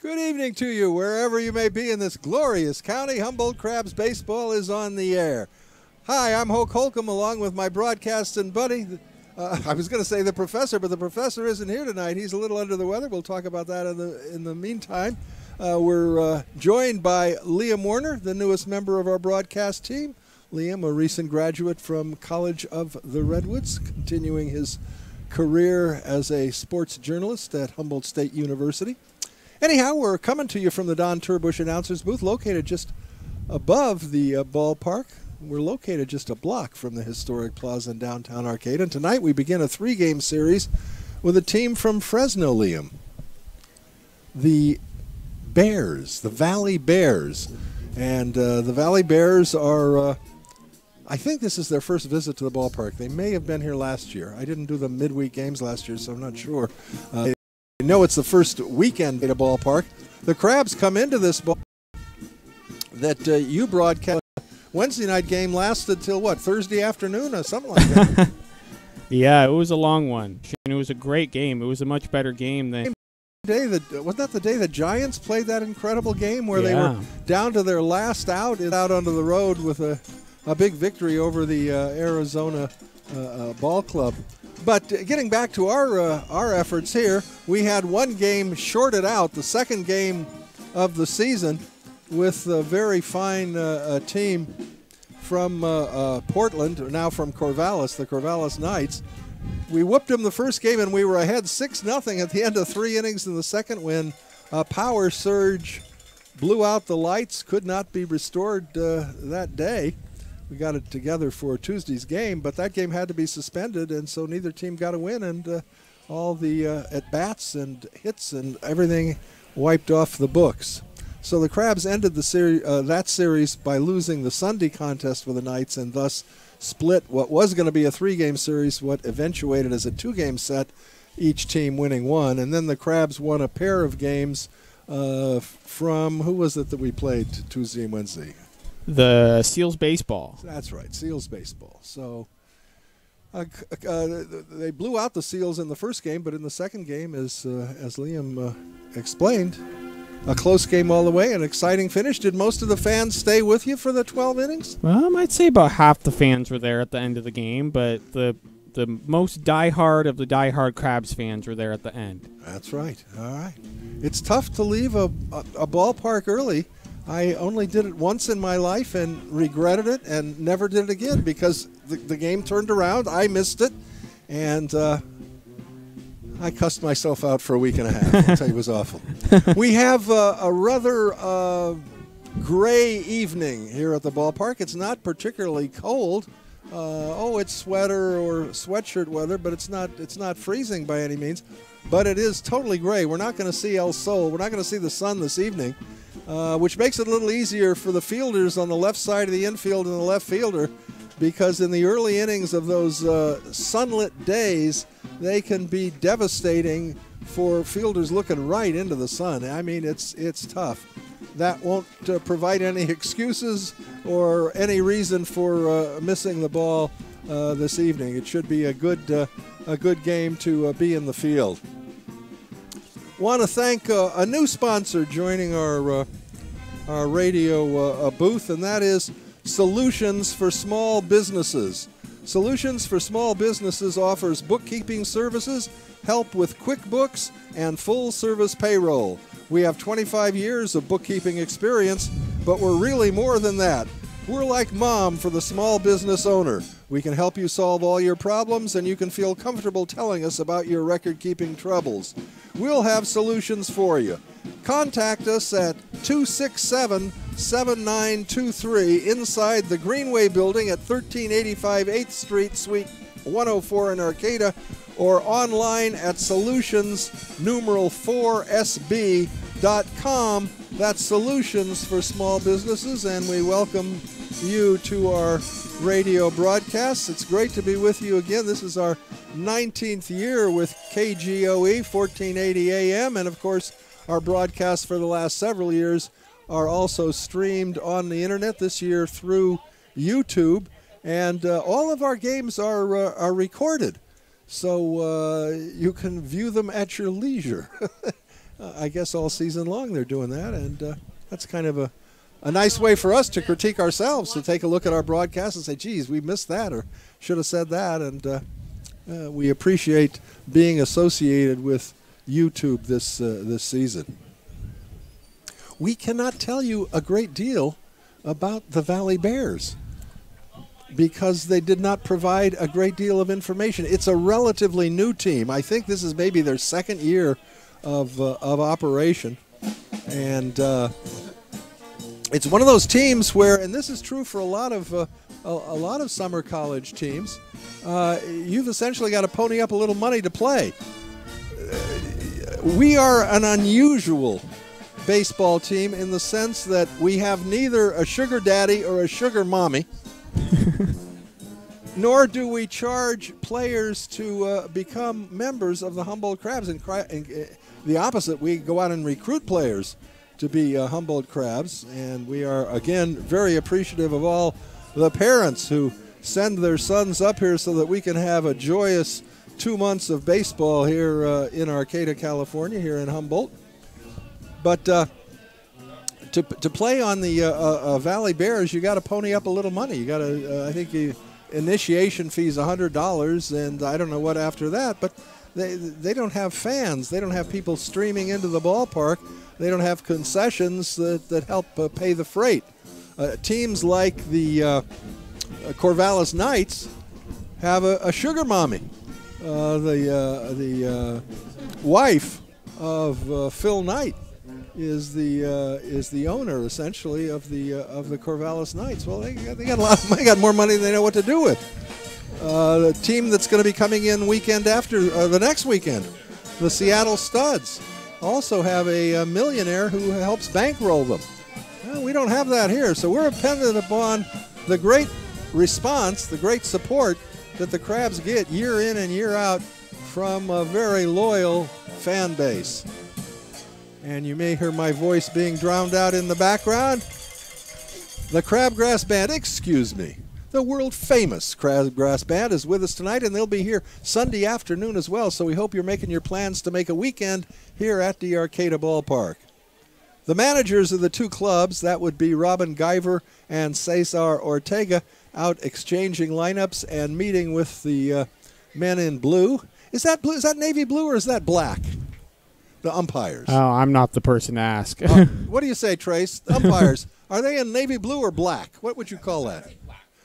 Good evening to you, wherever you may be in this glorious county. Humboldt Crabs baseball is on the air. Hi, I'm Hoke Holcomb, along with my broadcasting buddy. I was going to say the professor, but the professor isn't here tonight. He's a little under the weather. We'll talk about that in the meantime. We're joined by Liam Warner, the newest member of our broadcast team. Liam, a recent graduate from College of the Redwoods, continuing his career as a sports journalist at Humboldt State University. Anyhow, we're coming to you from the Don Turbush announcers booth, located just above the ballpark. We're located just a block from the historic plaza in downtown Arcade. And tonight we begin a 3-game series with a team from Fresno, Liam. The Bears, the Valley Bears. And the Valley Bears are, I think this is their first visit to the ballpark. They may have been here last year. I didn't do the midweek games last year, so I'm not sure. I know it's the first weekend at a ballpark. The Crabs come into this ball that you broadcast. Wednesday night game lasted till what, Thursday afternoon or something like that? Yeah, it was a long one. And it was a great game. It was a much better game than... Wasn't that the day the Giants played that incredible game where they were down to their last out onto the road with a big victory over the Arizona ball club? But getting back to our efforts here, we had one game shorted out, the second game of the season, with a very fine team from Portland, now from Corvallis, the Corvallis Knights. We whooped them the first game, and we were ahead 6-0 at the end of 3 innings in the second when a power surge blew out the lights, could not be restored that day. We got it together for Tuesday's game, but that game had to be suspended, and so neither team got a win, and all the at-bats and hits and everything wiped off the books. So the Crabs ended the that series by losing the Sunday contest for the Knights and thus split what was going to be a 3-game series, what eventuated as a 2-game set, each team winning one. And then the Crabs won a pair of games from, who was it that we played Tuesday and Wednesday? The Seals baseball. That's right, Seals baseball. So they blew out the Seals in the first game, but in the second game, as Liam explained, a close game all the way, an exciting finish. Did most of the fans stay with you for the 12 innings? Well, I might say about half the fans were there at the end of the game, but the most diehard of the diehard Crabs fans were there at the end. That's right. All right. It's tough to leave a ballpark early. I only did it once in my life and regretted it and never did it again because the game turned around. I missed it, and I cussed myself out for a week and a half. I'll tell you, it was awful. We have a rather gray evening here at the ballpark. It's not particularly cold. It's sweater or sweatshirt weather, but it's not freezing by any means. But it is totally gray. We're not going to see El Sol. We're not going to see the sun this evening. Which makes it a little easier for the fielders on the left side of the infield and the left fielder, because in the early innings of those sunlit days, they can be devastating for fielders looking right into the sun. I mean, it's tough. That won't provide any excuses or any reason for missing the ball this evening. It should be a good game to be in the field. Want to thank a new sponsor joining our radio booth, and that is Solutions for Small Businesses. Solutions for Small Businesses offers bookkeeping services, help with QuickBooks, and full-service payroll. We have 25 years of bookkeeping experience, but we're really more than that. We're like mom for the small business owner. We can help you solve all your problems, and you can feel comfortable telling us about your record-keeping troubles. We'll have solutions for you. Contact us at 267-7923 inside the Greenway Building at 1385 8th Street, Suite 104 in Arcata, or online at solutions4sb.com. That's Solutions for Small Businesses, and we welcome you to our radio broadcasts. It's great to be with you again. This is our 19th year with KGOE 1480 AM, and of course our broadcasts for the last several years are also streamed on the internet, this year through YouTube, and all of our games are recorded, so you can view them at your leisure. I guess all season long they're doing that, and that's kind of a nice way for us to critique ourselves, to take a look at our broadcast and say, geez, we missed that or should have said that, and we appreciate being associated with YouTube this season. We cannot tell you a great deal about the Valley Bears because they did not provide a great deal of information. It's a relatively new team. I think this is maybe their second year of operation, and it's one of those teams where, and this is true for a lot of summer college teams, you've essentially got to pony up a little money to play. We are an unusual baseball team in the sense that we have neither a sugar daddy or a sugar mommy, nor do we charge players to become members of the Humboldt Crabs. And the opposite, we go out and recruit players to be Humboldt Crabs, and we are, again, very appreciative of all the parents who send their sons up here so that we can have a joyous 2 months of baseball here in Arcata, California, here in Humboldt. But to play on the Valley Bears, you got to pony up a little money. You got to, I think, the initiation fee is $100, and I don't know what after that. But they don't have fans. They don't have people streaming into the ballpark. They don't have concessions that help pay the freight. Teams like the Corvallis Knights have a sugar mommy. The wife of Phil Knight is the owner essentially of the Corvallis Knights. Well, they got a lot. They got more money than they know what to do with. The team that's going to be coming in weekend after the next weekend, the Seattle Studs, also have a millionaire who helps bankroll them. Well, we don't have that here, so we're dependent upon the great response, the great support that the Crabs get year in and year out from a very loyal fan base. And you may hear my voice being drowned out in the background. The Crabgrass Band, excuse me, the world-famous Crabgrass Band is with us tonight, and they'll be here Sunday afternoon as well, so we hope you're making your plans to make a weekend here at the Arcata Ballpark. The managers of the two clubs, that would be Robin Guyver and Cesar Ortega, out exchanging lineups and meeting with the men in blue. Is that blue? Is that navy blue or is that black? The umpires. Oh, I'm not the person to ask. What do you say, Trace? Umpires, are they in navy blue or black? What would you call that?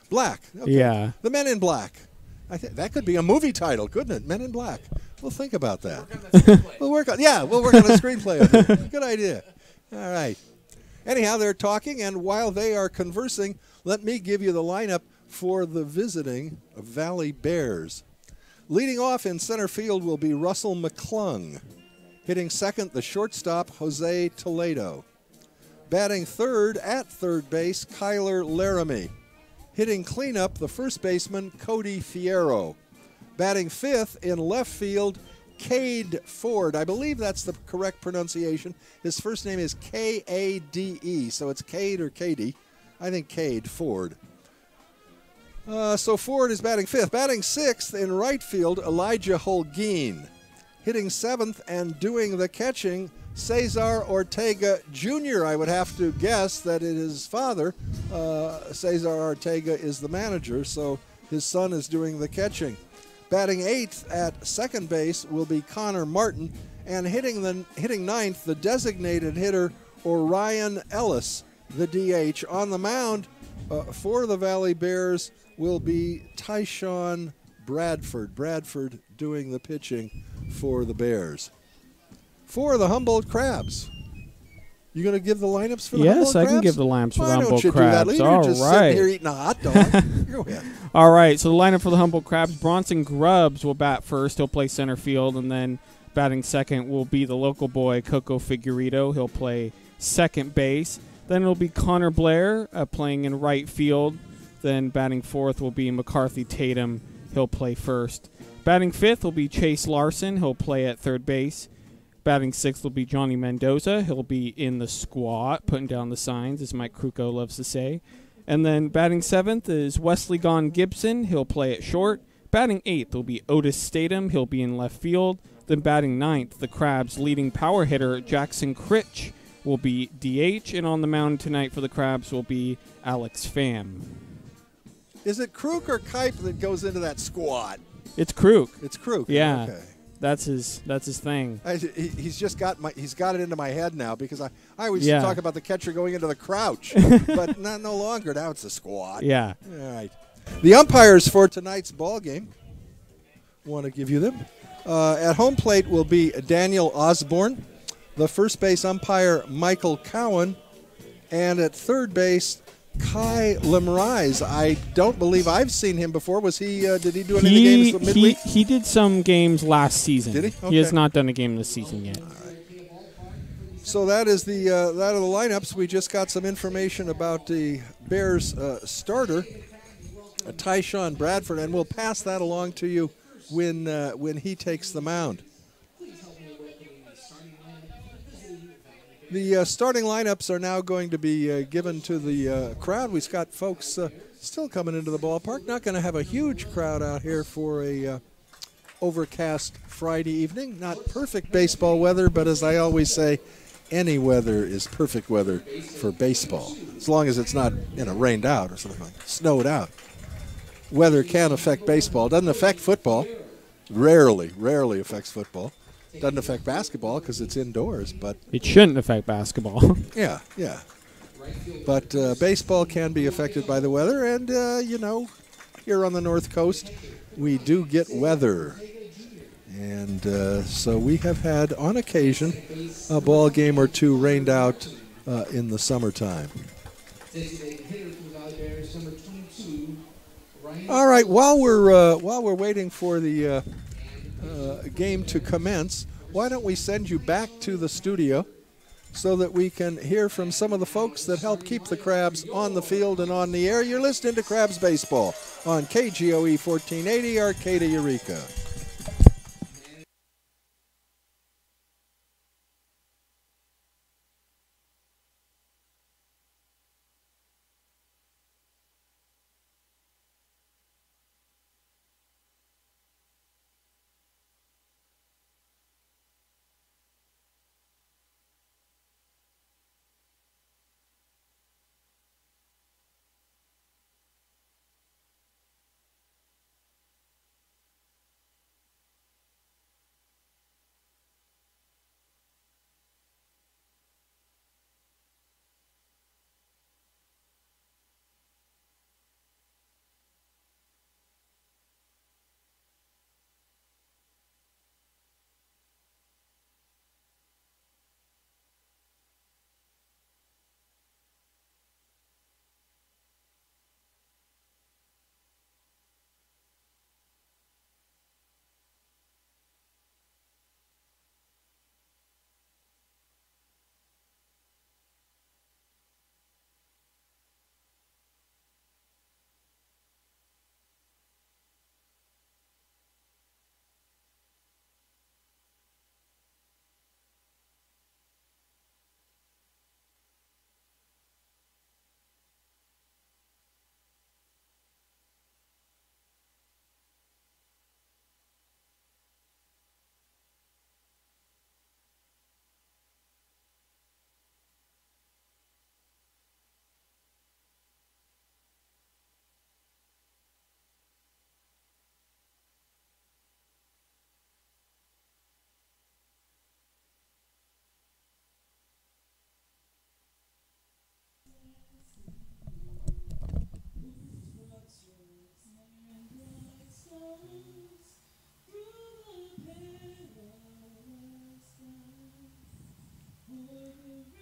Black. Okay. Yeah. The Men in Black. I think that could be a movie title, couldn't it? Men in Black. We'll think about that. We'll work on a screenplay. Good idea. All right. Anyhow, they're talking, and while they are conversing, let me give you the lineup for the visiting Valley Bears. Leading off in center field will be Russell McClung. Hitting second, the shortstop, Jose Toledo. Batting third at third base, Kyler Laramie. Hitting cleanup, the first baseman, Cody Fierro. Batting fifth in left field, Cade Ford. I believe that's the correct pronunciation. His first name is K-A-D-E, so it's Cade or Cady. I think Cade Ford. So Ford is batting fifth. Batting sixth in right field, Elijah Holguin. Hitting seventh and doing the catching, Cesar Ortega Jr. I would have to guess that it is his father. Cesar Ortega is the manager, so his son is doing the catching. Batting eighth at second base will be Connor Martin, and hitting ninth, the designated hitter, Orion Ellis, the DH. On the mound for the Valley Bears will be Tyshawn Bradford. Bradford doing the pitching for the Bears. For the Humboldt Crabs. You going to give the lineups for the Humboldt Crabs? Yes, I can give the lineups for the Humboldt Crabs. Why don't you do that? You're just sitting here eating a hot dog. Go ahead. All right, so the lineup for the Humboldt Crabs, Bronson Grubbs will bat first. He'll play center field, and then batting second will be the local boy, Coco Figueredo. He'll play second base. Then it'll be Connor Blair playing in right field. Then batting fourth will be McCarthy Tatum. He'll play first. Batting fifth will be Chase Larson. He'll play at third base. Batting sixth will be Johnny Mendoza. He'll be in the squat, putting down the signs, as Mike Kruko loves to say. And then batting seventh is Wesley Gone Gibson. He'll play at short. batting 8th will be Otis Statham. He'll be in left field. Then batting 9th, the Crabs' leading power hitter, Jackson Critch, will be DH. And on the mound tonight for the Crabs will be Alex Pham. Is it Kruk or Kipe that goes into that squad? It's Kruk. It's Kruk. Yeah. Okay. That's his thing. He's got it into my head now because I always talk about the catcher going into the crouch, but no longer. Now it's a squat. Yeah. All right. The umpires for tonight's ball game. Want to give you them. At home plate will be Daniel Osborne, the first base umpire Michael Cowan, and at third base Kai Lemrise. I don't believe I've seen him before. Was he? Did he do any of the games midweek? He did some games last season. Did he? Okay. He has not done a game this season yet. So that is the that are the lineups. We just got some information about the Bears starter, Tyshawn Bradford, and we'll pass that along to you when he takes the mound. The starting lineups are now going to be given to the crowd. We've got folks still coming into the ballpark. Not going to have a huge crowd out here for a overcast Friday evening. Not perfect baseball weather, but as I always say, any weather is perfect weather for baseball, as long as it's not rained out or something like snowed out. Weather can affect baseball. Doesn't affect football. Rarely affects football. Doesn't affect basketball because it's indoors, but it shouldn't affect basketball. yeah. But baseball can be affected by the weather, and here on the North Coast, we do get weather, and so we have had on occasion a ball game or two rained out in the summertime. All right, while we're waiting for the game to commence, why don't we send you back to the studio so that we can hear from some of the folks that help keep the Crabs on the field and on the air. You're listening to Crabs Baseball on KGOE 1480, Arcata, Eureka.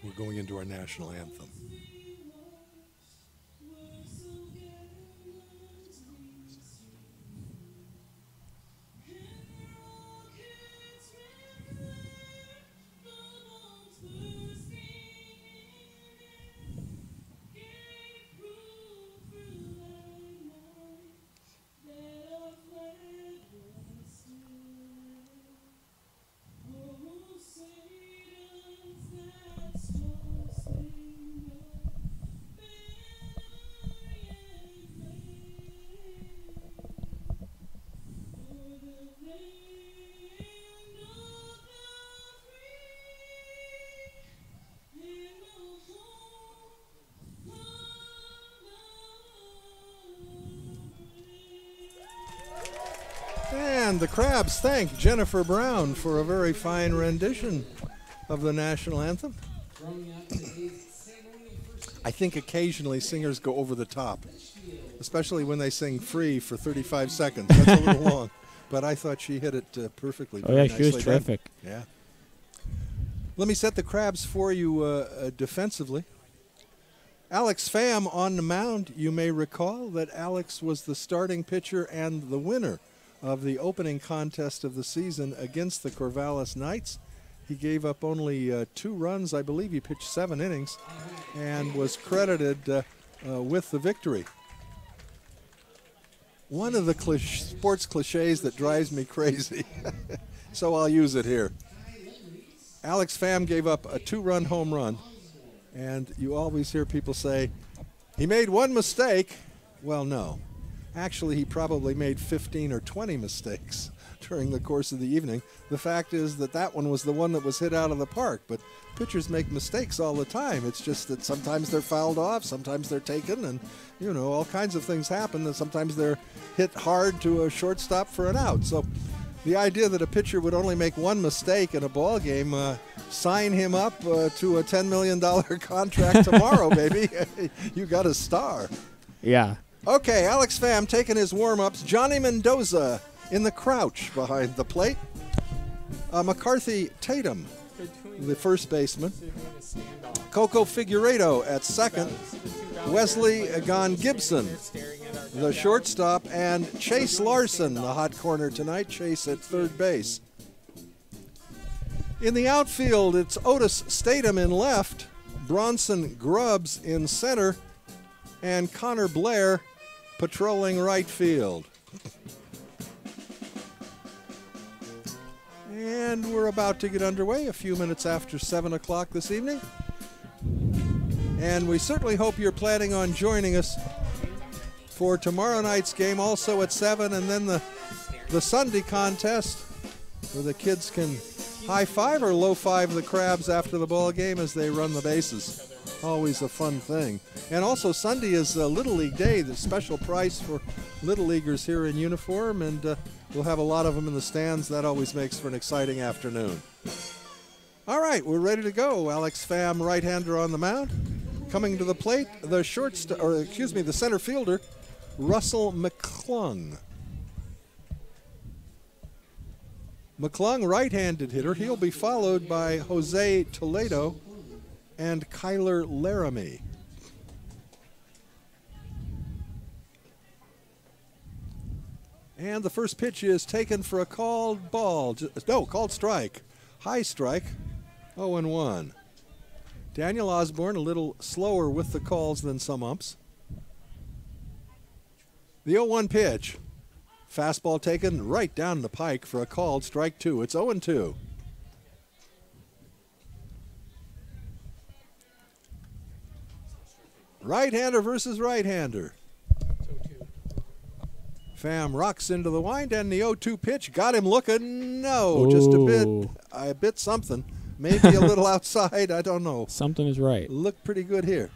We're going into our national anthem. And the Crabs thank Jennifer Brown for a very fine rendition of the national anthem. I think occasionally singers go over the top, especially when they sing Free for 35 seconds. That's a little long, but I thought she hit it perfectly. Oh, yeah, she was terrific. Yeah. Let me set the Crabs for you defensively. Alex Pham on the mound. You may recall that Alex was the starting pitcher and the winner of the opening contest of the season against the Corvallis Knights. He gave up only 2 runs. I believe he pitched 7 innings and was credited with the victory. One of the sports cliches that drives me crazy, so I'll use it here. Alex Pham gave up a 2-run home run, and you always hear people say, he made 1 mistake. Well, no. Actually, he probably made 15 or 20 mistakes during the course of the evening. The fact is that that one was the one that was hit out of the park, but pitchers make mistakes all the time. It's just that sometimes they're fouled off, sometimes they're taken, and, you know, all kinds of things happen, and sometimes they're hit hard to a shortstop for an out. So the idea that a pitcher would only make 1 mistake in a ball game, sign him up to a $10 million contract tomorrow, baby. You got a star. Yeah. Okay, Alex Pham taking his warm-ups. Johnny Mendoza in the crouch behind the plate. McCarthy Tatum, the first baseman. Coco Figueiredo at second. Wesley Agon Gibson, the shortstop, and Chase Larson, the hot corner tonight. Chase at third base. In the outfield, it's Otis Statham in left, Bronson Grubbs in center, and Connor Blair patrolling right field. And we're about to get underway a few minutes after 7 o'clock this evening. And we certainly hope you're planning on joining us for tomorrow night's game, also at 7, and then the Sunday contest where the kids can high-five or low-five the Crabs after the ball game as they run the bases. Always a fun thing. And also Sunday is Little League Day, the special price for Little Leaguers here in uniform, and we'll have a lot of them in the stands. That always makes for an exciting afternoon. All right, we're ready to go. Alex Pham, right-hander on the mound. Coming to the plate, the the center fielder, Russell McClung. McClung, right-handed hitter. He'll be followed by Jose Toledo and Kyler Laramie. And the first pitch is taken for a called ball. Called strike. High strike. 0-1. Daniel Osborne a little slower with the calls than some umps. The 0-1 pitch. Fastball taken right down the pike for a called strike 2. It's 0-2. Right-hander versus right-hander. Pham rocks into the wind, and the 0-2 pitch got him looking. No, Ooh. Just a bit something. Maybe a little outside, I don't know. Something is right. Looked pretty good here.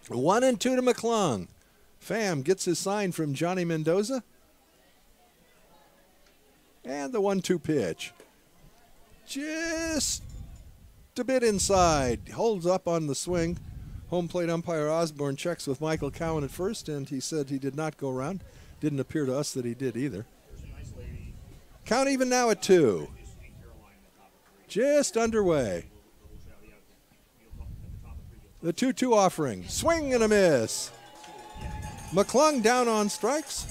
1-2 to McClung. Pham gets his sign from Johnny Mendoza. And the 1-2 pitch. Just a bit inside. Holds up on the swing. Home plate umpire Osborne checks with Michael Cowan at first, and he said he did not go around. Didn't appear to us that he did either. Count even now at 2. Just underway. The 2-2 offering. Swing and a miss. McClung down on strikes.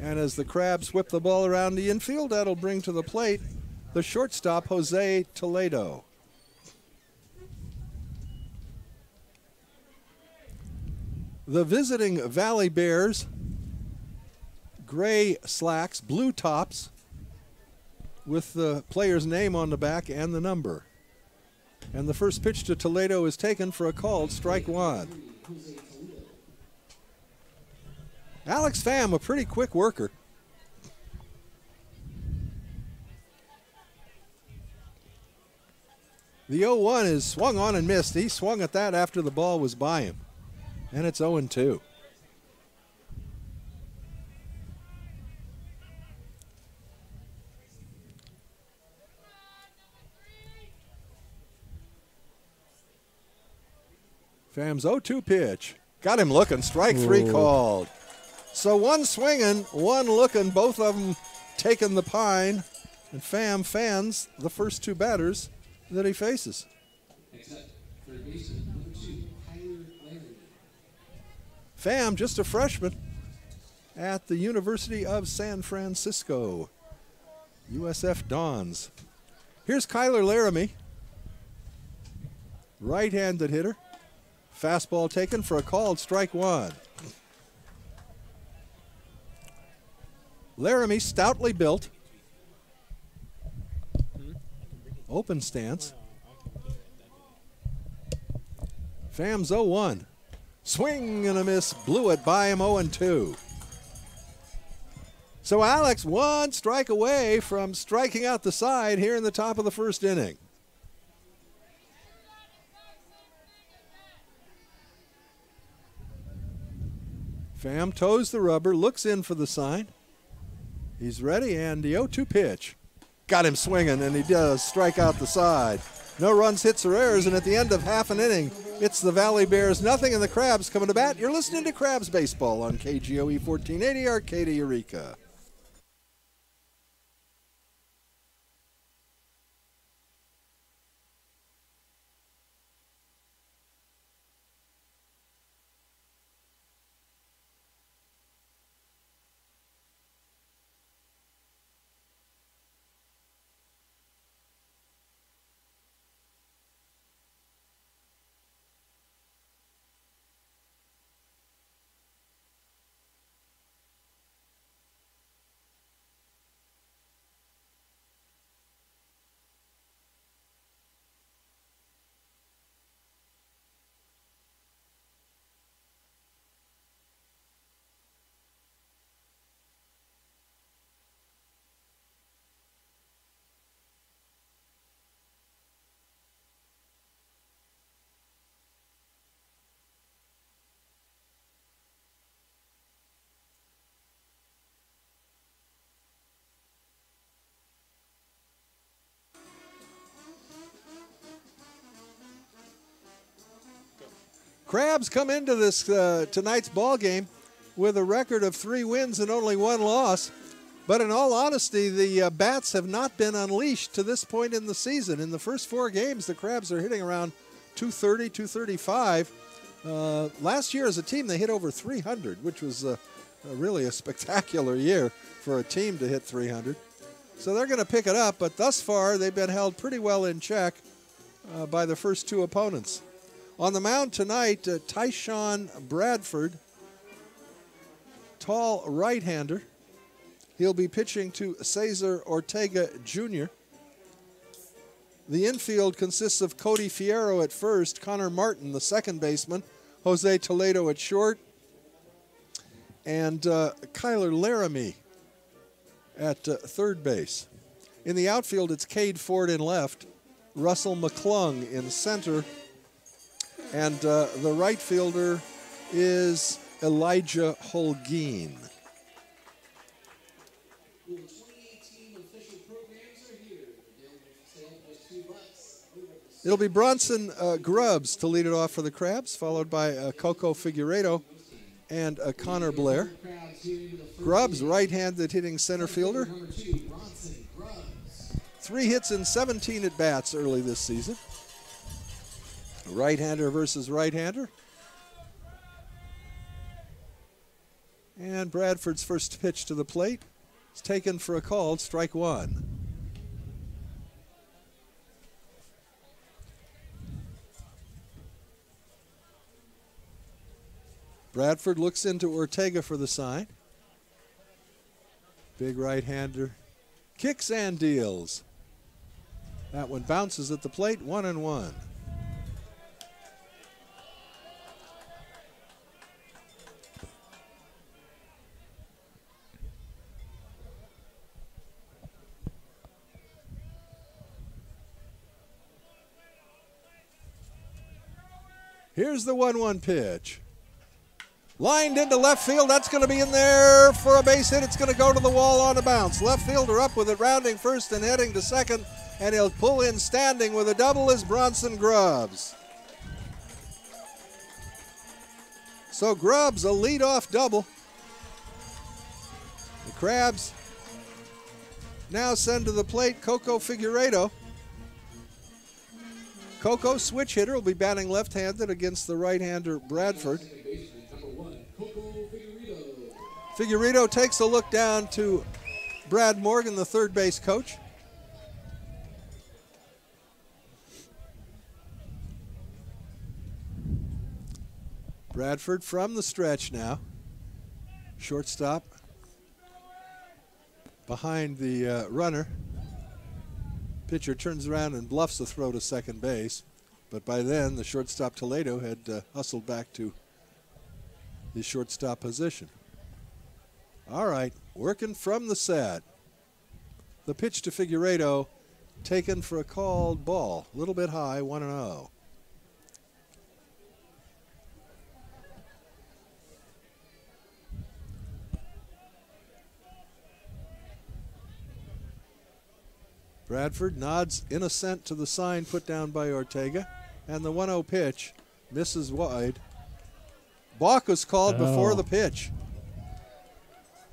And as the Crabs whip the ball around the infield, that'll bring to the plate the shortstop, Jose Toledo. The visiting Valley Bears, gray slacks, blue tops, with the player's name on the back and the number. And the first pitch to Toledo is taken for a called strike 1. Alex Pham, a pretty quick worker. The 0-1 is swung on and missed. He swung at that after the ball was by him. And it's 0-2. Fam's 0-2 pitch. Got him looking. Strike three called. So one swinging, one looking, both of them taking the pine. And Fam fans the first two batters that he faces. Fam, just a freshman at the University of San Francisco. USF Dons. Here's Kyler Laramie, right-handed hitter. Fastball taken for a called strike one. Laramie, stoutly built. Open stance. Fam's 0-1. Swing and a miss. Blew it by him 0-2. So Alex, one strike away from striking out the side here in the top of the first inning. Fam toes the rubber, looks in for the sign. He's ready, and the 0-2 pitch. Got him swinging, and he does strike out the side. No runs, hits, or errors, and at the end of half an inning, it's the Valley Bears nothing, and the Crabs coming to bat. You're listening to Crabs Baseball on KGOE 1480, Arcadia, Eureka. Crabs come into this tonight's ball game with a record of 3 wins and only 1 loss. But in all honesty, the bats have not been unleashed to this point in the season. In the first 4 games, the Crabs are hitting around 230, 235. Last year as a team, they hit over 300, which was really a spectacular year for a team to hit 300. So they're going to pick it up, but thus far they've been held pretty well in check by the first 2 opponents. On the mound tonight, Tyshawn Bradford, tall right-hander. He'll be pitching to Cesar Ortega Jr. The infield consists of Cody Fierro at first, Connor Martin, the second baseman, Jose Toledo at short, and Kyler Laramie at third base. In the outfield, it's Cade Ford in left, Russell McClung in center, and the right fielder is Elijah Holguin. It'll be Bronson Grubbs to lead it off for the Crabs, followed by Coco Figueiredo and Connor Blair. Grubbs, right-handed hitting center fielder. 3 hits in 17 at-bats early this season. Right-hander versus right-hander. And Bradford's first pitch to the plate is taken for a called strike one. Bradford looks into Ortega for the sign. Big right-hander kicks and deals. That one bounces at the plate, 1-1. Here's the 1-1 pitch. Lined into left field. That's going to be in there for a base hit. It's going to go to the wall on a bounce. Left fielder up with it, rounding first and heading to second. And he'll pull in standing with a double is Bronson Grubbs. So Grubbs, a leadoff double. The Crabs now send to the plate Coco Figueiredo. Coco, switch hitter, will be batting left-handed against the right-hander Bradford. Figueiredo takes a look down to Brad Morgan, the third base coach. Bradford from the stretch now. Shortstop behind the runner. Pitcher turns around and bluffs the throw to second base. But by then, the shortstop Toledo had hustled back to his shortstop position. All right, working from the set. The pitch to Figueiredo, taken for a called ball. A little bit high, 1-0. Bradford nods in assent to the sign put down by Ortega, and the 1-0 pitch misses wide. Balk was called before the pitch.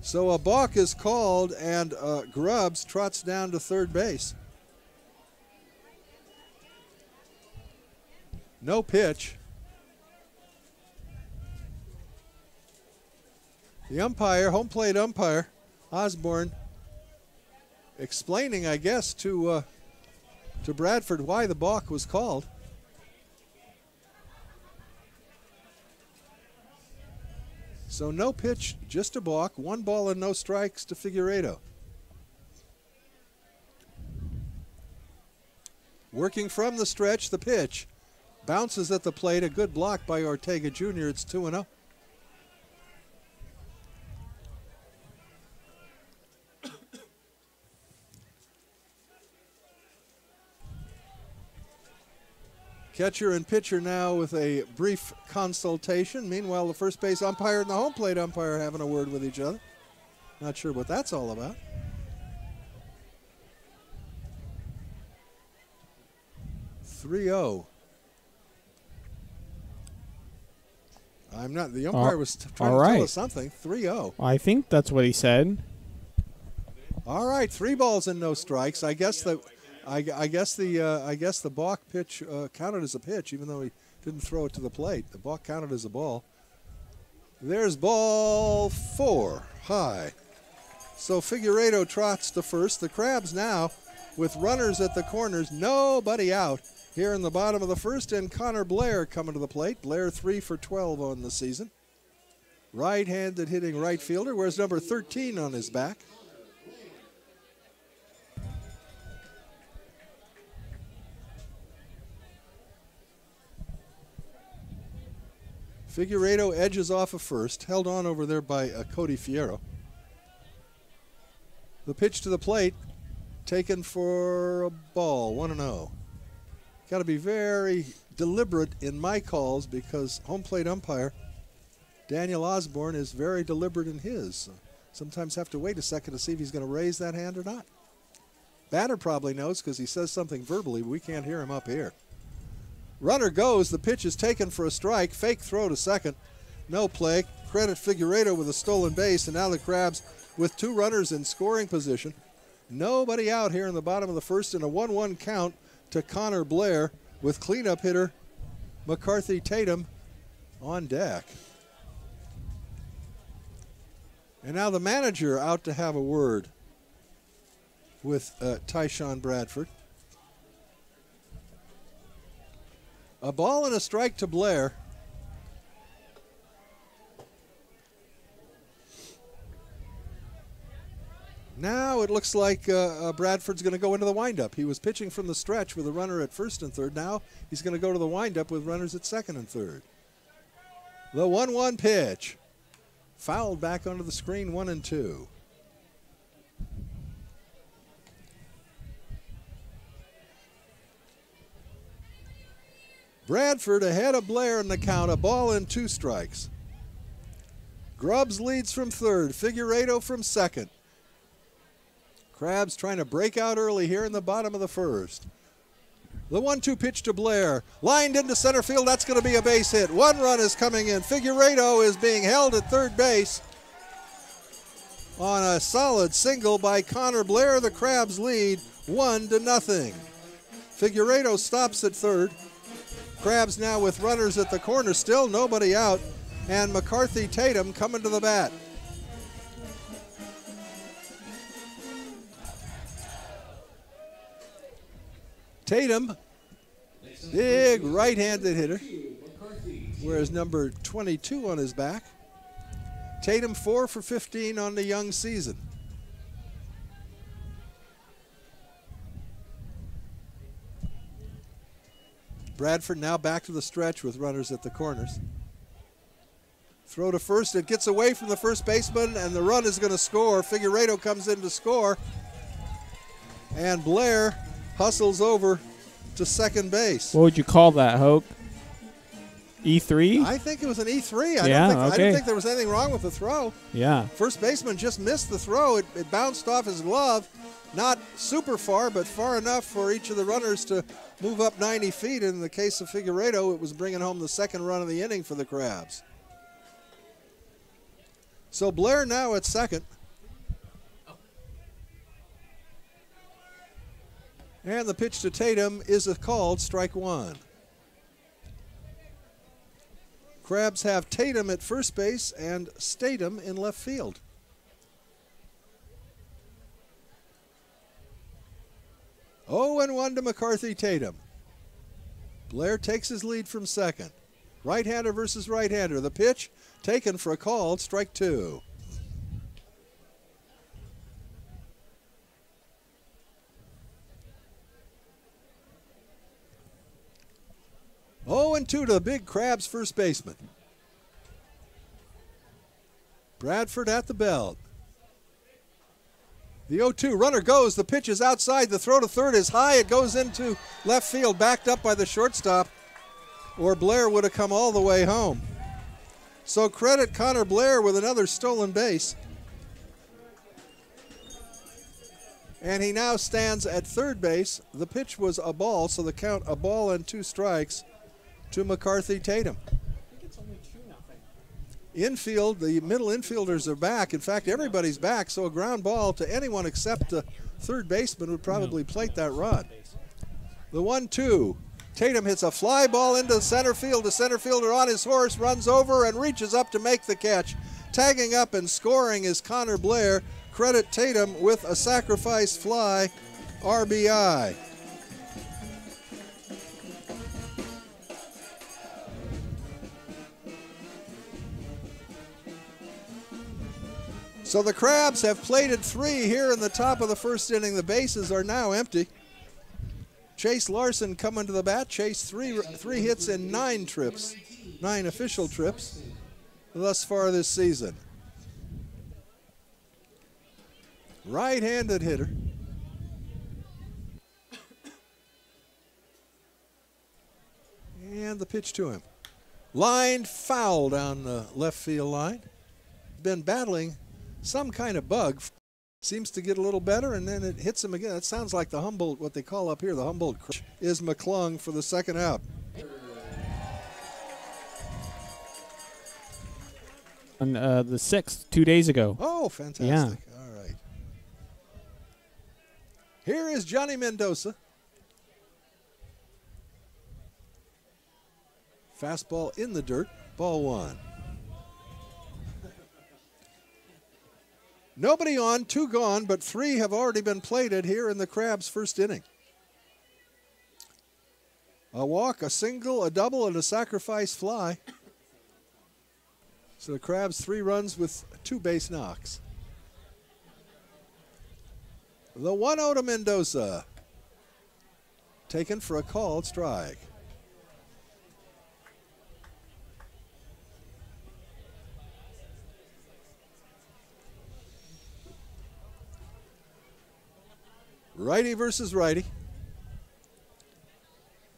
So a balk is called, and Grubbs trots down to third base. No pitch. The umpire, home plate umpire, Osborne, explaining, I guess, to Bradford why the balk was called. So no pitch, just a balk. 1 ball and no strikes to Figueiredo. Working from the stretch, the pitch bounces at the plate. A good block by Ortega Jr. It's 2-0. Catcher and pitcher now with a brief consultation. Meanwhile, the first base umpire and the home plate umpire having a word with each other. Not sure what that's all about. (3-0). I'm not. The umpire was trying to tell us something. 3-0. I think that's what he said. All right, 3 balls and no strikes. I guess the balk pitch counted as a pitch, even though he didn't throw it to the plate. The balk counted as a ball. There's ball 4, high. So Figueiredo trots to first. The Crabs now with runners at the corners, nobody out here in the bottom of the first, and Connor Blair coming to the plate. Blair 3 for 12 on the season. Right-handed hitting right fielder, wears number 13 on his back. Figueiredo edges off of first, held on over there by Cody Fierro. The pitch to the plate, taken for a ball, 1-0. Got to be very deliberate in my calls because home plate umpire Daniel Osborne is very deliberate in his. Sometimes have to wait a second to see if he's going to raise that hand or not. Batter probably knows because he says something verbally, but we can't hear him up here. Runner goes, the pitch is taken for a strike, fake throw to second, no play. Credit Figueiredo with a stolen base, and now the Crabs with 2 runners in scoring position. Nobody out here in the bottom of the first, and a 1-1 count to Connor Blair with cleanup hitter McCarthy Tatum on deck. And now the manager out to have a word with Tyshawn Bradford. A ball and a strike to Blair. Now it looks like Bradford's going to go into the windup. He was pitching from the stretch with a runner at first and third. Now he's going to go to the windup with runners at second and third. The 1-1 pitch. Fouled back onto the screen, 1-2. Bradford ahead of Blair in the count, a ball and 2 strikes. Grubbs leads from third, Figueiredo from second. Crabs trying to break out early here in the bottom of the first. The 1-2 pitch to Blair. Lined into center field. That's going to be a base hit. One run is coming in. Figueredo is being held at third base on a solid single by Connor Blair. The Crabs lead 1-0. Figueredo stops at third. Crabs now with runners at the corner. Still nobody out. And McCarthy Tatum coming to the bat. Tatum, big right-handed hitter, wears number 22 on his back. Tatum 4 for 15 on the young season. Bradford now back to the stretch with runners at the corners. Throw to first, it gets away from the first baseman, and the run is going to score. Figueredo comes in to score, and Blair hustles over to second base. What would you call that, Hoke? E3? I think it was an E3. I didn't think there was anything wrong with the throw. Yeah. First baseman just missed the throw. It bounced off his glove. Not super far, but far enough for each of the runners to move up 90 feet. In the case of Figueredo, it was bringing home the second run of the inning for the Crabs. So Blair now at second. And the pitch to Tatum is a called strike one. Crabs have Tatum at first base and Statham in left field. Oh, and 1 to McCarthy Tatum. Blair takes his lead from second. Right-hander versus right-hander. The pitch taken for a called strike two. Oh, and 2 to the big Crabs first baseman. Bradford at the belt. The 0-2 runner goes. The pitch is outside. The throw to third is high. It goes into left field, backed up by the shortstop, or Blair would have come all the way home. So credit Connor Blair with another stolen base. And he now stands at third base. The pitch was a ball, so the count a ball and 2 strikes to McCarthy Tatum. I think it's only 2-0. Infield, the middle infielders are back. In fact, everybody's back, so a ground ball to anyone except the third baseman would probably plate that run. The 1-2. Tatum hits a fly ball into center field. The center fielder on his horse runs over and reaches up to make the catch. Tagging up and scoring is Connor Blair. Credit Tatum with a sacrifice fly RBI. So the Crabs have plated 3 here in the top of the first inning. The bases are now empty. Chase Larson coming to the bat. Chase three hits in 9 trips, 9 official trips thus far this season. Right-handed hitter. And the pitch to him. Lined foul down the left field line. Been battling some kind of bug. Seems to get a little better, and then it hits him again. It sounds like the Humboldt, what they call up here, the Humboldt is McClung for the second out. On the 6th, 2 days ago. Oh, fantastic. Yeah. All right. Here is Johnny Mendoza. Fastball in the dirt, ball 1. Nobody on, 2 gone, but 3 have already been plated here in the Crabs' first inning. A walk, a single, a double, and a sacrifice fly. So the Crabs 3 runs with 2 base knocks. The 1-0 to Mendoza. Taken for a called strike. Righty versus righty.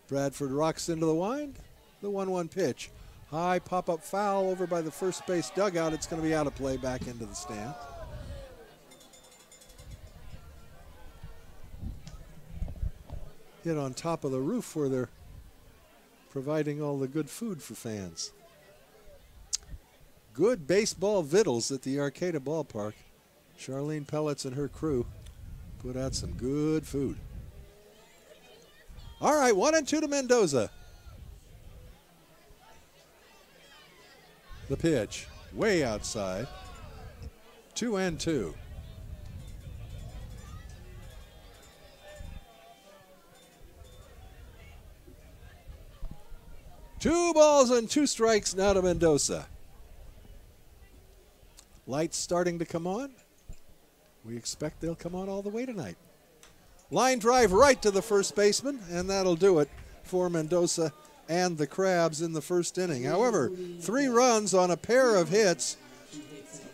Bradford rocks into the wind. The 1-1 pitch. High pop-up foul over by the first base dugout. It's going to be out of play back into the stand. hit on top of the roof where they're providing all the good food for fans. Good baseball victuals at the Arcata ballpark. Charlene Pellets and her crew put out some good food. All right, 1-2 to Mendoza. The pitch, way outside. 2-2. Two balls and 2 strikes now to Mendoza. Lights starting to come on. We expect they'll come on all the way tonight. Line drive right to the first baseman, and that'll do it for Mendoza and the Crabs in the first inning. However, 3 runs on a pair of hits.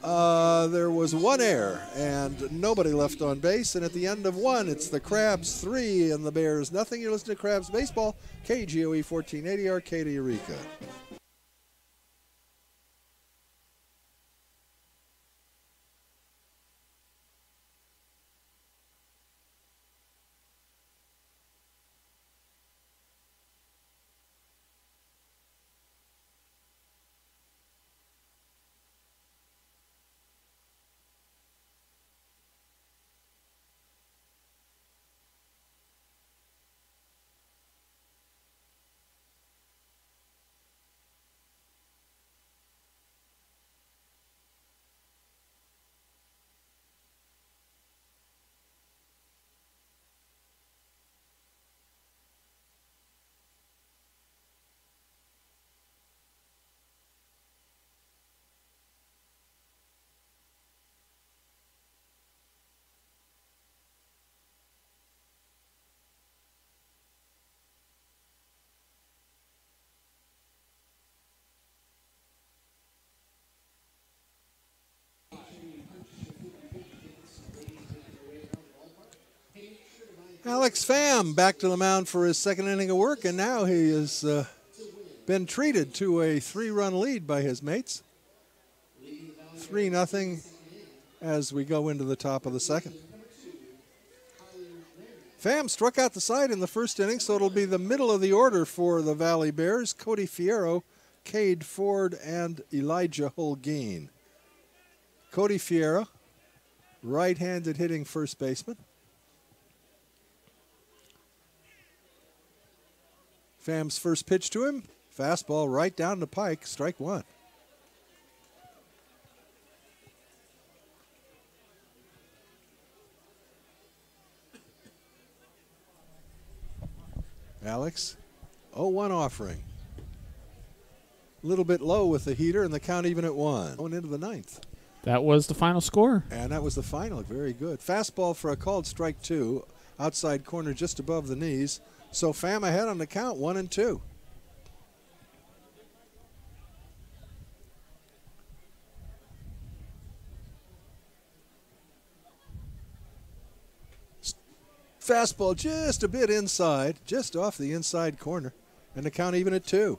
There was 1 error and nobody left on base. And at the end of 1, it's the Crabs 3 and the Bears nothing. You're listening to Crabs Baseball, KGOE 1480, Arcata, Eureka. Alex Pham back to the mound for his second inning of work, and now he has been treated to a 3-run lead by his mates. 3-0 as we go into the top of the second. Pham struck out the side in the first inning, so it'll be the middle of the order for the Valley Bears. Cody Fierro, Cade Ford, and Elijah Holguin. Cody Fierro, right-handed hitting first baseman. Pham's first pitch to him, fastball right down the pike, strike 1. Alex, 0-1 offering. A little bit low with the heater, and the count even at 1. Going into the 9th. That was the final score. And that was the final. Very good. Fastball for a called strike 2. Outside corner just above the knees. So Pham ahead on the count, 1-2. Fastball just a bit inside, just off the inside corner. And the count even at 2.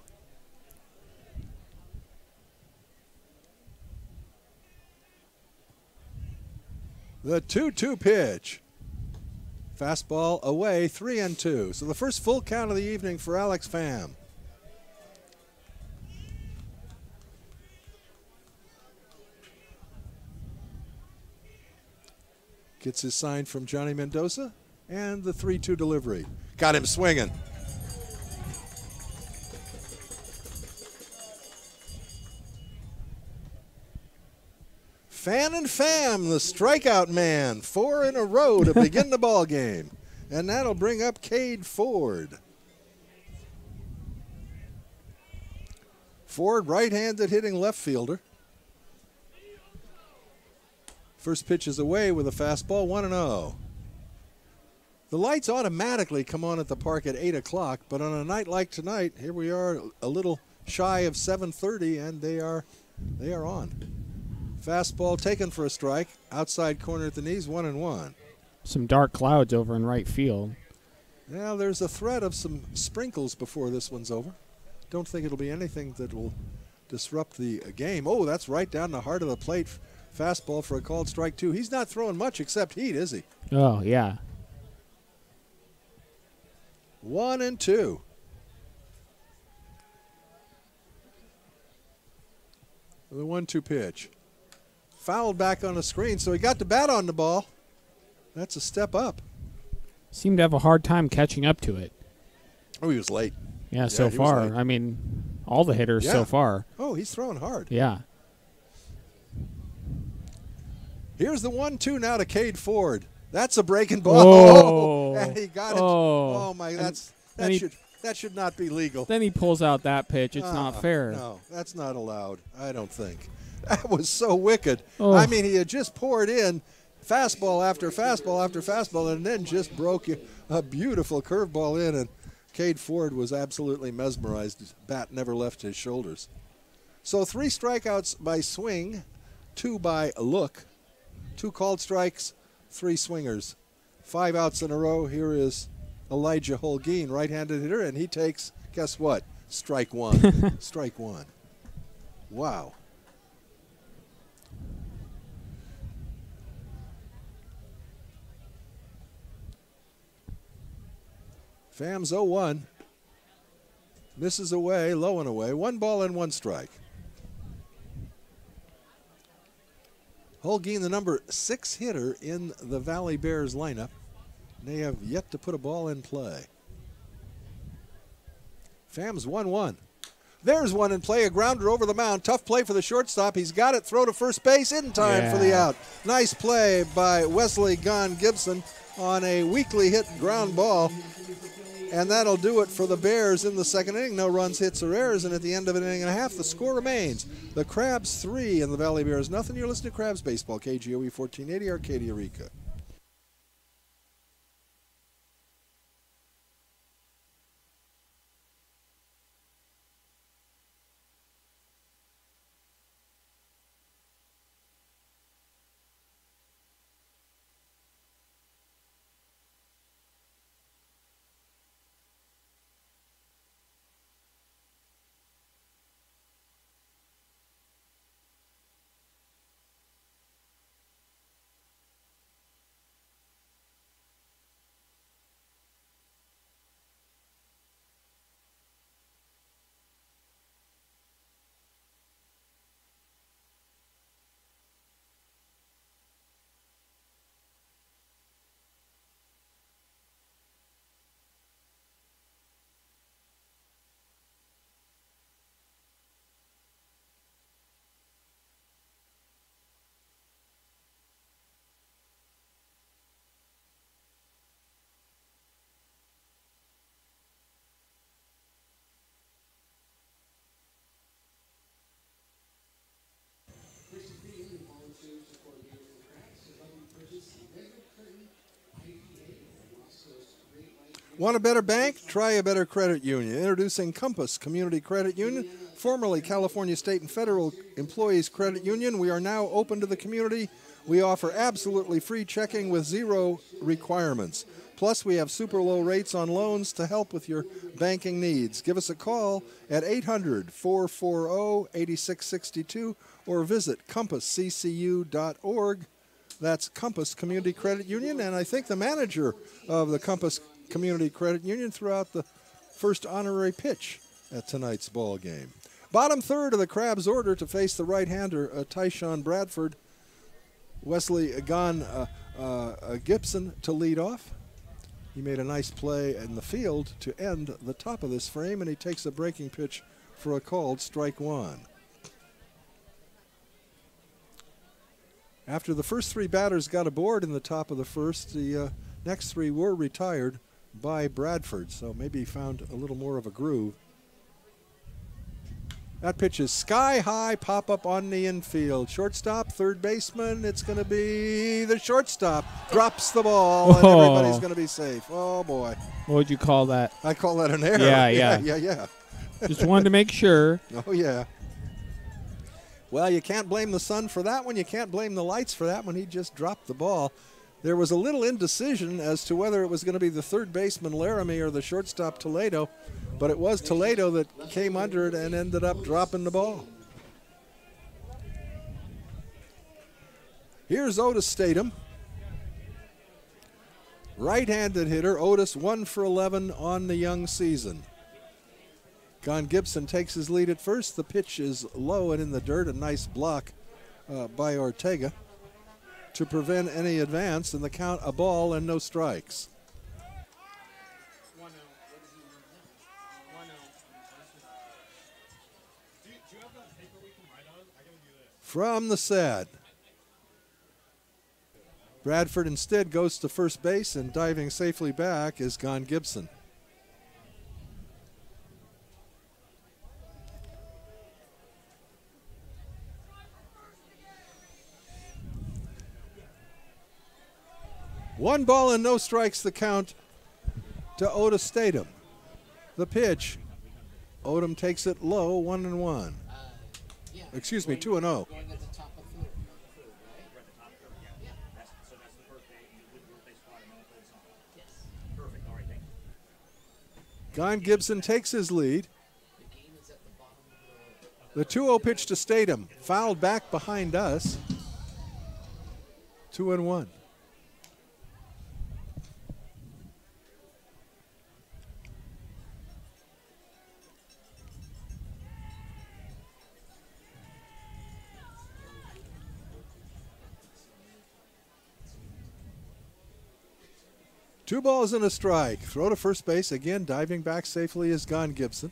The 2-2 pitch. Fastball away, 3-2. So the first full count of the evening for Alex Pham. Gets his sign from Johnny Mendoza, and the 3-2 delivery. Got him swinging. Fan and Pham, the strikeout man, 4 in a row to begin the ball game. And that'll bring up Cade Ford. Ford, right-handed hitting left fielder. First pitch is away with a fastball, 1-0. The lights automatically come on at the park at 8 o'clock, but on a night like tonight, here we are a little shy of 7:30, and they are on. Fastball taken for a strike, outside corner at the knees, 1-1. Some dark clouds over in right field. Now there's a threat of some sprinkles before this one's over. Don't think it'll be anything that will disrupt the game. Oh, that's right down the heart of the plate. Fastball for a called strike 2. He's not throwing much except heat, is he? Oh, yeah. 1-2. The 1-2 pitch. Fouled back on the screen, so he got the bat on the ball. That's a step up. Seemed to have a hard time catching up to it. Oh, he was late. Yeah, so far. I mean, all the hitters so far. Oh, he's throwing hard. Yeah. Here's the 1-2 now to Cade Ford. That's a breaking ball. Oh, and he got it. Oh, my, that should not be legal. Then he pulls out that pitch. It's not fair. No, that's not allowed, I don't think. That was so wicked. Oh. I mean, he had just poured in fastball after fastball after fastball and then just broke a beautiful curveball in, and Cade Ford was absolutely mesmerized. His bat never left his shoulders. So 3 strikeouts by swing, 2 by look, 2 called strikes, 3 swingers. 5 outs in a row. Here is Elijah Holguin, right-handed hitter, and he takes, guess what? Strike 1. Strike 1. Wow. Phams 0-1. Misses away, low and away. 1 ball and 1 strike. Holguin, the number 6 hitter in the Valley Bears lineup. They have yet to put a ball in play. Phams 1-1. There's one in play, a grounder over the mound. Tough play for the shortstop. He's got it. Throw to first base in time for the out. Nice play by Wesley Gon Gibson on a weakly hit ground ball. And that'll do it for the Bears in the second inning. No runs, hits, or errors. And at the end of an inning and a half, the score remains the Crabs 3 and the Valley Bears nothing. You're listening to Crabs Baseball, KGOE 1480, Arcadia, Rica. Want a better bank? Try a better credit union. Introducing Compass Community Credit Union, formerly California State and Federal Employees Credit Union. We are now open to the community. We offer absolutely free checking with 0 requirements. Plus, we have super low rates on loans to help with your banking needs. Give us a call at 800-440-8662 or visit compassccu.org. That's Compass Community Credit Union, and I think the manager of the Compass Community Credit Union threw out the first honorary pitch at tonight's ball game. Bottom third of the Crabs' order to face the right-hander Tyshawn Bradford. Wesley Gon Gibson to lead off. He made a nice play in the field to end the top of this frame, and he takes a breaking pitch for a called strike 1. After the first 3 batters got aboard in the top of the first, the next 3 were retired by Bradford, so maybe he found a little more of a groove. That pitch is sky high, pop up on the infield. Shortstop, third baseman, it's going to be the shortstop. Drops the ball, and everybody's going to be safe. Oh, boy. What would you call that? I call that an error. Yeah. Just wanted to make sure. Oh, yeah. Well, you can't blame the sun for that one. You can't blame the lights for that one. He just dropped the ball. There was a little indecision as to whether it was going to be the third baseman Laramie or the shortstop Toledo, but it was Toledo that came under it and ended up dropping the ball. Here's Otis Statham. right-handed hitter. Otis 1 for 11 on the young season. Don Gibson takes his lead at first. The pitch is low and in the dirt. A nice block by Ortega to prevent any advance, and the count a ball and no strikes. From the set, Bradford instead goes to first base, and diving safely back is Don Gibson. One ball and no strikes, the count to Otis Statham. The pitch, Odom takes it low, 1-1. Excuse me, 2-0. Don Gibson takes his lead. The 2-0 pitch to Statham, fouled back behind us. 2-1. Two balls and a strike. Throw to first base. Again, diving back safely is Don Gibson.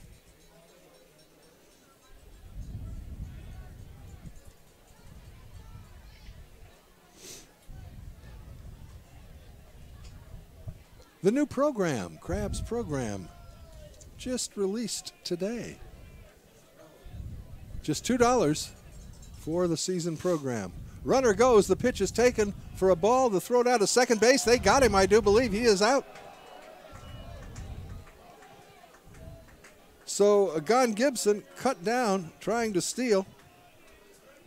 The new program, Crabs program, just released today. Just $2 for the season program. Runner goes, the pitch is taken for a ball, the throw down to second base. They got him, I do believe. He is out. So Don Gibson cut down, trying to steal.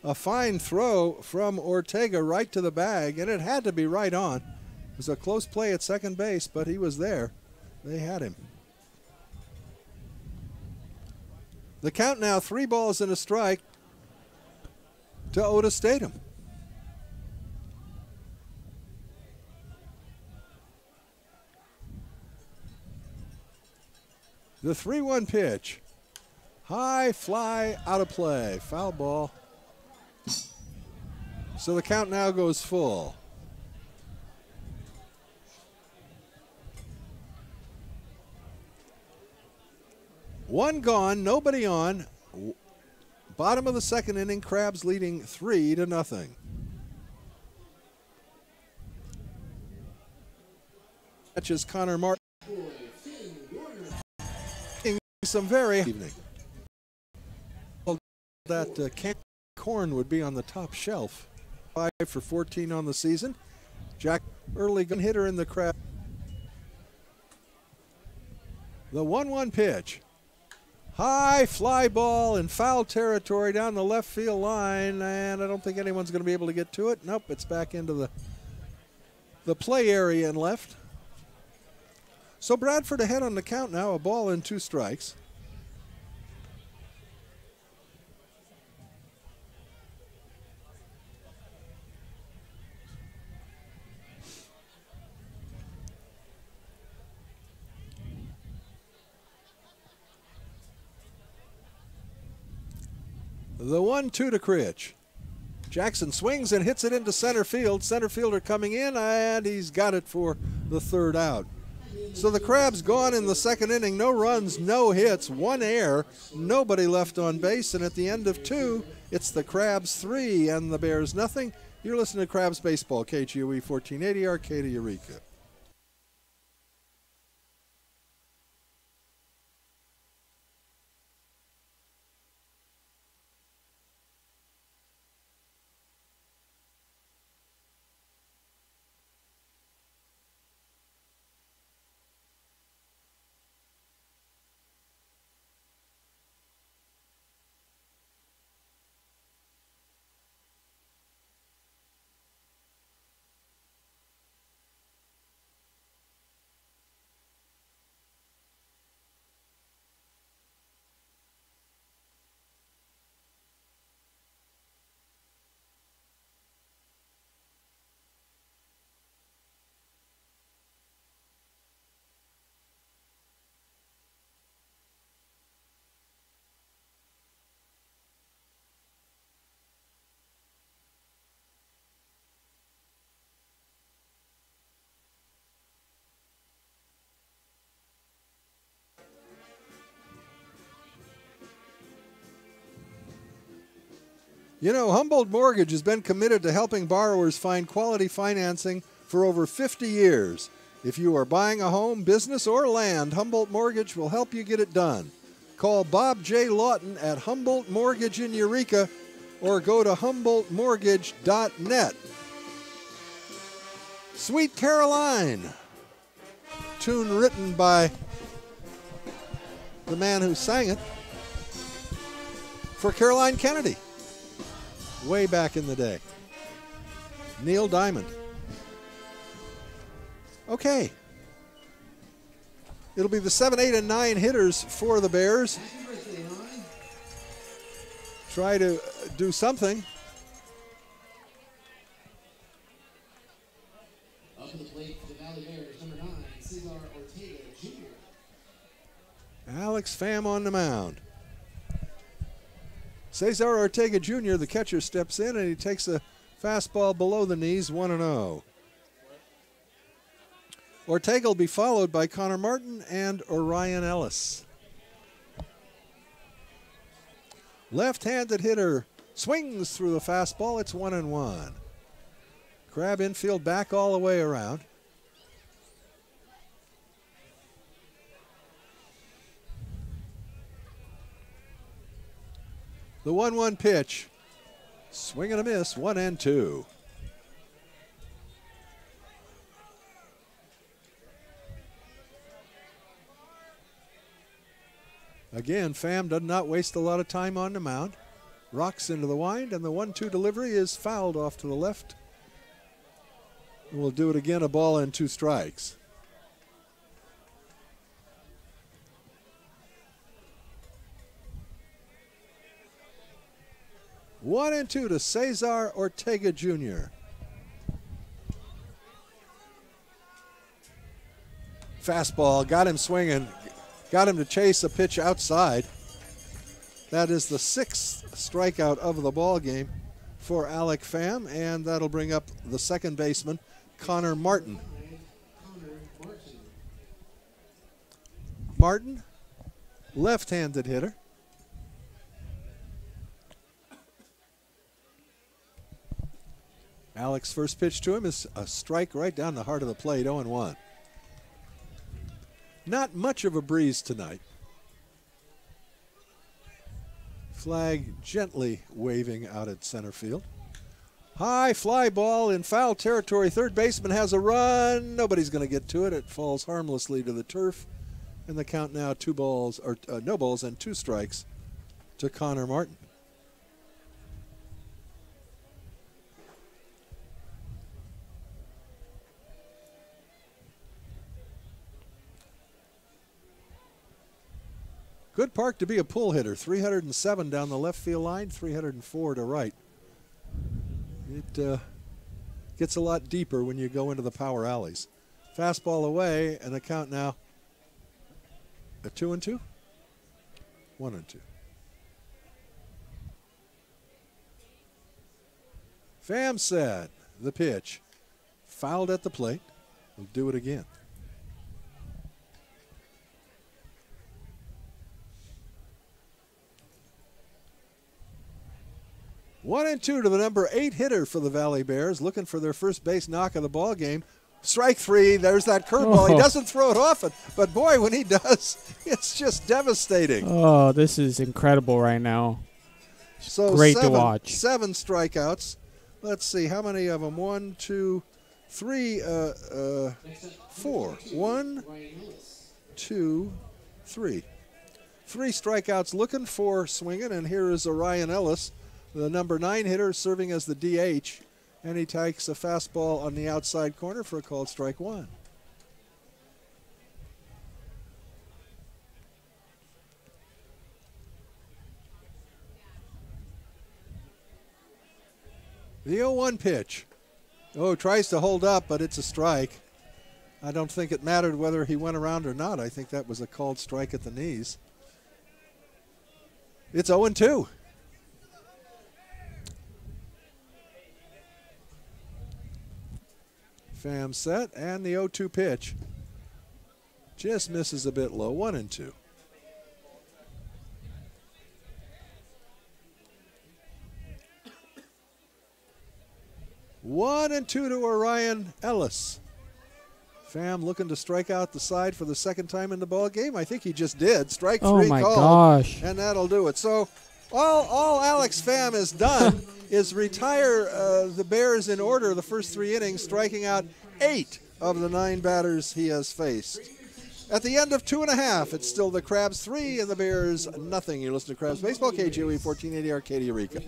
A fine throw from Ortega right to the bag, and it had to be right on. It was a close play at second base, but he was there. They had him. The count now, 3 balls and a strike to Otis Statham. The 3-1 pitch. High fly, out of play. Foul ball. So the count now goes full. One gone, nobody on. Bottom of the second inning, Crabs leading 3-0. Catches Connor Martin. Some very evening. That corn would be on the top shelf. 5 for 14 on the season. Jack early gun hitter in the Crab. The 1-1 pitch. High fly ball in foul territory down the left field line, and I don't think anyone's going to be able to get to it. Nope, it's back into the play area and left. So Bradford ahead on the count now, a ball and 2 strikes. The 1-2 to Critch. Jackson swings and hits it into center field. Center fielder coming in, and he's got it for the 3rd out. So the Crabs gone in the second inning. No runs, no hits, 1 error, nobody left on base. And at the end of 2, it's the Crabs 3 and the Bears nothing. You're listening to Crabs Baseball, KGOE 1480, Arcata, Eureka. You know, Humboldt Mortgage has been committed to helping borrowers find quality financing for over 50 years. If you are buying a home, business, or land, Humboldt Mortgage will help you get it done. Call Bob J. Lawton at Humboldt Mortgage in Eureka or go to humboldtmortgage.net. Sweet Caroline, tune written by the man who sang it for Caroline Kennedy way back in the day. Neil Diamond. Okay. It'll be the 7, 8, and 9 hitters for the Bears. Try to do something. Up to the plate for the Valley Bears, number 9, Cesar Ortega Jr. Alex Pham on the mound. Cesar Ortega Jr., the catcher, steps in and he takes a fastball below the knees, 1-0. Ortega will be followed by Connor Martin and Orion Ellis. Left-handed hitter swings through the fastball. It's 1-1. Crab infield back all the way around. The 1-1 pitch. Swing and a miss, 1-2. Again, Pham does not waste a lot of time on the mound. Rocks into the wind, and the 1-2 delivery is fouled off to the left. We'll do it again, a ball and 2 strikes. One and 2 to Cesar Ortega Jr. Fastball, got him swinging, got him to chase a pitch outside. That is the 6th strikeout of the ball game for Alec Pham, and that'll bring up the second baseman, Connor Martin. Martin, left-handed hitter. Alec's first pitch to him is a strike right down the heart of the plate, 0-1. Not much of a breeze tonight. Flag gently waving out at center field. High fly ball in foul territory. Third baseman has a run. Nobody's going to get to it. It falls harmlessly to the turf. And the count now no balls and 2 strikes to Connor Martin. Good park to be a pull hitter. 307 down the left field line, 304 to right. It gets a lot deeper when you go into the power alleys. Fastball away, and the count now a 2-2, 1-2. Pham set the pitch, fouled at the plate. We'll do it again. One and 2 to the number 8 hitter for the Valley Bears, looking for their first base knock of the ball game. Strike 3, there's that curveball. He doesn't throw it often, but boy, when he does, it's just devastating. Oh, this is incredible right now. So great to watch. 7 strikeouts. Let's see, how many of them? 1, 2, 3, 4. 1, 2, 3. 3 strikeouts looking for swinging, and here is Orion Ellis, the number 9 hitter, serving as the DH, and he takes a fastball on the outside corner for a called strike 1. The 0-1 pitch. Oh, tries to hold up, but it's a strike. I don't think it mattered whether he went around or not. I think that was a called strike at the knees. It's 0-2. Pham set, and the 0-2 pitch just misses a bit low, 1-2. 1-2 to Orion Ellis. Pham looking to strike out the side for the second time in the ball game. I think he just did. Strike three Oh my called, gosh. and that'll do it. So all Alex Pham has done is retire the Bears in order the first 3 innings, striking out 8 of the 9 batters he has faced. At the end of 2.5, it's still the Crabs 3 and the Bears nothing. You listen to Crabs Baseball, KGOE 1480 Arcadia, Eureka.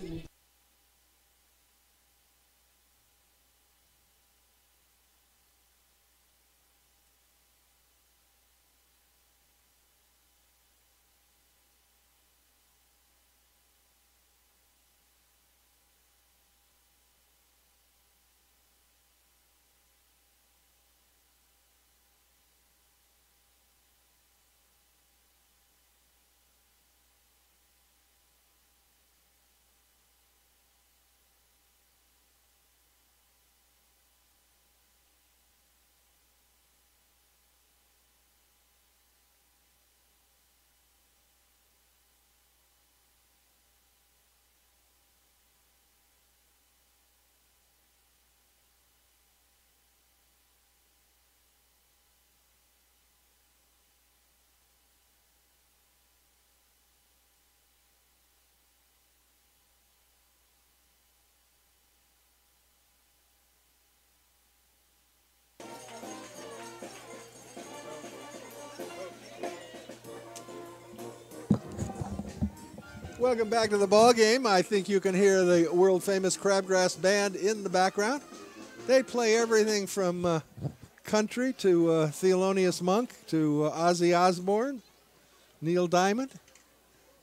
Welcome back to the ball game. I think you can hear the world-famous Crabgrass Band in the background. They play everything from country to Thelonious Monk to Ozzy Osbourne, Neil Diamond.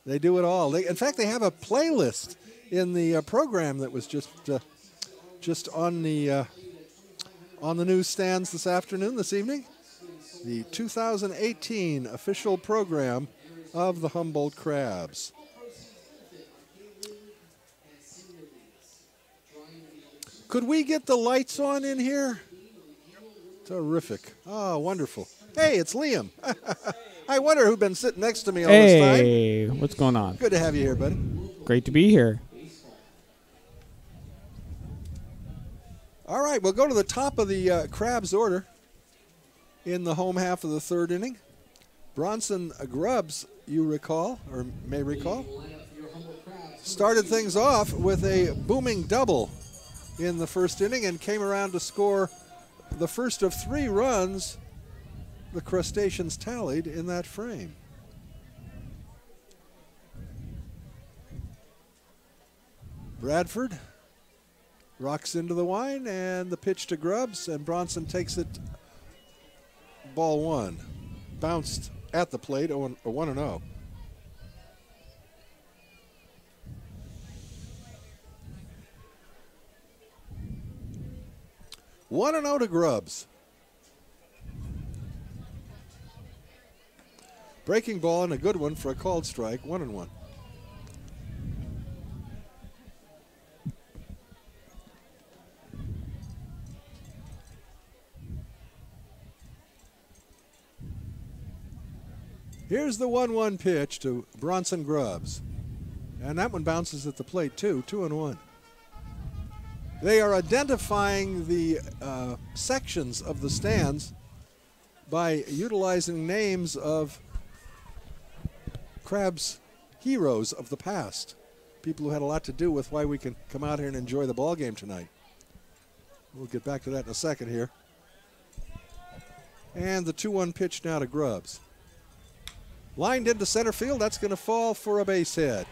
They do it all. In fact, they have a playlist in the program that was just on the newsstands this evening. The 2018 official program of the Humboldt Crabs. Could we get the lights on in here? Terrific. Oh, wonderful. Hey, it's Liam. I wonder who's been sitting next to me all this time. Hey, what's going on? Good to have you here, buddy. Great to be here. All right, we'll go to the top of the Crabs order in the home half of the 3rd inning. Bronson Grubbs, you recall, or may recall, started things off with a booming double in the 1st inning and came around to score the first of 3 runs the Crustaceans tallied in that frame. Bradford rocks into the wine, and the pitch to Grubbs, and Bronson takes it ball 1. Bounced at the plate, 1-0. One and 0 to Grubbs. Breaking ball and a good one for a called strike, 1-1. Here's the 1-1 pitch to Bronson Grubbs. And that one bounces at the plate too, 2-1. They are identifying the sections of the stands by utilizing names of Crabs heroes of the past, people who had a lot to do with why we can come out here and enjoy the ball game tonight. We'll get back to that in a second here. And the 2-1 pitch now to Grubbs. Lined into center field, that's going to fall for a base hit.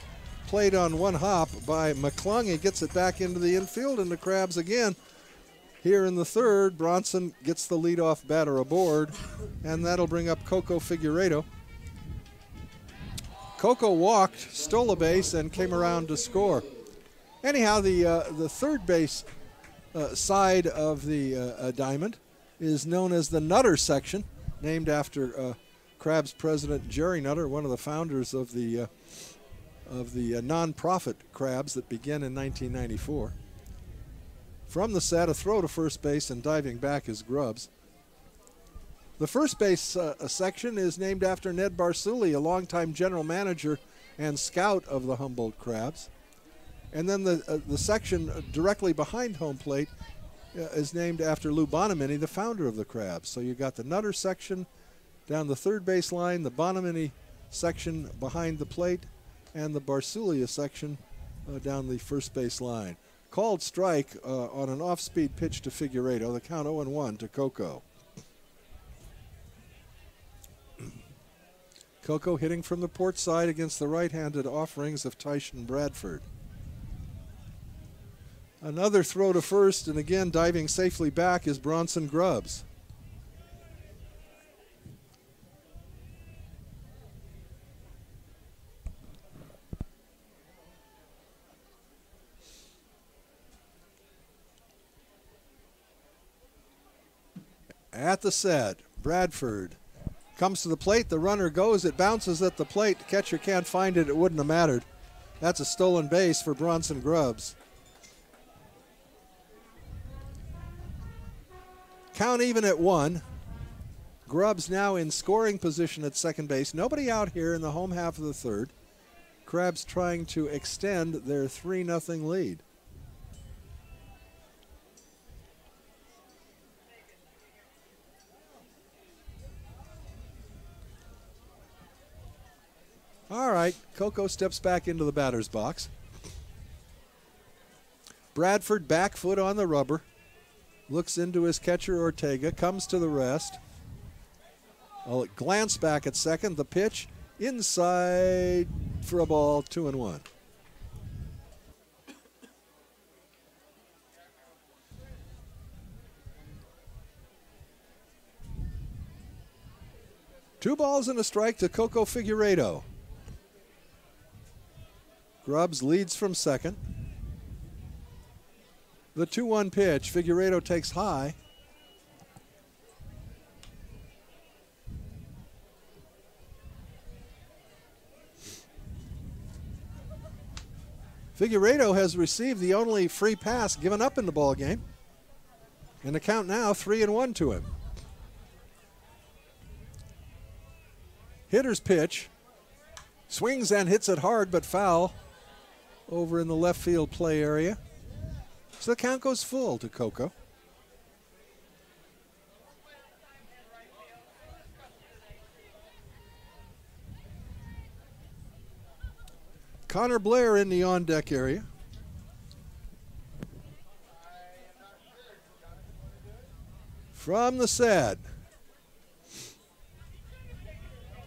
Played on one hop by McClung. He gets it back into the infield, and the Crabs again. Here in the 3rd, Bronson gets the leadoff batter aboard, and that'll bring up Coco Figueiredo. Coco walked, stole a base, and came around to score. Anyhow, the third base side of the diamond is known as the Nutter section, named after Crabs president Jerry Nutter, one of the founders of the non-profit Crabs that began in 1994. From the set, a throw to first base and diving back is Grubbs. The first base section is named after Ned Barsuli, a longtime general manager and scout of the Humboldt Crabs. And then the section directly behind home plate is named after Lou Bonamini, the founder of the Crabs. So you got the Nutter section down the third base line, the Bonamini section behind the plate, and the Barsulia section down the first base line. Called strike on an off-speed pitch to Figueiredo. The count 0-1 to Coco. Coco hitting from the port side against the right-handed offerings of Tyson Bradford. Another throw to first, and again diving safely back is Bronson Grubbs. At the set, Bradford comes to the plate. The runner goes. It bounces at the plate. The catcher can't find it. It wouldn't have mattered. That's a stolen base for Bronson Grubbs. Count even at 1. Grubbs now in scoring position at second base. Nobody out here in the home half of the third. Crabs trying to extend their 3-0 lead. All right, Coco steps back into the batter's box. Bradford back foot on the rubber. Looks into his catcher Ortega, comes to the rest. A glance back at second, the pitch inside for a ball, 2-1. Two balls and a strike to Coco Figueiredo. Grubbs leads from second. The 2-1 pitch, Figueiredo takes high. Figueiredo has received the only free pass given up in the ball game. And the count now 3-1 to him. Hitter's pitch. Swings and hits it hard but foul over in the left field play area. So the count goes full to Coco. Connor Blair in the on-deck area. From the set.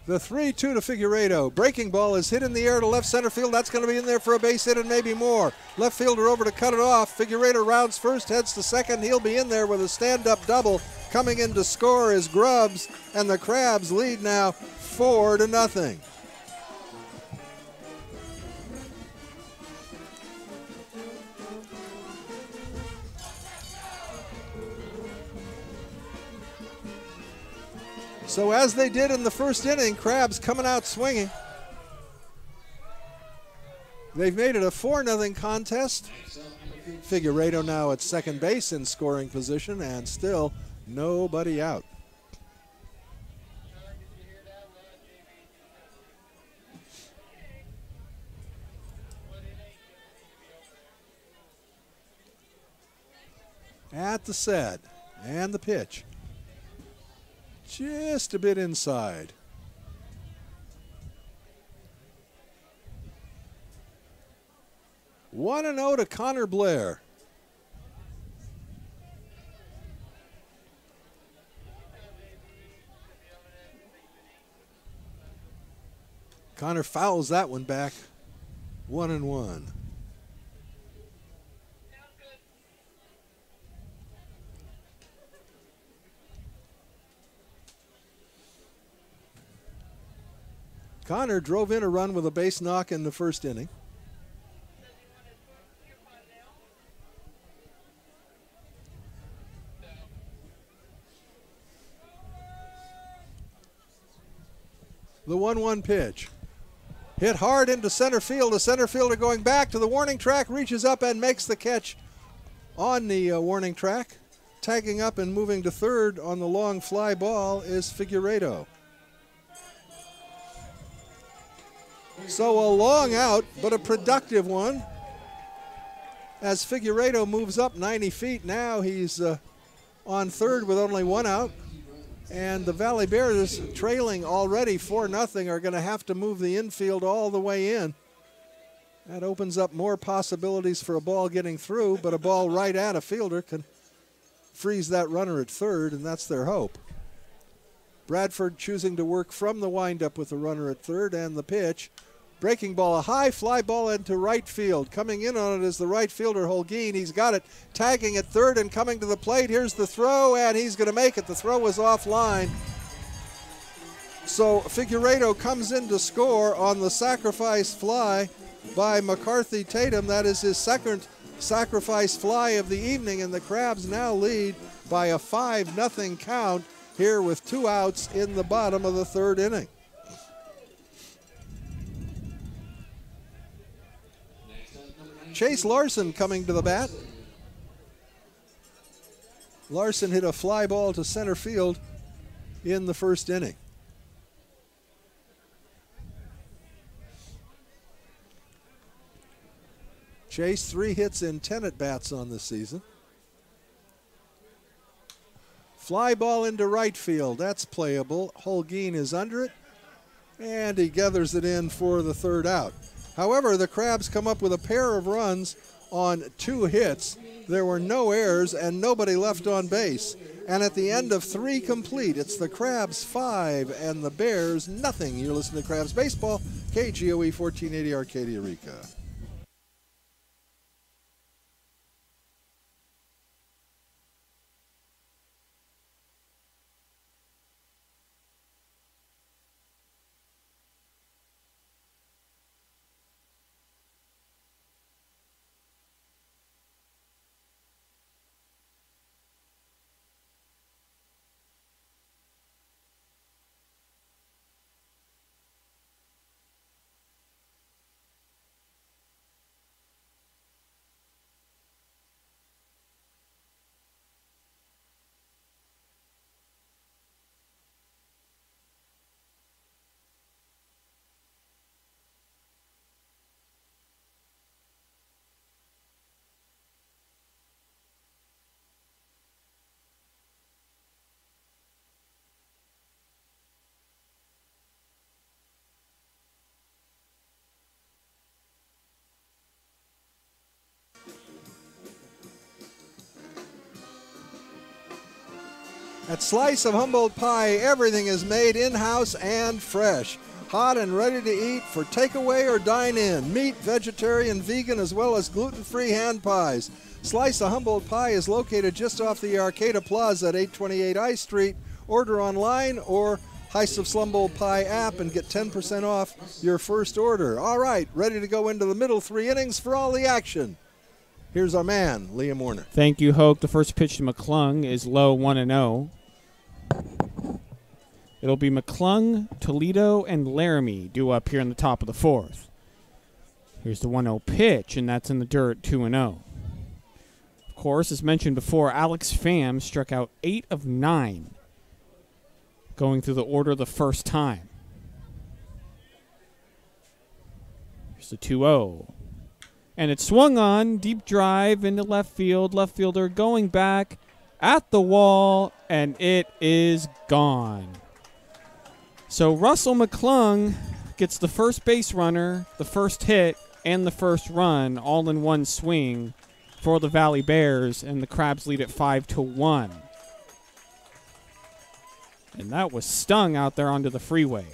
The 3-2 to Figueiredo. Breaking ball is hit in the air to left center field. That's going to be in there for a base hit and maybe more. Left fielder over to cut it off. Figueiredo rounds first, heads to second. He'll be in there with a stand-up double. Coming in to score is Grubbs, and the Crabs lead now 4-0. So as they did in the first inning, Crabs coming out swinging. They've made it a 4-0 contest. Figueiredo now at second base in scoring position, and still nobody out. At the set, and the pitch. Just a bit inside. One 1-0 to Connor Blair. Connor fouls that one back. 1-1. Connor drove in a run with a base knock in the first inning. The 1-1 pitch. Hit hard into center field. The center fielder going back to the warning track, reaches up and makes the catch on the warning track. Tagging up and moving to third on the long fly ball is Figueiredo. So a long out, but a productive one as Figueiredo moves up 90 feet. Now he's on third with only one out. And the Valley Bears, trailing already 4-0, are going to have to move the infield all the way in. That opens up more possibilities for a ball getting through, but a ball right at a fielder can freeze that runner at third, and that's their hope. Bradford choosing to work from the windup with the runner at third, and the pitch. Breaking ball, a high fly ball into right field. Coming in on it is the right fielder, Holguin. He's got it, tagging at third and coming to the plate. Here's the throw, and he's going to make it. The throw was offline. So Figueiredo comes in to score on the sacrifice fly by McCarthy Tatum. That is his second sacrifice fly of the evening, and the Crabs now lead by a 5-0 count here with 2 outs in the bottom of the third inning. Chase Larson coming to the bat. Larson hit a fly ball to center field in the first inning. Chase, 3 hits in 10 at-bats on the season. Fly ball into right field. That's playable. Holguin is under it, and he gathers it in for the third out. However, the Crabs come up with a pair of runs on 2 hits. There were no errors and nobody left on base. And at the end of 3 complete, it's the Crabs 5 and the Bears nothing. You're listening to Crabs Baseball, KGOE 1480 Arcadia Rica. At Slice of Humboldt Pie, everything is made in-house and fresh. Hot and ready to eat for takeaway or dine-in. Meat, vegetarian, vegan, as well as gluten-free hand pies. Slice of Humboldt Pie is located just off the Arcata Plaza at 828 I Street. Order online or Heist of Slumbold Pie app and get 10% off your first order. All right, ready to go into the middle 3 innings for all the action. Here's our man, Liam Warner. Thank you, Hoke. The first pitch to McClung is low, 1-0. It'll be McClung, Toledo, and Laramie due up here in the top of the 4th. Here's the 1-0 pitch, and that's in the dirt, 2-0. Of course, as mentioned before, Alex Pham struck out 8 of 9, going through the order the first time. Here's the 2-0. And it's swung on, deep drive into left field. Left fielder going back at the wall, and it is gone. So Russell McClung gets the first base runner, the first hit, and the first run all in one swing for the Valley Bears, and the Crabs lead at 5-1. And that was stung out there onto the freeway.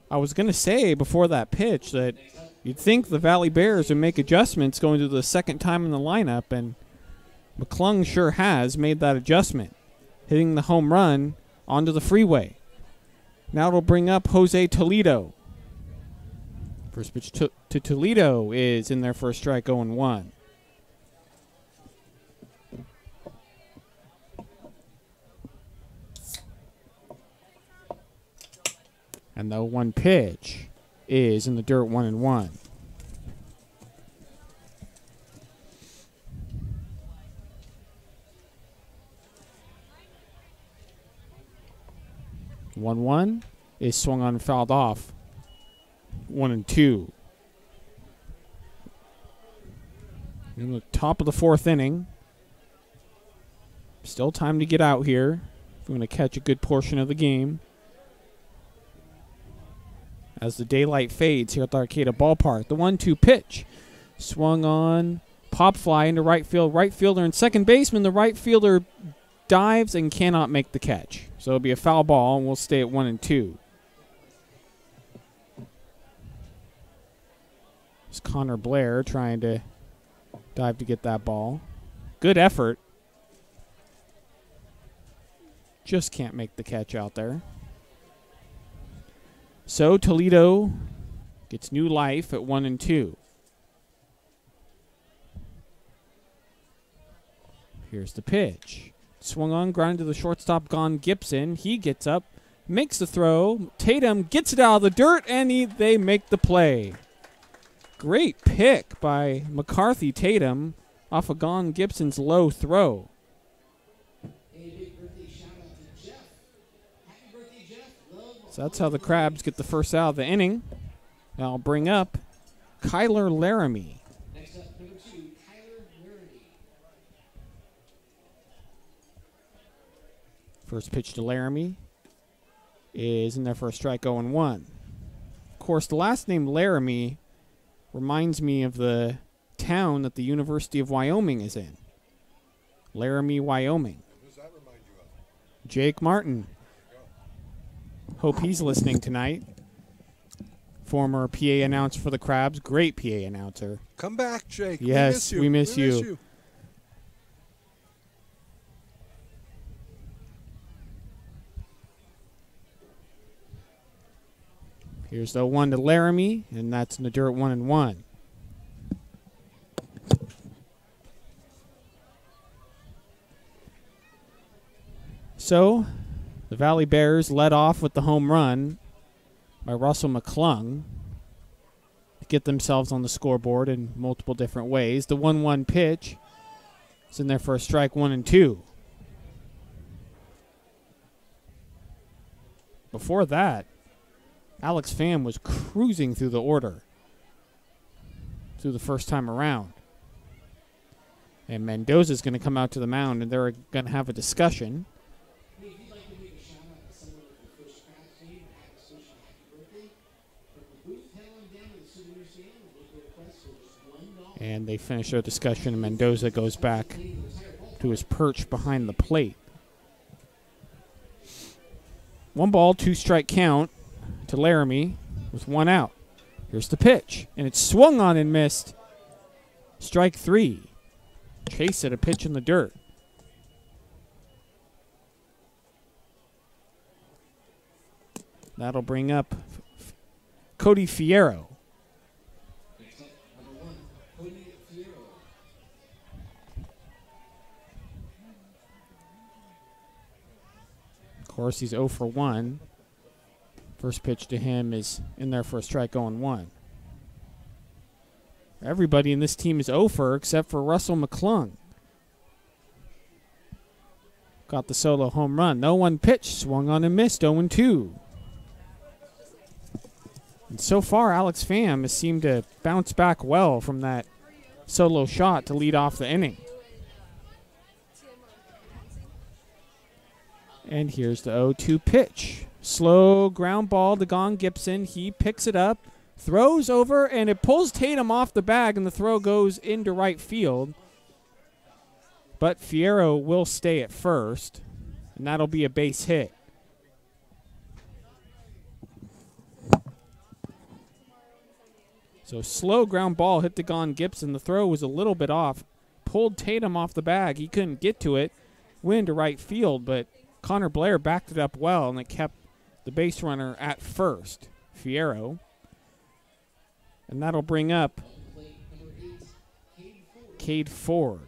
I was going to say before that pitch that you'd think the Valley Bears would make adjustments going to the second time in the lineup, and McClung sure has made that adjustment, hitting the home run onto the freeway. Now it'll bring up Jose Toledo. First pitch to Toledo is in there for a strike, 0-1. And the 1 pitch is in the dirt, 1-1. One is swung on and fouled off 1-2. In the top of the 4th inning. Still time to get out here. If we're going to catch a good portion of the game. As the daylight fades here at the Arcata Ballpark. The 1-2 pitch. Swung on. Pop fly into right field. Right fielder and second baseman. The right fielder dives and cannot make the catch. So it'll be a foul ball, and we'll stay at 1-2. It's Connor Blair trying to dive to get that ball. Good effort. Just can't make the catch out there. So Toledo gets new life at 1-2. Here's the pitch. Swung on, grounded to the shortstop, gone Gibson. He gets up, makes the throw. Tatum gets it out of the dirt, and they make the play. Great pick by McCarthy Tatum off of Gone Gibson's low throw. So that's how the Crabs get the first out of the inning. Now I'll bring up Kyler Laramie. Next up, number 2, Kyler Laramie. First pitch to Laramie is in there for a strike 0-1. Of course, the last name Laramie reminds me of the town that the University of Wyoming is in. Laramie, Wyoming. Who does that remind you of? Jake Martin. Hope he's listening tonight. Former PA announcer for the Crabs. Great PA announcer. Come back, Jake. Yes, we miss you. Here's the 1 to Laramie, and that's in the dirt 1-1. So, the Valley Bears led off with the home run by Russell McClung to get themselves on the scoreboard in multiple different ways. The 1-1 pitch is in there for a strike 1-2. Before that, Alex Pham was cruising through the order through the first time around. And Mendoza's going to come out to the mound, and they're going to have a discussion. If you'd like to make a shout out to someone of the first Crabs team or have a social happy birthday, from the booth, head on down to the souvenir stand and make a request for just $1. And they finish their discussion, and Mendoza goes back to his perch behind the plate. 1 ball, 2 strike count to Laramie with 1 out. Here's the pitch, and it's swung on and missed. Strike 3. Chase at a pitch in the dirt. That'll bring up Cody Fierro. Next up, number 1, Cody Fierro. Of course, he's 0 for 1. First pitch to him is in there for a strike 0-1. Everybody in this team is 0 for except for Russell McClung. Got the solo home run. No 1 pitch, swung on and missed, 0-2. And so far, Alex Pham has seemed to bounce back well from that solo shot to lead off the inning. And here's the 0-2 pitch. Slow ground ball to Gone Gibson. He picks it up, throws over, and it pulls Tatum off the bag, and the throw goes into right field. But Fierro will stay at first, and that'll be a base hit. So slow ground ball hit to Gone Gibson. The throw was a little bit off. Pulled Tatum off the bag. He couldn't get to it. Went into right field, but Connor Blair backed it up well, and it kept the base runner at first, Fierro. And that'll bring up Cade Ford.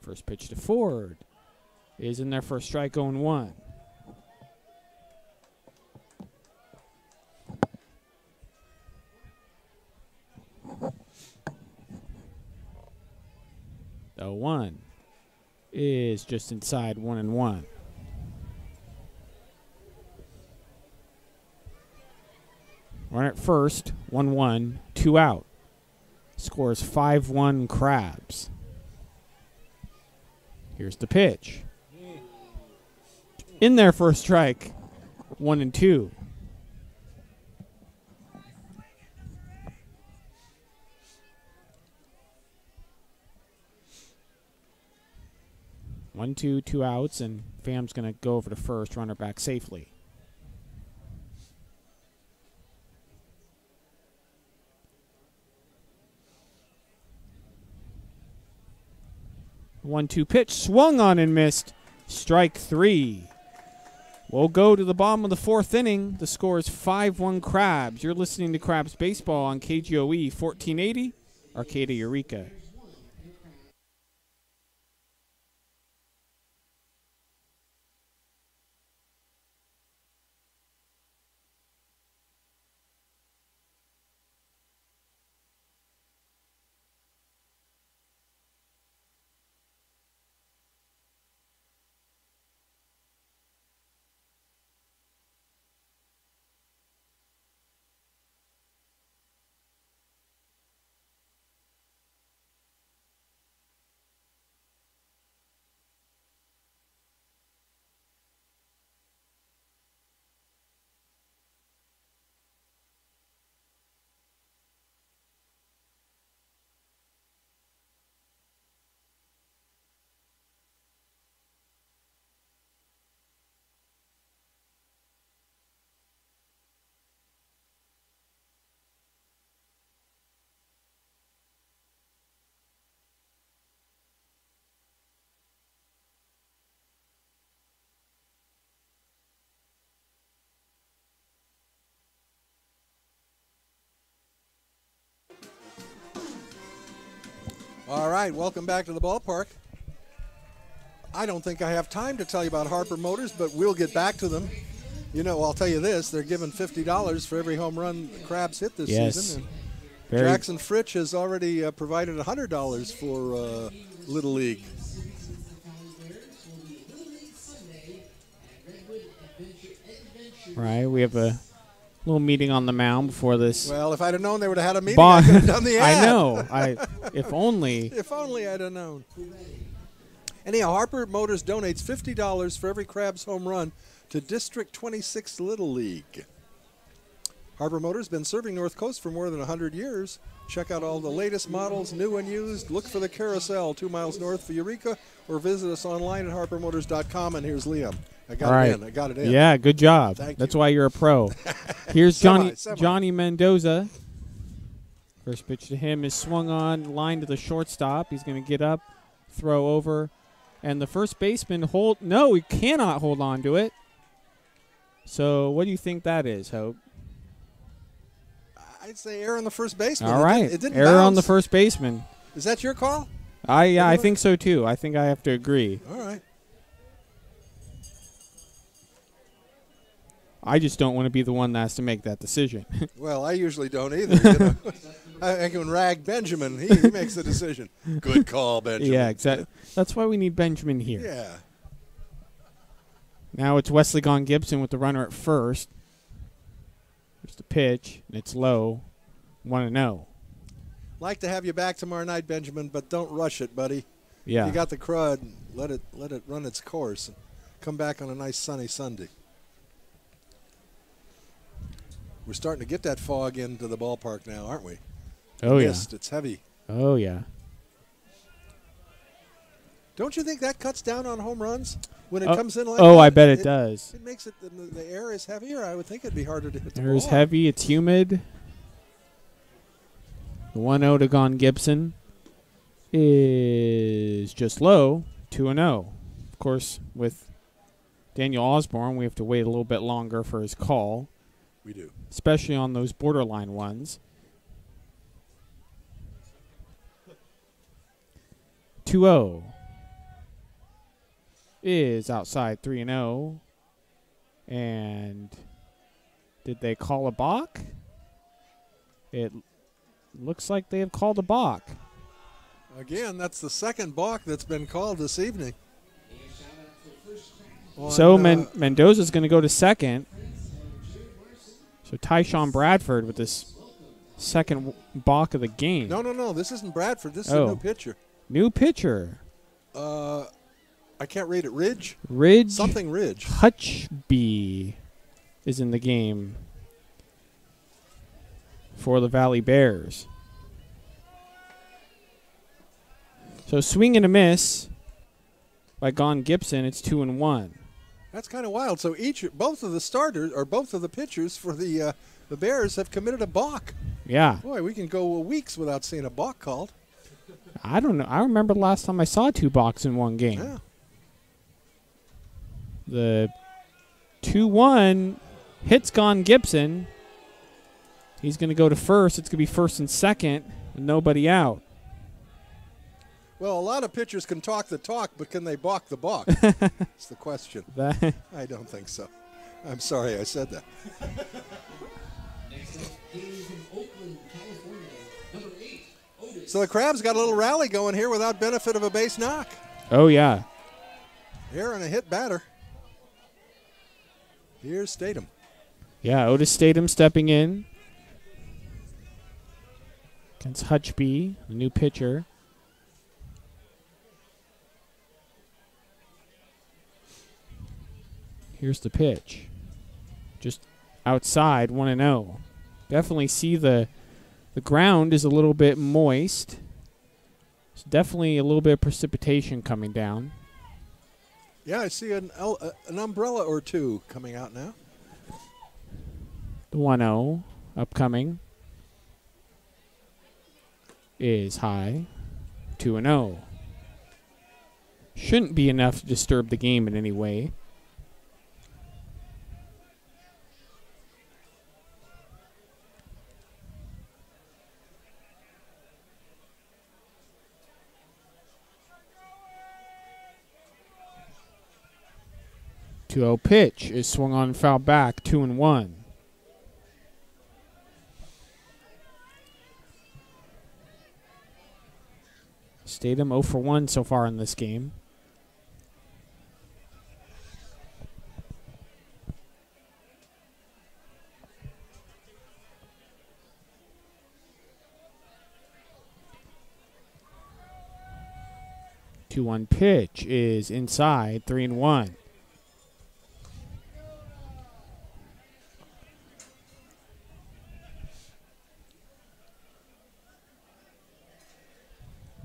First pitch to Ford is in there for a strike 0-1. The 1 is is just inside 1-1. Runner at first, 1-1, 2 out. Scores 5-1 Crabs. Here's the pitch. In there for a strike. 1-2. One, two outs, and Fam's going to go over to first, runner back safely. One-two pitch, swung on and missed. Strike 3. We'll go to the bottom of the 4th inning. The score is 5-1 Crabs. You're listening to Crabs Baseball on KGOE 1480, Arcata Eureka. All right, welcome back to the ballpark. I don't think I have time to tell you about Harper Motors, but we'll get back to them. You know, I'll tell you this, they're giving $50 for every home run the Crabs hit this season. And Jackson Fritch has already provided $100 for Little League. Right, we have a little meeting on the mound before this. Well, if I'd have known they would have had a meeting, I could have done the ad. I know. If only. If only I'd have known. Anyhow, Harper Motors donates $50 for every Crabs home run to District 26 Little League. Harper Motors has been serving North Coast for more than 100 years. Check out all the latest models, new and used. Look for the Carousel 2 miles north of Eureka, or visit us online at harpermotors.com. And here's Liam. I got it in. Yeah, good job. Thank That's you. why you're a pro. Here's Johnny Semi. Johnny Mendoza. First pitch to him is swung on, line to the shortstop. He's going to get up, throw over, and the first baseman he cannot hold on to it. So what do you think that is, Hope? I'd say error on the first baseman. All right, it didn't error bounce. on the first baseman. Is that your call? I think so too. I think I have to agree. All right. I just don't want to be the one that has to make that decision. Well, I usually don't either. You know? I can rag Benjamin. He makes the decision. Good call, Benjamin. Yeah, exactly. That's why we need Benjamin here. Yeah. Now it's Wesley Gibson with the runner at first. Here's the pitch, and it's low. 1-0. Like to have you back tomorrow night, Benjamin, but don't rush it, buddy. Yeah. You got the crud. Let it run its course. And come back on a nice sunny Sunday. We're starting to get that fog into the ballpark now, aren't we? Oh, Mist. It's heavy. Oh, yeah. Don't you think that cuts down on home runs when it comes in like that? Oh, I bet it does. It makes it the air is heavier. I would think it'd be harder to hit the Air ball. is heavy. It's humid. The 1-0 to Gibson is just low. 2-0. Of course, with Daniel Osborne, we have to wait a little bit longer for his call. We do. Especially on those borderline ones. 2-0 is outside 3-0. And did they call a balk? It looks like they have called a balk. Again, that's the second balk that's been called this evening. So Mendoza's going to go to second. So Tyshawn Bradford with this second balk of the game. No. This isn't Bradford. This is a new pitcher. New pitcher. I can't read it. Ridge? Something Ridge. Hutchby is in the game for the Valley Bears. So swing and a miss by Gon Gibson. It's 2-1. That's kind of wild. So both of the starters or both of the pitchers for the Bears have committed a balk. Yeah. Boy, we can go weeks without seeing a balk called. I don't know. I remember the last time I saw 2 balks in one game. Yeah. The 2-1 hits Gon Gibson. He's going to go to first. It's going to be first and second with nobody out. Well, a lot of pitchers can talk the talk, but can they balk the balk? That's the question. I don't think so. I'm sorry I said that. Next up, hails from Oakland, California, number 8, Otis. So the Crabs got a little rally going here without benefit of a base knock. Oh, yeah. Here on a hit batter. Here's Statham. Yeah, Otis Statham stepping in against Hutchby, the new pitcher. Here's the pitch. Just outside, 1-0. Definitely see the ground is a little bit moist. There's definitely a little bit of precipitation coming down. Yeah, I see an umbrella or two coming out now. The 1-0 upcoming is high. 2-0. Shouldn't be enough to disturb the game in any way. Pitch is swung on and fouled back, 2-1. Statham 0 for 1 so far in this game. Two-one pitch is inside, 3-1.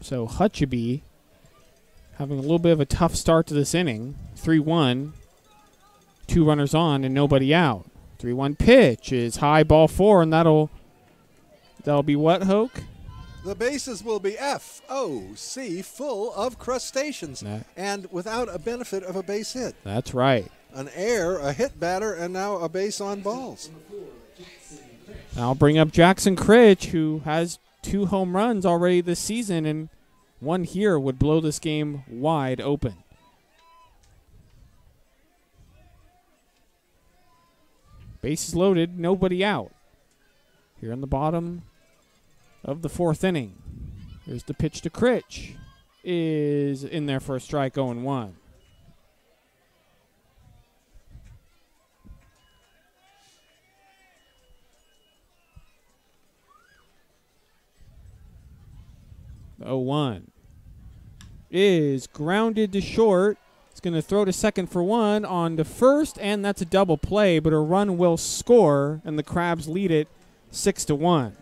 So Hutchby having a little bit of a tough start to this inning. 3-1, 2 runners on and nobody out. 3-1 pitch is high, ball 4, and that'll be what, Hoke? The bases will be FOC, full of crustaceans, and without a benefit of a base hit. That's right. An error, a hit batter, and now a base on balls. I'll bring up Jackson Critch, who has 2 home runs already this season, and one here would blow this game wide open. Bases loaded, nobody out. Here in the bottom of the 4th inning. Here's the pitch to Critch. Is in there for a strike, 0-1. The 0-1 is grounded to short. It's going to throw to second for 1 on to first, and that's a double play, but a run will score, and the Crabs lead it 6-1.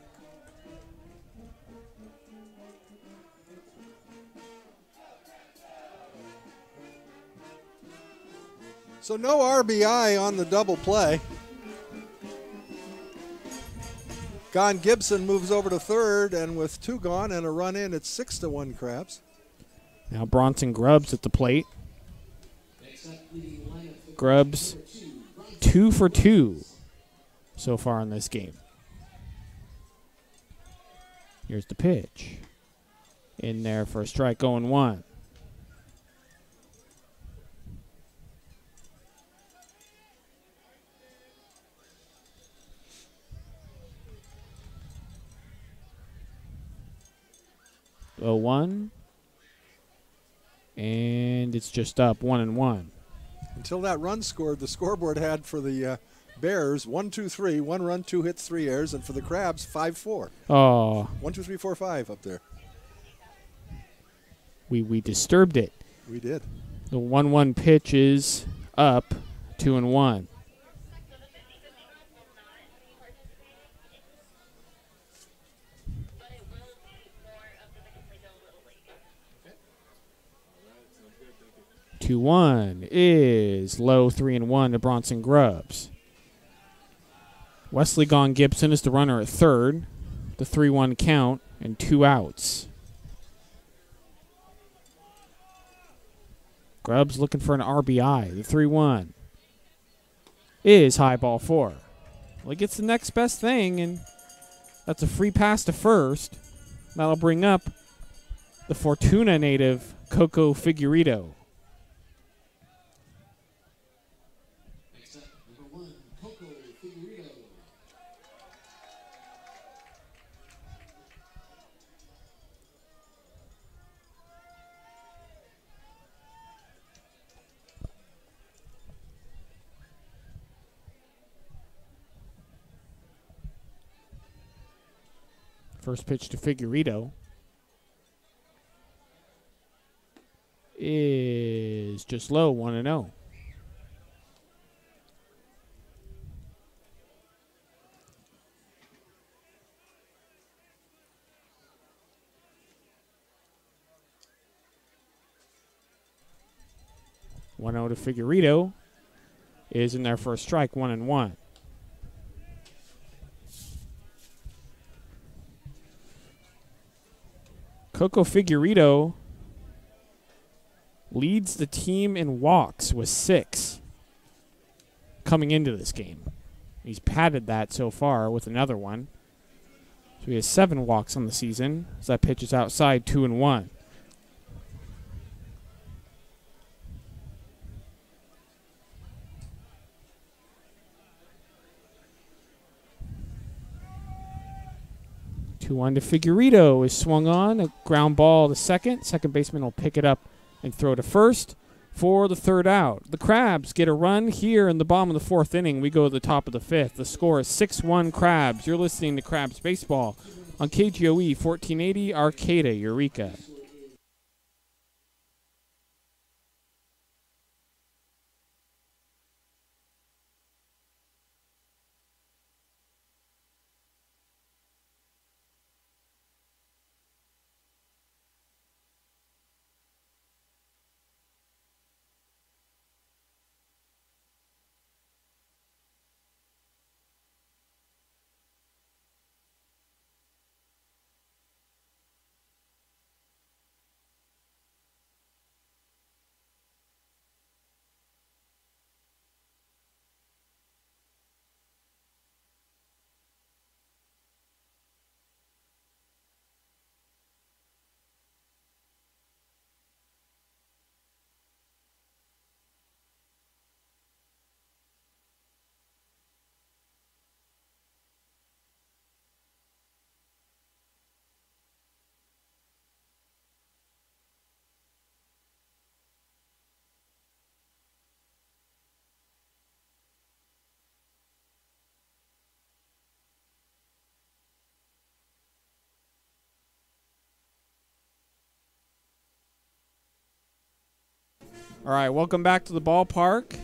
So no RBI on the double play. Gon Gibson moves over to third, and with 2 gone and a run in, it's 6-1 Crabs. Now Bronson Grubbs at the plate. Grubbs 2 for 2 so far in this game. Here's the pitch. In there for a strike, 0-1. Oh, 1. And it's just up 1-1. until that run scored, the scoreboard had for the Bears 1, 2, 3, 1 run, 2 hits, 3 errors, and for the Crabs 5, 4. Oh. 1, 2, 3, 4, 5 up there. We disturbed it. We did. The 1-1 pitch is up, 2-1. Two one is low, 3-1 to Bronson Grubbs. Wesley Gone Gibson is the runner at third. The 3-1 count and 2 outs. Grubbs looking for an RBI. The 3-1 is high ball 4. Well, he gets the next best thing, and that's a free pass to first. That'll bring up the Fortuna native, Coco Figueredo. Next up, number 1, Coco Figueredo. First pitch to Figueredo is just low, 1-0. One out to Figueredo is in there for a strike, 1-1. Coco Figueredo leads the team in walks with 6 coming into this game. He's padded that so far with another one. So he has 7 walks on the season as that pitch is outside, 2-1. Two-one to Figueredo is swung on. A ground ball to second. Second baseman will pick it up and throw to first for the 3rd out. The Crabs get a run here in the bottom of the 4th inning. We go to the top of the 5th. The score is 6-1 Crabs. You're listening to Crabs Baseball on KGOE 1480 Arcata, Eureka. All right, welcome back to the ballpark.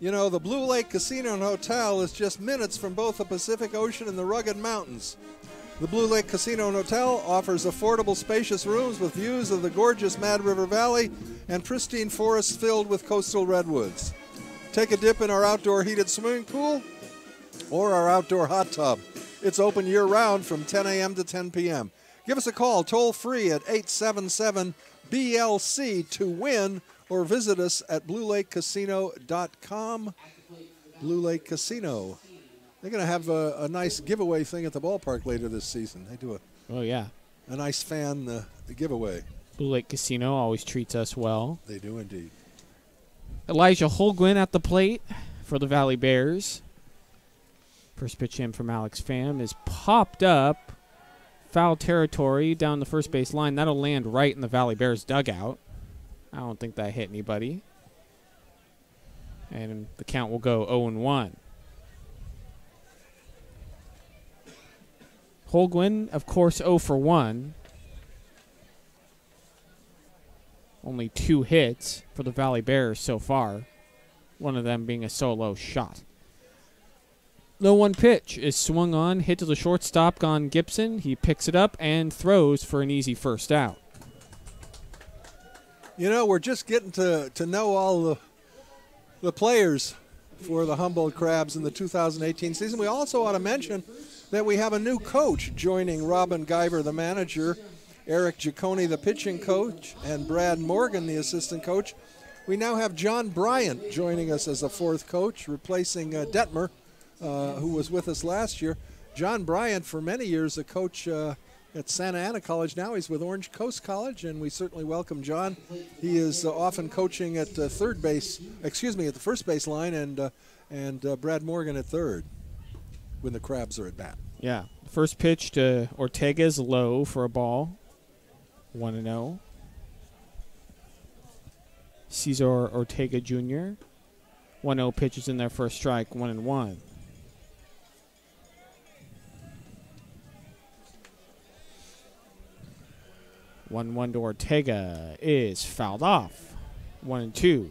You know, the Blue Lake Casino and Hotel is just minutes from both the Pacific Ocean and the rugged mountains. The Blue Lake Casino and Hotel offers affordable, spacious rooms with views of the gorgeous Mad River Valley and pristine forests filled with coastal redwoods. Take a dip in our outdoor heated swimming pool or our outdoor hot tub. It's open year-round from 10 a.m. to 10 p.m. Give us a call toll-free at 877-BLC to win, or visit us at BlueLakeCasino.com. Blue Lake Casino. They're going to have a nice giveaway thing at the ballpark later this season. They do a nice fan giveaway. Blue Lake Casino always treats us well. They do indeed. Elijah Holguin at the plate for the Valley Bears. First pitch in from Alex Pham is popped up. Foul territory down the first base line. That'll land right in the Valley Bears dugout. I don't think that hit anybody. And the count will go 0-1. Holguin, of course, 0 for 1. Only 2 hits for the Valley Bears so far. One of them being a solo shot. The 1 pitch is swung on, hit to the shortstop, Gon Gibson. He picks it up and throws for an easy first out. You know, we're just getting to know all the players for the Humboldt Crabs in the 2018 season. We also ought to mention that we have a new coach joining Robin Guyver, the manager, Eric Giacone, the pitching coach, and Brad Morgan, the assistant coach. We now have John Bryant joining us as a 4th coach, replacing Detmer, who was with us last year. John Bryant, for many years, a coach at Santa Ana College. Now he's with Orange Coast College, and we certainly welcome John. He is often coaching at at the first base line, and Brad Morgan at third when the Crabs are at bat. Yeah, first pitch to Ortega is low for a ball. 1-0. Cesar Ortega Jr. 1-0 pitches in their first strike, 1-1. One to Ortega is fouled off. 1-2.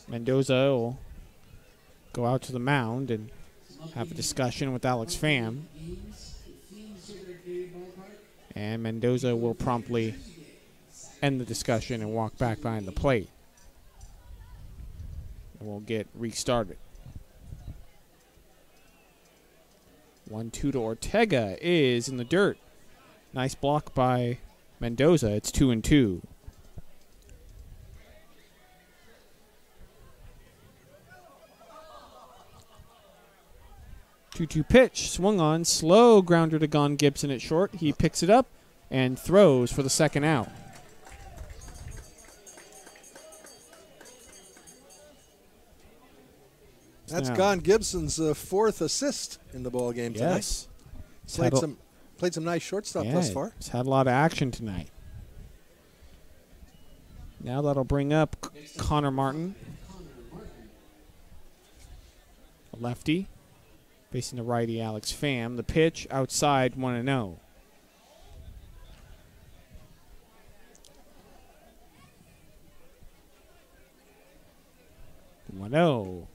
Mendoza will go out to the mound and have a discussion with Alex Pham. And Mendoza will promptly end the discussion and walk back behind the plate. And we'll get restarted. 1-2 to Ortega is in the dirt. Nice block by Mendoza. It's 2-2. Two pitch, swung on, slow grounder to Gon Gibson at short. He picks it up and throws for the second out. That's Gon Gibson's 4th assist in the ball game tonight. Yes. Played some nice shortstop thus far. He's had a lot of action tonight. Now that'll bring up Connor Martin. A lefty. Facing the righty Alex Pham. The pitch outside 1-0. The 1-0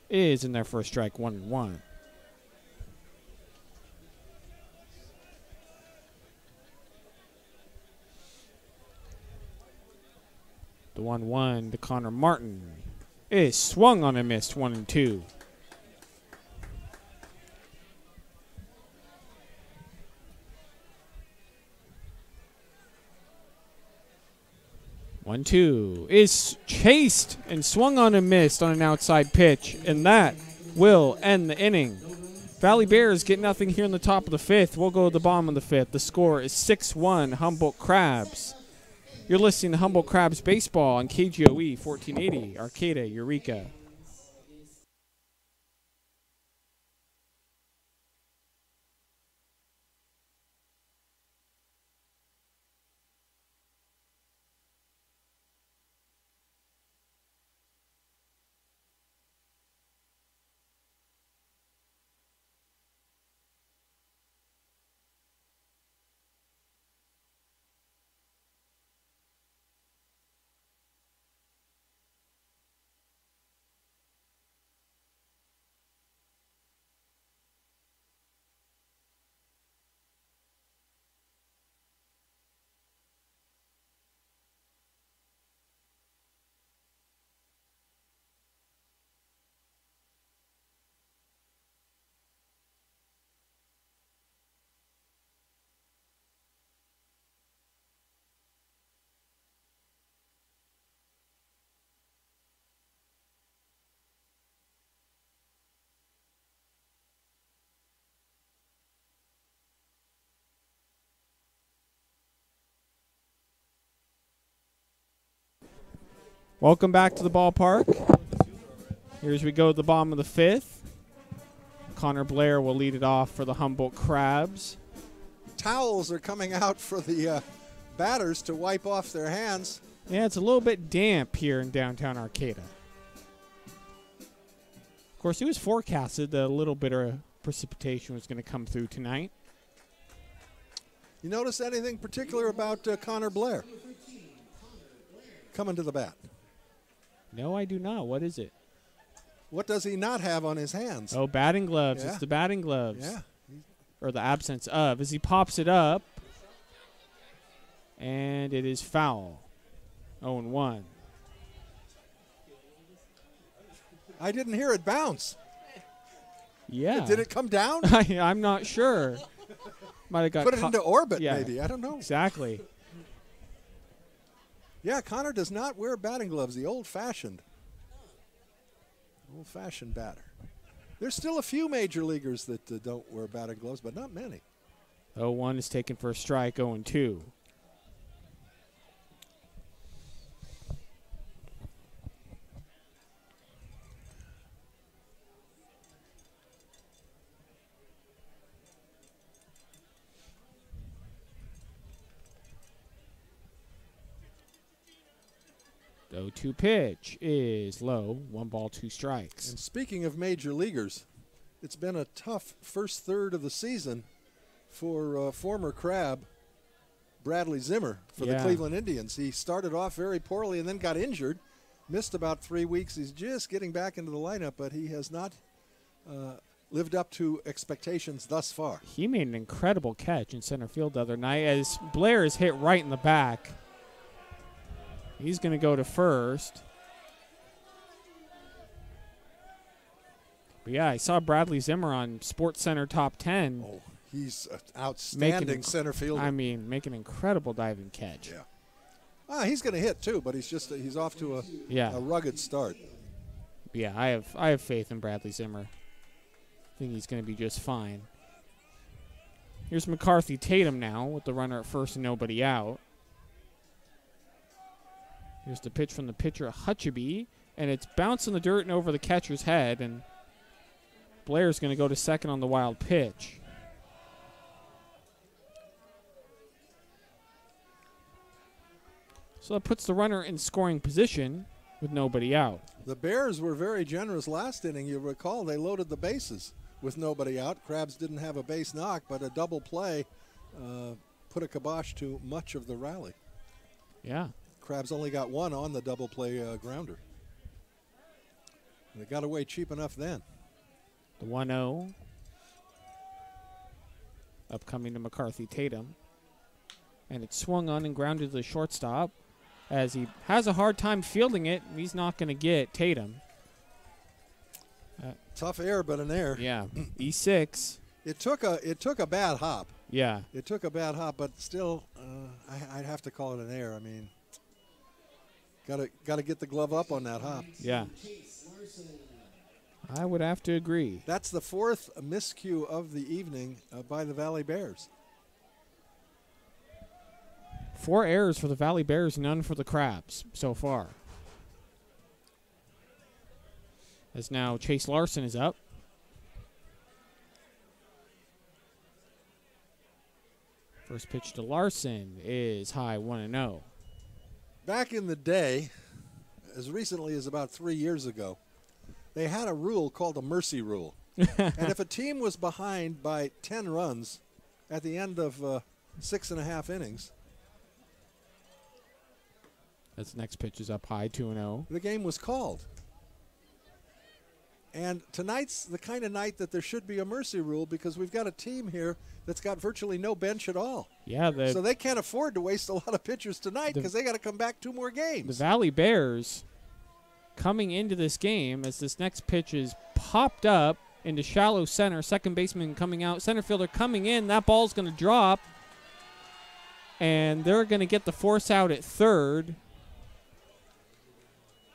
is in their first strike, 1-1. The 1-1 to Connor Martin is swung on and missed, 1-2. One, two is chased and swung on and missed on an outside pitch, and that will end the inning. Valley Bears get nothing here in the top of the 5th. We'll go to the bottom of the 5th. The score is 6-1 Humboldt Crabs. You're listening to Humboldt Crabs Baseball on KGOE 1480, Arcata, Eureka. Welcome back to the ballpark. Here as we go to the bottom of the 5th. Connor Blair will lead it off for the Humboldt Crabs. Towels are coming out for the batters to wipe off their hands. Yeah, it's a little bit damp here in downtown Arcata. Of course, it was forecasted that a little bit of precipitation was going to come through tonight. You notice anything particular about Connor Blair coming to the bat? No, I do not. What is it? What does he not have on his hands? Oh, batting gloves. Yeah. It's the batting gloves. Yeah. Or the absence of. As he pops it up, and it is foul. 0-1. I didn't hear it bounce. Yeah. Did it come down? I'm not sure. Might have got Put it into orbit, yeah. maybe. I don't know. Exactly. Yeah, Connor does not wear batting gloves. The old-fashioned batter. There's still a few major leaguers that don't wear batting gloves, but not many. 0-1 is taken for a strike. 0-2. 0-2 pitch is low. 1 ball, 2 strikes. And speaking of major leaguers, it's been a tough first third of the season for former Crab Bradley Zimmer for the Cleveland Indians. He started off very poorly and then got injured, missed about 3 weeks. He's just getting back into the lineup, but he has not lived up to expectations thus far. He made an incredible catch in center field the other night as Blair is hit right in the back. He's going to go to first. But yeah, I saw Bradley Zimmer on Sports Center Top 10. Oh, he's an outstanding center fielder. I mean, make an incredible diving catch. Yeah. He's going to hit too, but he's off to a rugged start. Yeah, I have faith in Bradley Zimmer. I think he's going to be just fine. Here's McCarthy Tatum now with the runner at first and nobody out. Here's the pitch from the pitcher, Hutcheby, and it's bouncing the dirt and over the catcher's head, and Blair's going to go to second on the wild pitch. So that puts the runner in scoring position with nobody out. The Bears were very generous last inning. You recall they loaded the bases with nobody out. Crabs didn't have a base knock, but a double play put a kibosh to much of the rally. Yeah. Crabs only got one on the double play grounder. They got away cheap enough then. The 1-0. Upcoming to McCarthy Tatum. And it's swung on and grounded to the shortstop as he has a hard time fielding it. He's not going to get Tatum. Tough air, but an air. Yeah. E6. It took a bad hop. Yeah. It took a bad hop, but still, I'd have to call it an air. I mean, got to get the glove up on that hop. Yeah. I would have to agree. That's the fourth miscue of the evening by the Valley Bears. 4 errors for the Valley Bears, none for the Crabs so far. As now Chase Larson is up. First pitch to Larson is high, 1-0. Back in the day, as recently as about 3 years ago, they had a rule called a mercy rule. And if a team was behind by 10 runs at the end of 6.5 innings, That's next pitch is up high, 2-0. the game was called. And tonight's the kind of night that there should be a mercy rule because we've got a team here that's got virtually no bench at all. Yeah, So they can't afford to waste a lot of pitchers tonight because they got to come back 2 more games. the Valley Bears coming into this game as this next pitch is popped up into shallow center. Second baseman coming out. Center fielder coming in. That ball's going to drop. And they're going to get the force out at third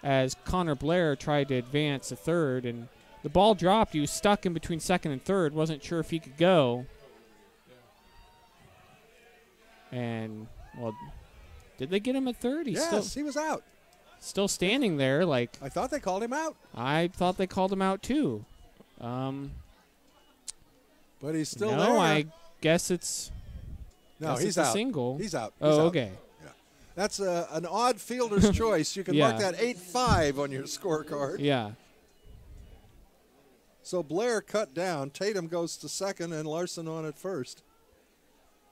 as Connor Blair tried to advance to third. And the ball dropped. He was stuck in between second and third. Wasn't sure if he could go. And, well, did they get him at third? Yes, he was out. Still standing there, like I thought they called him out. I thought they called him out too. But he's still no, there. I guess it's. No, guess he's it's out. a single. He's out. Oh, He's out. okay. Yeah. That's an odd fielder's choice. You can mark Yeah. that 8-5 on your scorecard. Yeah. So Blair cut down. Tatum goes to second and Larson on at first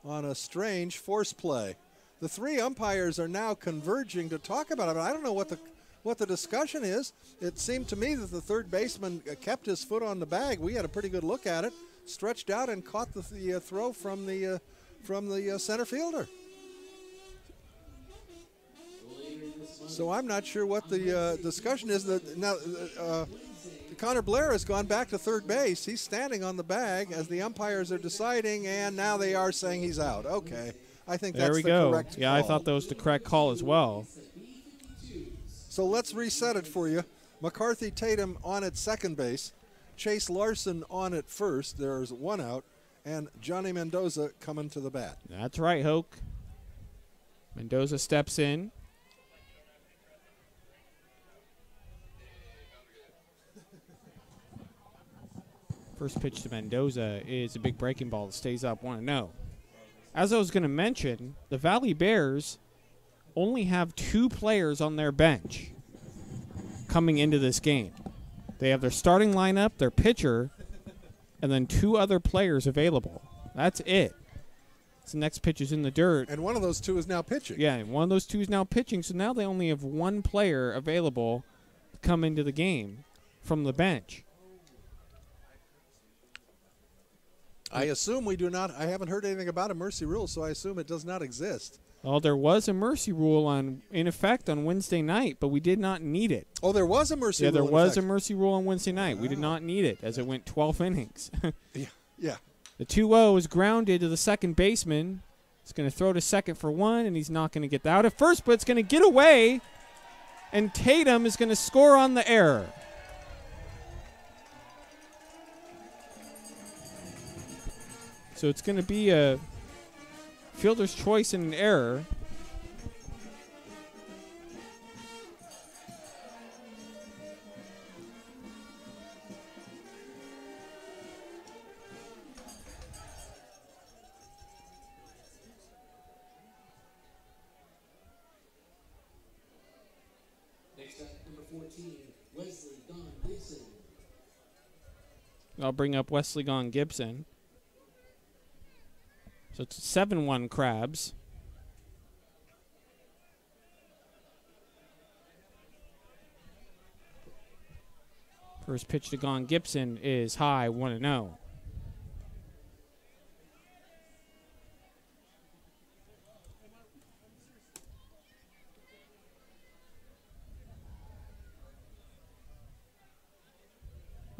on a strange force play. The three umpires are now converging to talk about it. But I don't know what the discussion is. It seemed to me that the third baseman kept his foot on the bag. We had a pretty good look at it, stretched out and caught the throw from the center fielder. So I'm not sure what the discussion is. Now, Connor Blair has gone back to third base. He's standing on the bag as the umpires are deciding, and now they are saying he's out. Okay. I think There that's we the go. correct Yeah, call. I thought that was the correct call as well. So let's reset it for you. McCarthy Tatum on at second base. Chase Larson on at first. There's one out. And Johnny Mendoza coming to the bat. That's right, Hoke. Mendoza steps in. First pitch to Mendoza is a big breaking ball that stays up 1-0. As I was going to mention, the Valley Bears only have 2 players on their bench coming into this game. They have their starting lineup, their pitcher, and then 2 other players available. That's it. So the next pitch is in the dirt. And one of those 2 is now pitching. Yeah, and one of those 2 is now pitching, so now they only have 1 player available to come into the game from the bench. I assume we do not. I haven't heard anything about a mercy rule, so I assume it does not exist. Well, there was a mercy rule in effect on Wednesday night, but we did not need it. Oh, there was a mercy Yeah, rule. there in was a effect. mercy rule on Wednesday night. We did not need it as it went 12 innings. Yeah. The 2-0 is grounded to the second baseman. He's going to throw to second for 1, and he's not going to get out at first, but it's going to get away, and Tatum is going to score on the error. So it's going to be a fielder's choice and an error. Next up, number 14, Wesley Don Gibson. I'll bring up Wesley Gone Gibson. So it's 7-1 Crabs. First pitch to Gone Gibson is high, 1-0.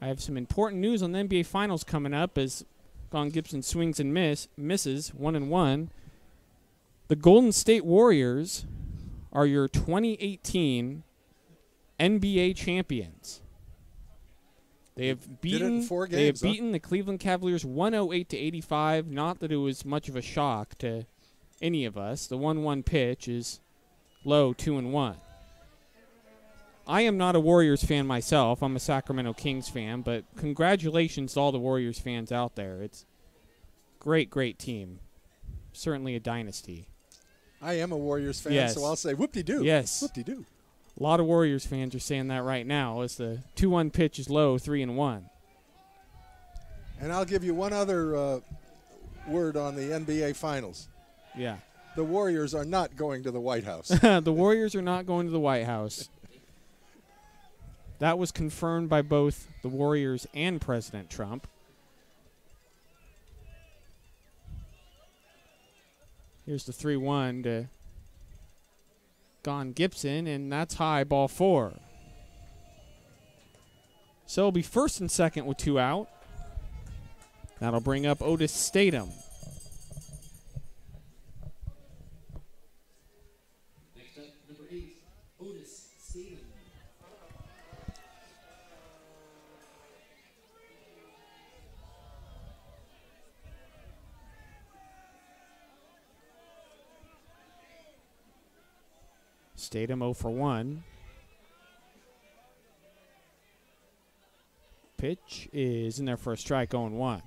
I have some important news on the NBA Finals coming up as Gone Gibson swings and misses, 1-1. The Golden State Warriors are your 2018 NBA champions. They have Did it in 4 they have games, huh? beaten the Cleveland Cavaliers 108-85. Not that it was much of a shock to any of us. The 1-1 pitch is low, 2-1. I am not a Warriors fan myself. I'm a Sacramento Kings fan, but congratulations to all the Warriors fans out there. It's great, great team. Certainly a dynasty. I am a Warriors fan, Yes. so I'll say whoop-de-doo. Yes. Whoop-de-doo. A lot of Warriors fans are saying that right now as the 2-1 pitch is low, 3-1. And I'll give you one other word on the NBA Finals. Yeah. The Warriors are not going to the White House. The Warriors are not going to the White House. That was confirmed by both the Warriors and President Trump. Here's the 3-1 to Gone Gibson, and that's high, ball 4. So it'll be first and second with 2 out. That'll bring up Otis Statham. Next up, number 8, Otis Statham. Statham 0 for 1. Pitch is in there for a strike, 0-1.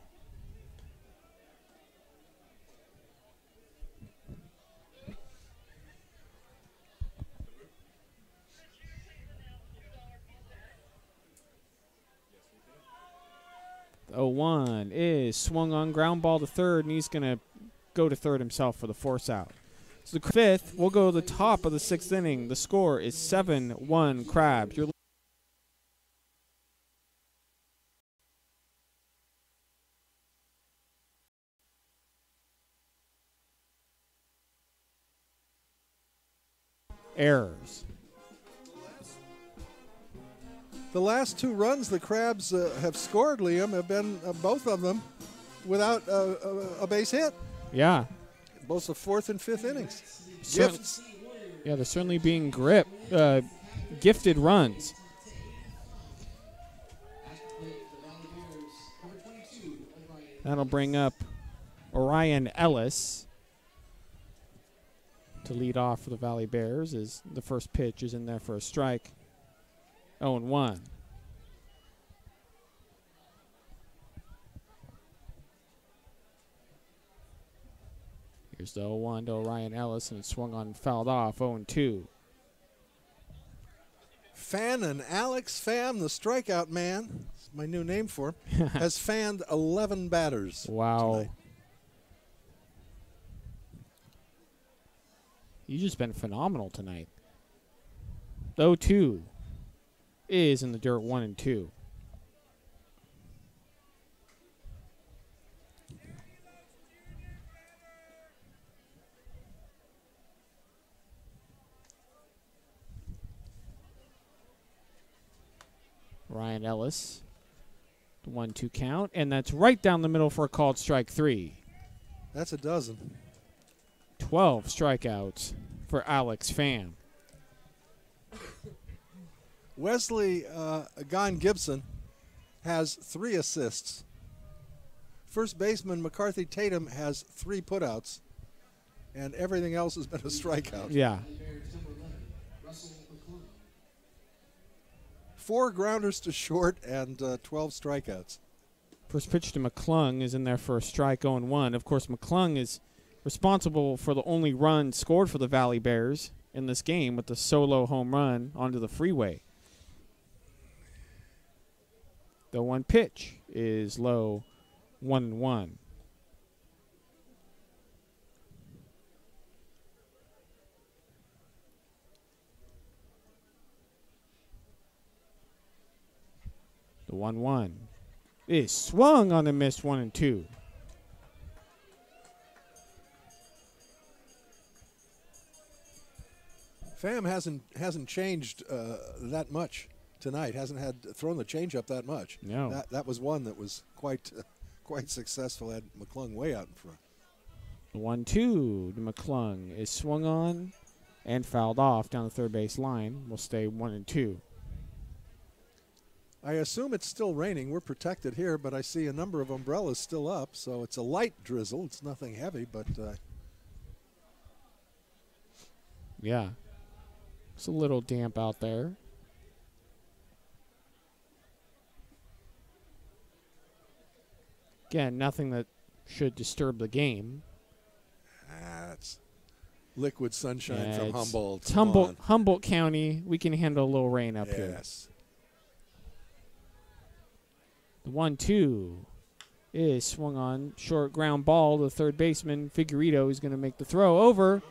0-1 is swung on, ground ball to third, and he's going to go to third himself for the force out. So the fifth, we'll go to the top of the sixth inning. The score is 7-1 Crabs. Errors. The last 2 runs the Crabs have scored, Liam, have been both of them without a base hit. Yeah. Both the 4th and 5th innings. Gifts. Yeah, they're certainly being gifted runs. That'll bring up Orion Ellis to lead off for the Valley Bears as the first pitch is in there for a strike. 0-1. Here's the 0-1 to Orion Ellis, and it's swung on and fouled off. 0-2. Fan and Alex Pham, the strikeout man, that's my new name for him, has fanned 11 batters. Wow. Tonight. You've just been phenomenal tonight. 0-2 is in the dirt, 1-2. Ryan Ellis, the 1-2 count, and that's right down the middle for a called strike 3. That's a dozen. 12 strikeouts for Alex Pham. Wesley Gon Gibson has 3 assists. First baseman McCarthy Tatum has 3 putouts, and everything else has been a strikeout. Yeah. 4 grounders to short and 12 strikeouts. First pitch to McClung is in there for a strike, 0-1. Of course, McClung is responsible for the only run scored for the Valley Bears in this game with the solo home run onto the freeway. The 1 pitch is low, 1-1. The 1-1 is swung on and missed, 1-2. Pham hasn't changed that much tonight. Hasn't had thrown the changeup that much. No. That was one that was quite successful. Had McClung way out in front. The 1-2 to McClung is swung on and fouled off down the third base line. Will stay 1-2. I assume it's still raining. We're protected here, but I see a number of umbrellas still up, so it's a light drizzle. It's nothing heavy, but yeah. It's a little damp out there. Again, nothing that should disturb the game. That's liquid sunshine from it's Humboldt. It's Humboldt County. We can handle a little rain up here. Yes. The 1-2 is swung on. Short ground ball. The third baseman, Figueredo, is going to make the throw over.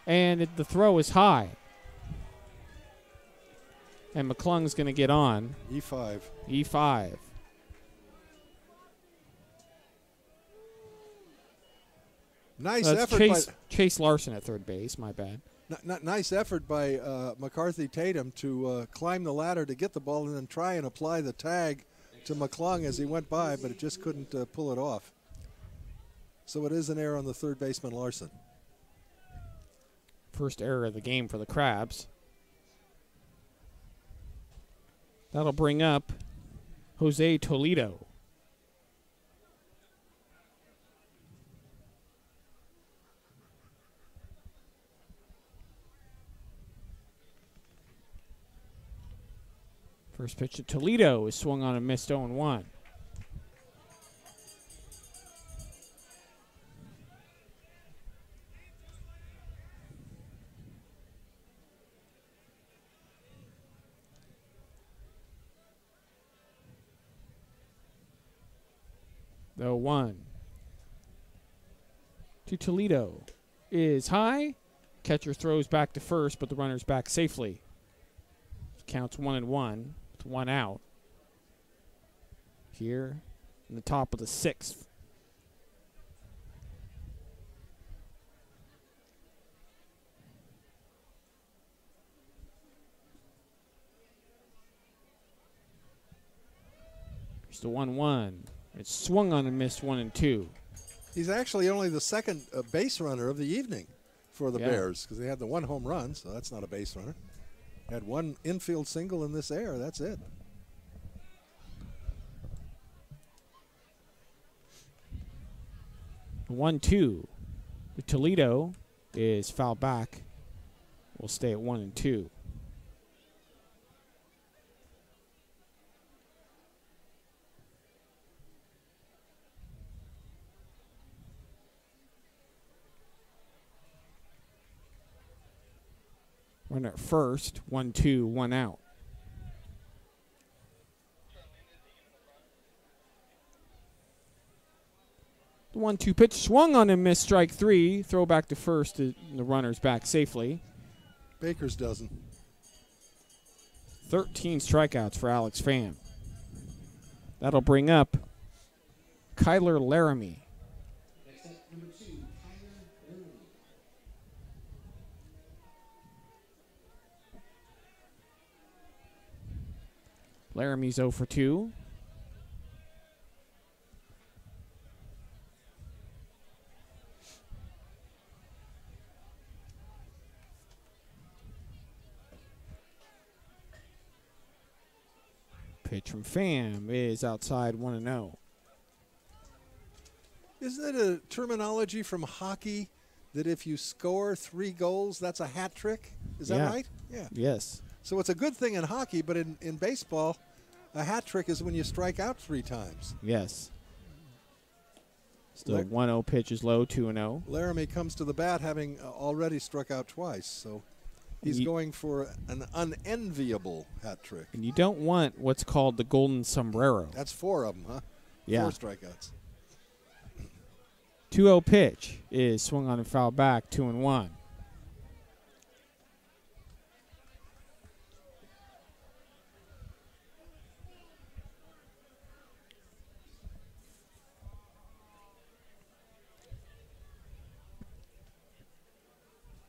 And the throw is high. And McClung's going to get on. E5. E5. Nice That's effort Chase Larson at third base. My bad. Nice effort by McCarthy Tatum to climb the ladder to get the ball and then try and apply the tag to McClung as he went by, but it just couldn't pull it off. So it is an error on the third baseman, Larson. First error of the game for the Crabs. That'll bring up Jose Toledo. First pitch to Toledo is swung on and missed, 0-1. The 1 to Toledo is high. Catcher throws back to first, but the runner's back safely. Counts 1-1 with 1 out. Here in the top of the 6th. Here's the 1-1. It's swung on and missed 1-2. He's actually only the second base runner of the evening for the Bears because they had the 1 home run, so that's not a base runner. Had 1 infield single in this air. That's it. The 1-2. The Toledo is fouled back. We'll stay at 1-2. Runner at first, 1-2, 1 out. The 1-2 pitch swung on and missed, strike 3. Throw back to first, the runner's back safely. Baker's dozen. 13 strikeouts for Alex Pham. That'll bring up Kyler Laramie. Next up, number 2, Kyler Laramie. Laramie's 0 for 2. Pitch from Pham is outside 1-0. Isn't it a terminology from hockey that if you score 3 goals, that's a hat trick? Is that right? Yeah. Yes. So it's a good thing in hockey, but in baseball, a hat trick is when you strike out 3 times. Yes. Still 1-0 pitch is low, 2-0. Laramie comes to the bat having already struck out twice, so he's going for an unenviable hat trick. And you don't want what's called the golden sombrero. That's 4 of them, huh? Yeah. 4 strikeouts. 2-0 pitch is swung on and fouled back, 2-1.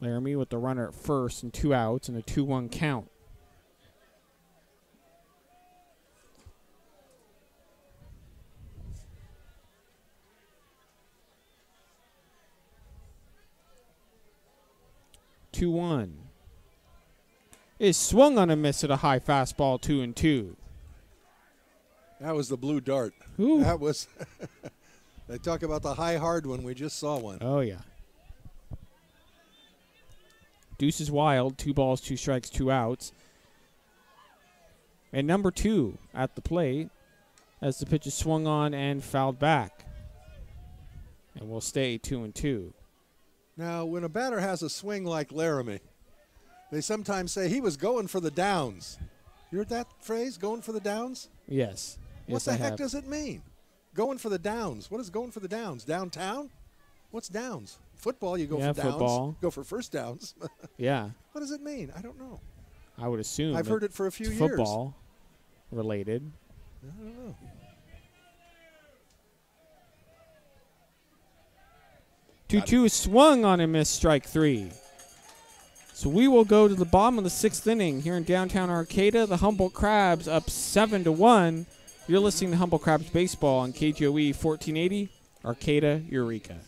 Laramie with the runner at first and 2 outs and a 2-1 count. Is swung on a miss at a high fastball, 2-2. That was the blue dart. Ooh. That was. They talk about the high hard one. We just saw one. Oh, yeah. Deuce is wild. 2 balls, 2 strikes, 2 outs. And number 2 at the plate as the pitch is swung on and fouled back. And we'll stay 2-2. Now, when a batter has a swing like Laramie, they sometimes say he was going for the downs. You heard that phrase, going for the downs? Yes. What the heck does it mean? Going for the downs. What is going for the downs? Downtown? What's downs? Football, you go for downs. Football. Go for first downs. Yeah. What does it mean? I don't know. I would assume. I've heard it for a few years. Football related. I don't know. 2-2 is swung on and missed, strike 3. So we will go to the bottom of the 6th inning here in downtown Arcata. The Humboldt Crabs up 7-1. You're listening to Humboldt Crabs Baseball on KGOE 1480, Arcata, Eureka.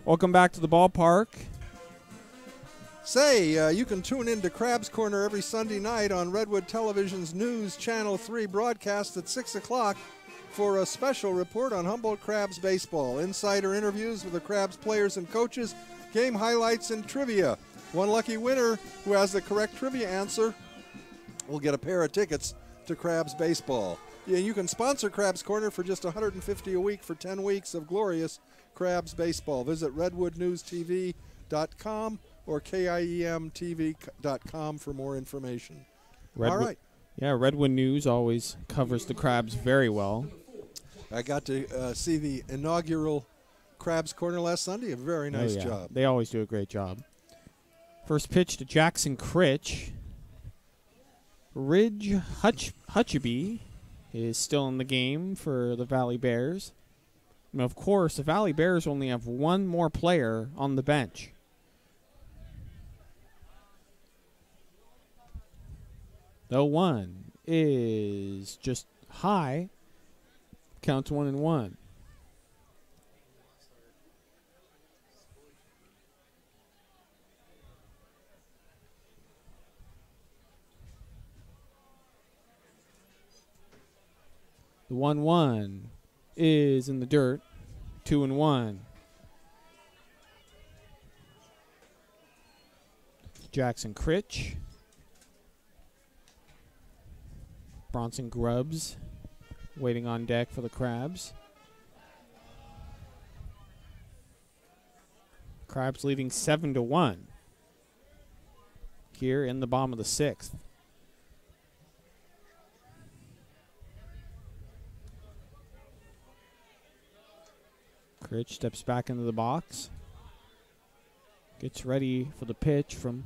Welcome back to the ballpark. Say, you can tune in to Crab's Corner every Sunday night on Redwood Television's News Channel 3 broadcast at 6 o'clock for a special report on Humboldt Crabs baseball. Insider interviews with the Crabs players and coaches, game highlights, and trivia. One lucky winner who has the correct trivia answer will get a pair of tickets to Crabs baseball. Yeah, you can sponsor Crab's Corner for just $150 a week for 10 weeks of glorious Crabs baseball. Visit redwoodnewstv.com or KIEMTV.com for more information. All right. Yeah, Redwood News always covers the Crabs very well. I got to see the inaugural Crabs Corner last Sunday. A very nice job. They always do a great job. First pitch to Jackson Critch. Ridge Hutcheby is still in the game for the Valley Bears. And of course, the Valley Bears only have one more player on the bench. The 1 is just high. Counts 1-1. The 1-1 is in the dirt. 2-1. Jackson Critch. Bronson Grubbs waiting on deck for the Crabs. Crabs leading 7-1 here in the bottom of the 6th. Critch steps back into the box. Gets ready for the pitch from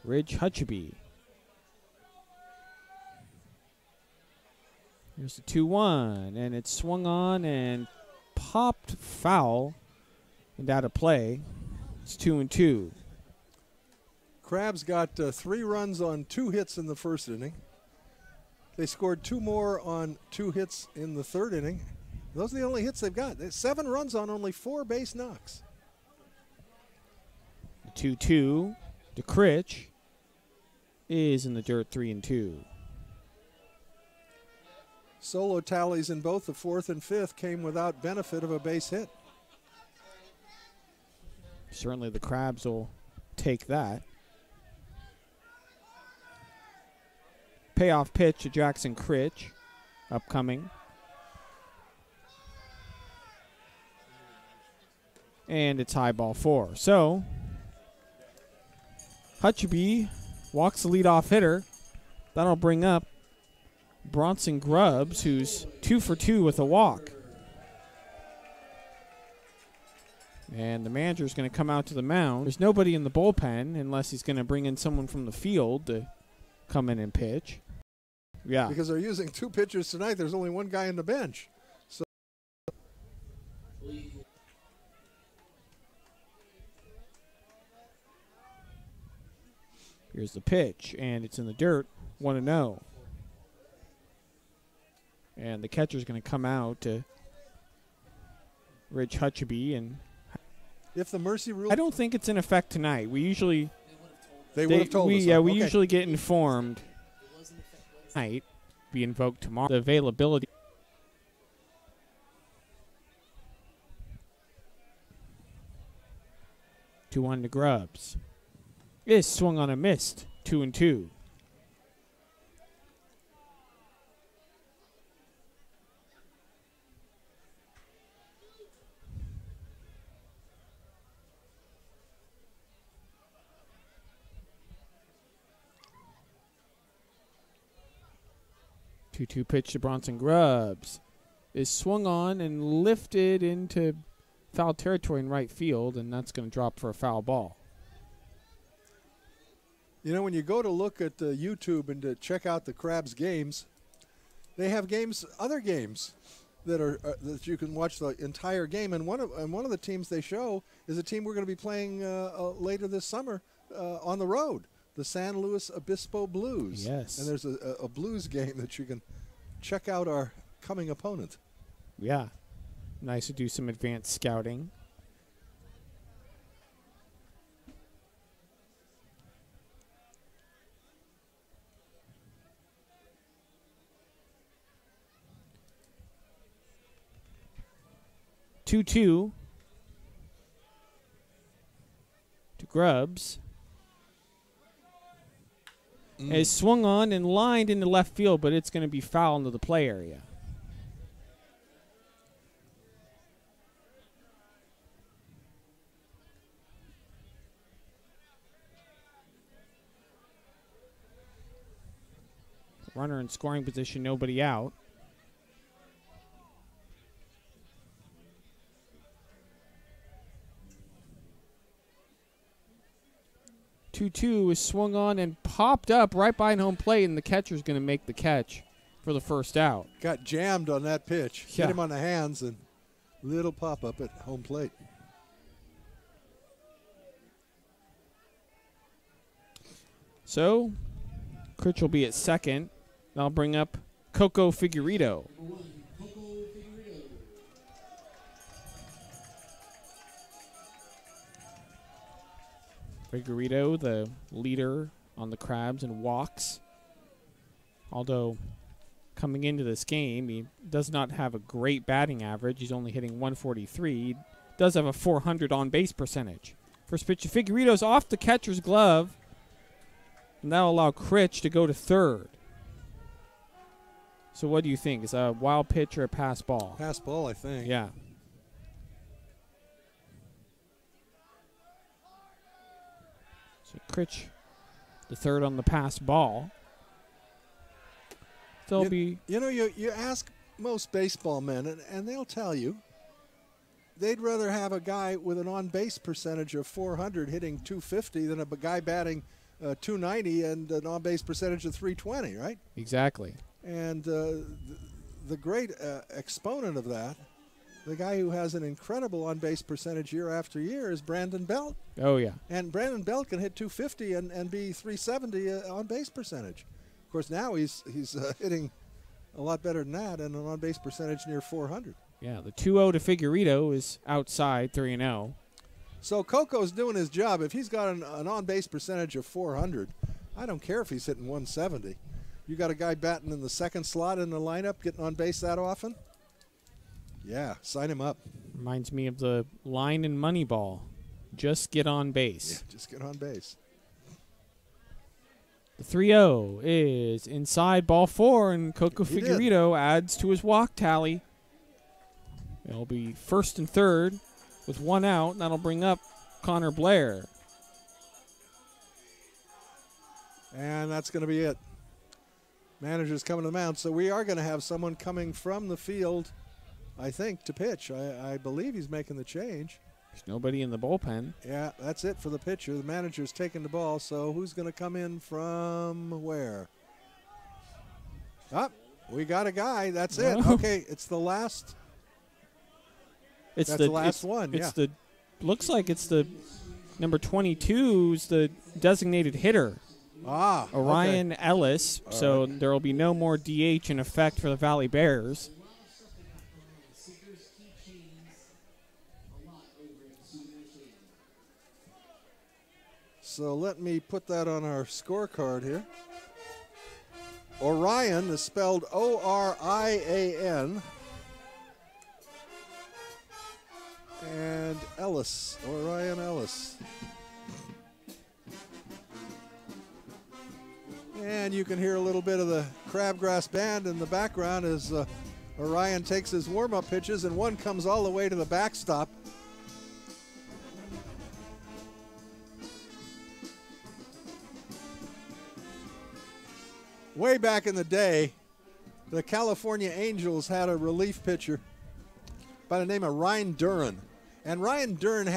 Ridge Hutcheby. Here's the 2-1, and it's swung on and popped foul and out of play. It's 2-2. Crabs got 3 runs on 2 hits in the first inning. They scored 2 more on 2 hits in the third inning. Those are the only hits they've got. 7 runs on only 4 base knocks. 2-2. The Critch is in the dirt, 3-2. Solo tallies in both the 4th and 5th came without benefit of a base hit. Certainly the Crabs will take that. Payoff pitch to Jackson Critch, upcoming. And it's high ball 4. So, Hutcheby walks the leadoff hitter. That'll bring up Bronson Grubbs, who's 2 for 2 with a walk. And the manager's going to come out to the mound. There's nobody in the bullpen unless he's going to bring in someone from the field to come in and pitch. Yeah. Because they're using 2 pitchers tonight. There's only 1 guy on the bench. So here's the pitch, and it's in the dirt, 1-0. And the catcher's going to come out to Ridge Hutcheby. And if the mercy rule, I don't think it's in effect tonight. We usually they would have told us. Yeah, we okay. usually get informed tonight. Be invoked tomorrow. The availability. Two on to Grubbs. Is swung on a missed. 2-2. Two pitch to Bronson Grubbs is swung on and lifted into foul territory in right field, and that's going to drop for a foul ball. You know, when you go to look at YouTube and to check out the Crabs games, they have games, other games that are that you can watch the entire game. And one of the teams they show is a team we're going to be playing later this summer on the road. The San Luis Obispo Blues. Yes. And there's a Blues game that you can check out our coming opponent. Yeah. Nice to do some advanced scouting. 2-2 to Grubbs. Is swung on and lined into left field, but it's going to be foul into the play area. Runner in scoring position, nobody out. Two is swung on and popped up right behind home plate, and the catcher's going to make the catch for the first out. Got jammed on that pitch. Yeah. Hit him on the hands, and little pop-up at home plate. So, Critch will be at second. I'll bring up Coco Figueredo. Number 1, Coco Figueredo. Figueredo, the leader on the Crabs in walks. Although, coming into this game, he does not have a great batting average. He's only hitting 143. He does have a 400 on-base percentage. First pitch to Figueredo's off the catcher's glove, and that'll allow Critch to go to third. So what do you think? Is a wild pitch or a pass ball? Pass ball, I think. Yeah. So Critch, the third on the pass ball. There'll be... You know, you ask most baseball men, and they'll tell you they'd rather have a guy with an on-base percentage of 400 hitting 250 than a guy batting 290 and an on-base percentage of 320, right? Exactly. And the great exponent of that, the guy who has an incredible on-base percentage year after year, is Brandon Belt. Oh, yeah. And Brandon Belt can hit 250 and be 370 on-base percentage. Of course, now he's hitting a lot better than that and an on-base percentage near 400. Yeah, the 2-0 to Figueredo is outside 3-0. So Coco's doing his job. If he's got an on-base percentage of 400, I don't care if he's hitting 170. You got a guy batting in the second slot in the lineup, getting on base that often? Yeah, sign him up. Reminds me of the line in Moneyball. Just get on base. Yeah, just get on base. The 3-0 is inside ball 4, and Coco He did. Figueredo adds to his walk tally. It'll be first and third with one out, and that'll bring up Connor Blair. And that's going to be it. Manager's coming to the mound. So we are going to have someone coming from the field, I think, to pitch. I believe he's making the change. There's nobody in the bullpen. Yeah, that's it for the pitcher. The manager's taking the ball. So who's going to come in from where? We got a guy. That's it. Well. Okay, it's the last. It's That's the last one, It's yeah. the looks like it's the number 22's the designated hitter, Orion okay. Ellis. So there will be no more DH in effect for the Valley Bears. Seekers keep chains a lot over at the Souvenir Stadium. So let me put that on our scorecard here. Orion is spelled O-R-I-A-N. And Ellis, Orion Ellis. And you can hear a little bit of the Crabgrass Band in the background as Orion takes his warm-up pitches, and one comes all the way to the backstop. Way back in the day, the California Angels had a relief pitcher by the name of Ryan Duran. And Ryan Duran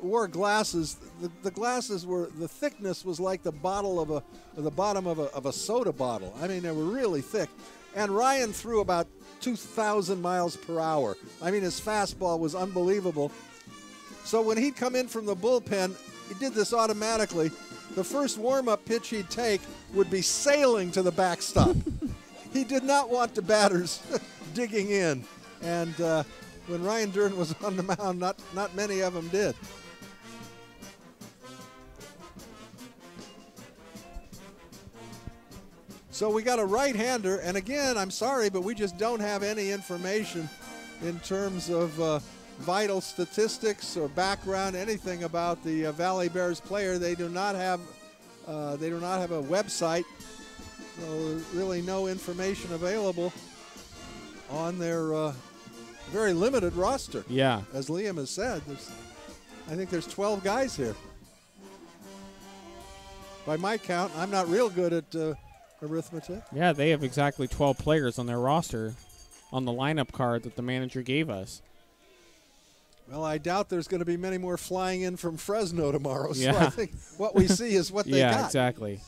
wore glasses. The glasses were, the thickness was like the bottom of a soda bottle. I mean, they were really thick. And Ryan threw about 2,000 miles per hour. I mean, his fastball was unbelievable. So when he'd come in from the bullpen, he did this automatically. The first warm-up pitch he'd take would be sailing to the backstop. He did not want the batters digging in. And when Ryan Duran was on the mound, not many of them did. So we got a right-hander, and again, I'm sorry, but we just don't have any information in terms of vital statistics or background, anything about the Valley Bears player. They do not have a website, so really no information available on their very limited roster. Yeah. As Liam has said, I think there's 12 guys here. By my count, I'm not real good at arithmetic. Yeah, they have exactly 12 players on their roster on the lineup card that the manager gave us. Well, I doubt there's going to be many more flying in from Fresno tomorrow, so Yeah. I think what we see is what they got. Yeah, exactly.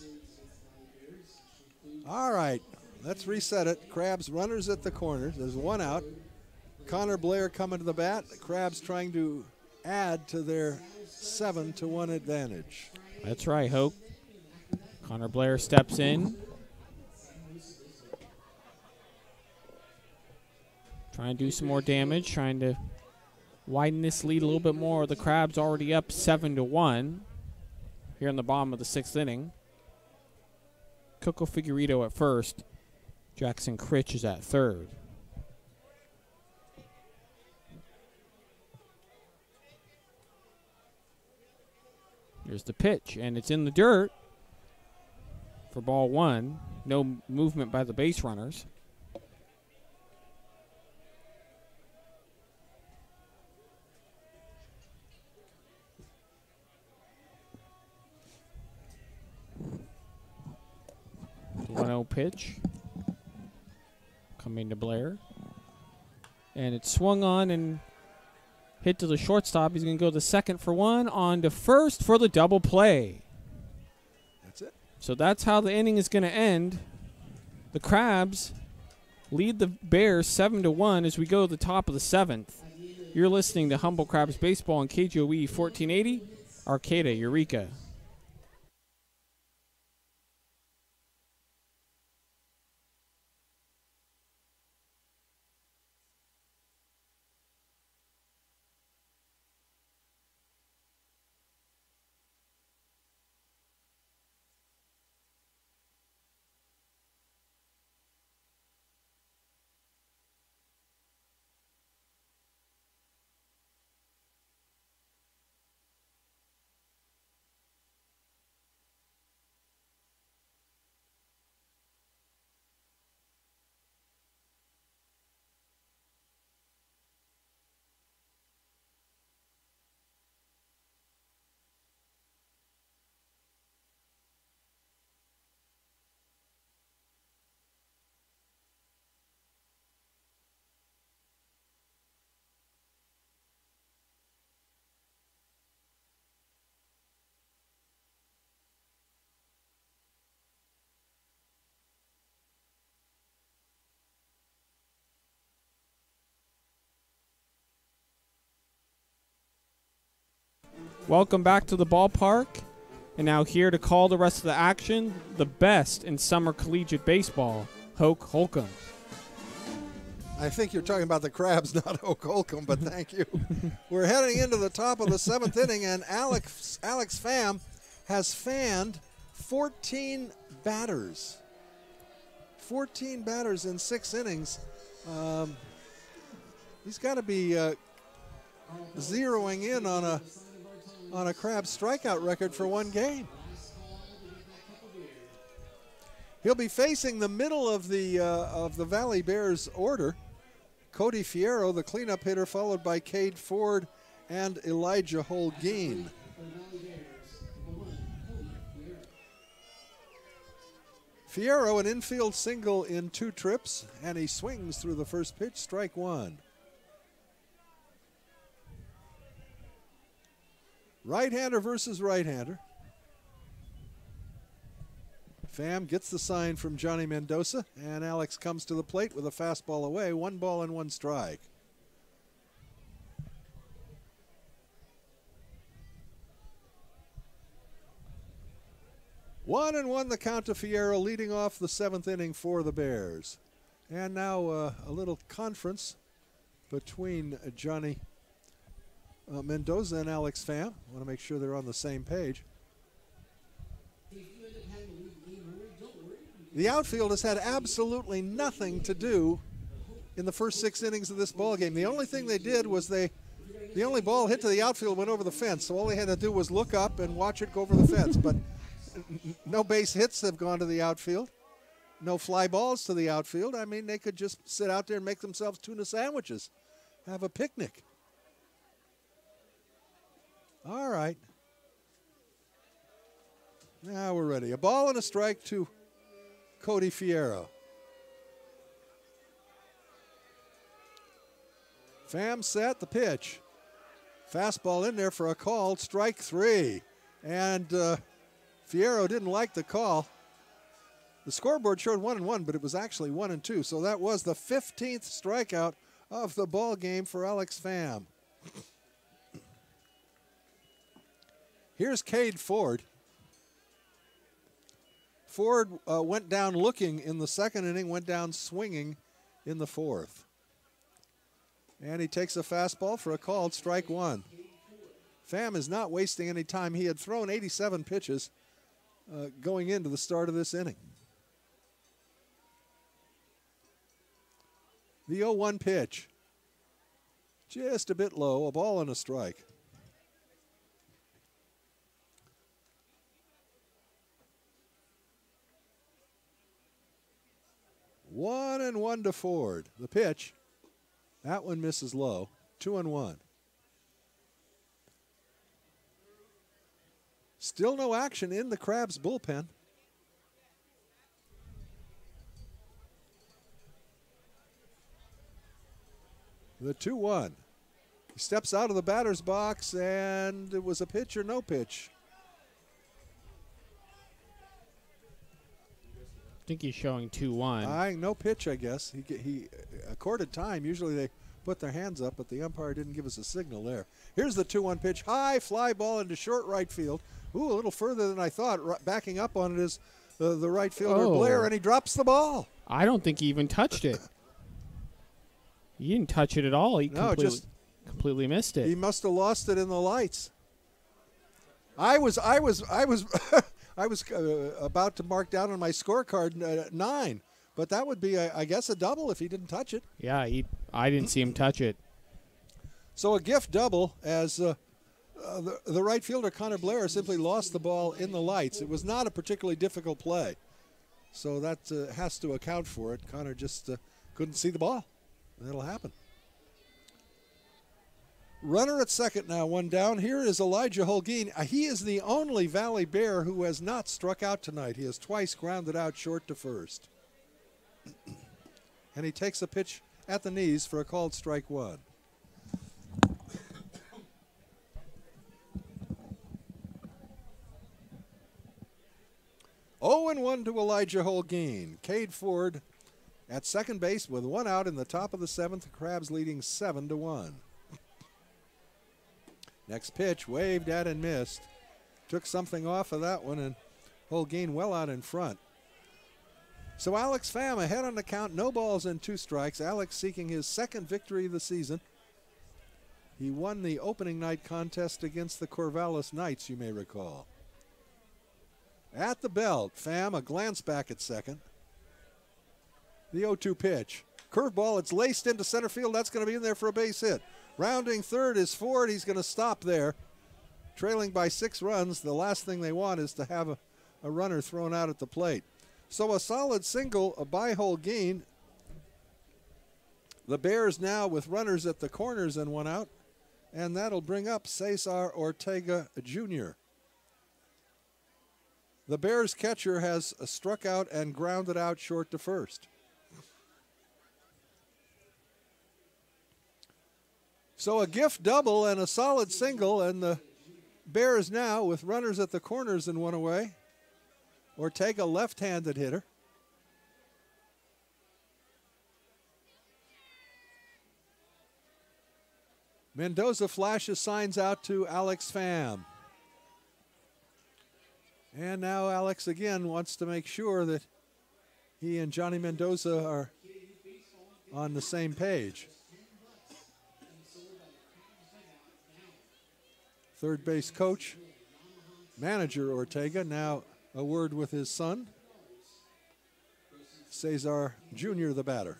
All right, let's reset it. Crabs runners at the corners. There's one out. Connor Blair coming to the bat. The Crabs trying to add to their 7-1 advantage. That's right, Hope. Connor Blair steps in. Trying to do some more damage, trying to widen this lead a little bit more. The Crabs already up 7-1 here in the bottom of the 6th inning. Coco Figueredo at first. Jackson Critch is at third. Here's the pitch, and it's in the dirt for ball one. No movement by the base runners. The 1-0 pitch coming to Blair. And it's swung on and hit to the shortstop. He's going to go the second for one, on to first for the double play. That's it. So that's how the inning is going to end. The Crabs lead the Bears 7-1 as we go to the top of the 7th. You're listening to Humboldt Crabs Baseball on KGOE 1480, Arcata, Eureka. Welcome back to the ballpark. And now here to call the rest of the action, the best in summer collegiate baseball, Hoke Holcomb. I think you're talking about the Crabs, not Oak Holcomb, but thank you. We're heading into the top of the 7th inning, and Alex Pham has fanned 14 batters. 14 batters in 6 innings. He's got to be zeroing in on a Crabs strikeout record for one game. He'll be facing the middle of the Valley Bears order. Cody Fierro, the cleanup hitter, followed by Cade Ford and Elijah Holguin. Fierro, an infield single in 2 trips, and he swings through the first pitch, strike one. Right-hander versus right-hander. Pham gets the sign from Johnny Mendoza, and Alex comes to the plate with a fastball away. 1 ball and 1 strike. One and one the count to Fierro, leading off the 7th inning for the Bears. And now a little conference between Johnny Mendoza and Alex Pham. I want to make sure they're on the same page. The outfield has had absolutely nothing to do in the first 6 innings of this ball game. The only thing they did was they The only ball hit to the outfield went over the fence, so all he had to do was look up and watch it go over the fence. But no base hits have gone to the outfield. No fly balls to the outfield. I mean, they could just sit out there and make themselves tuna sandwiches, have a picnic. All right. Now we're ready. A ball and a strike to Cody Fierro. Pham set, the pitch. Fastball in there for a call, strike 3. And Fierro didn't like the call. The scoreboard showed 1-1, but it was actually 1-2. So that was the 15th strikeout of the ball game for Alex Pham. Here's Cade Ford. Ford went down looking in the second inning, went down swinging in the fourth. And he takes a fastball for a called strike 1. Pham is not wasting any time. He had thrown 87 pitches going into the start of this inning. The 0-1 pitch. Just a bit low, a ball and a strike. One and one to Ford. The pitch. That one misses low. 2-1. Still no action in the Crabs bullpen. The 2-1. He steps out of the batter's box, and it was a pitch or no pitch. I think he's showing 2-1. No pitch, I guess. He accorded time. Usually they put their hands up, but the umpire didn't give us a signal there. Here's the 2-1 pitch. High fly ball into short right field. Ooh, a little further than I thought. Backing up on it is the right fielder, Blair, and he drops the ball. I don't think he even touched it. He didn't touch it at all. He completely missed it. He must have lost it in the lights. I was about to mark down on my scorecard 9, but that would be, I guess, a double if he didn't touch it. Yeah, I didn't see him touch it. So a gift double as the right fielder, Connor Blair, simply lost the ball in the lights. It was not a particularly difficult play, so that has to account for it. Connor just couldn't see the ball. That'll happen. Runner at second now, one down. Here is Elijah Holguin. He is the only Valley Bear who has not struck out tonight. He has twice grounded out short to first. And he takes a pitch at the knees for a called strike 1. Oh, and 1 to Elijah Holguin. Cade Ford at second base with 1 out in the top of the 7th. The Crabs leading 7-1. Next pitch, waved at and missed. Took something off of that one, and Holguin well out in front. So Alex Pham ahead on the count, no balls and 2 strikes. Alex seeking his second victory of the season. He won the opening night contest against the Corvallis Knights, you may recall. At the belt, Pham a glance back at second. The 0-2 pitch. Curveball, it's laced into center field. That's going to be in there for a base hit. Rounding third is Ford. He's going to stop there. Trailing by 6 runs, the last thing they want is to have a runner thrown out at the plate. So a solid single by Holguin. The Bears now with runners at the corners and 1 out. And that'll bring up Cesar Ortega Jr. The Bears catcher has struck out and grounded out short to first. So a gift double and a solid single, and the Bears now with runners at the corners and 1 away. Ortega, left-handed hitter. Mendoza flashes signs out to Alex Pham. And now Alex again wants to make sure that he and Johnny Mendoza are on the same page. Third base coach, manager Ortega, now a word with his son, Cesar Jr., the batter.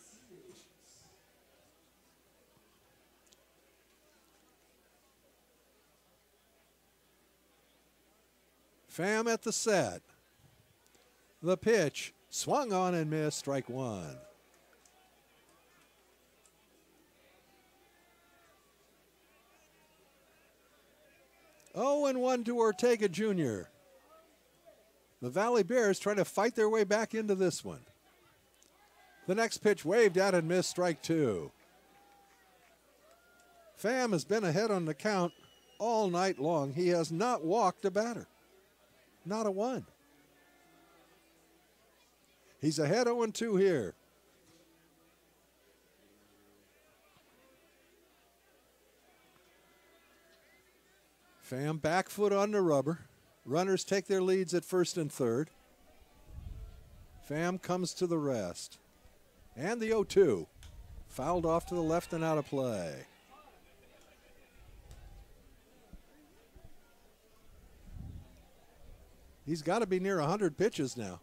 Pham at the set. The pitch, swung on and missed, strike one. Oh, and 1 to Ortega Jr. The Valley Bears trying to fight their way back into this one. The next pitch waved at and missed, strike two. Pham has been ahead on the count all night long. He has not walked a batter. Not a one. He's ahead 0-2 here. Pham back foot on the rubber. Runners take their leads at first and third. Pham comes to the rest. And the 0-2. Fouled off to the left and out of play. He's got to be near 100 pitches now.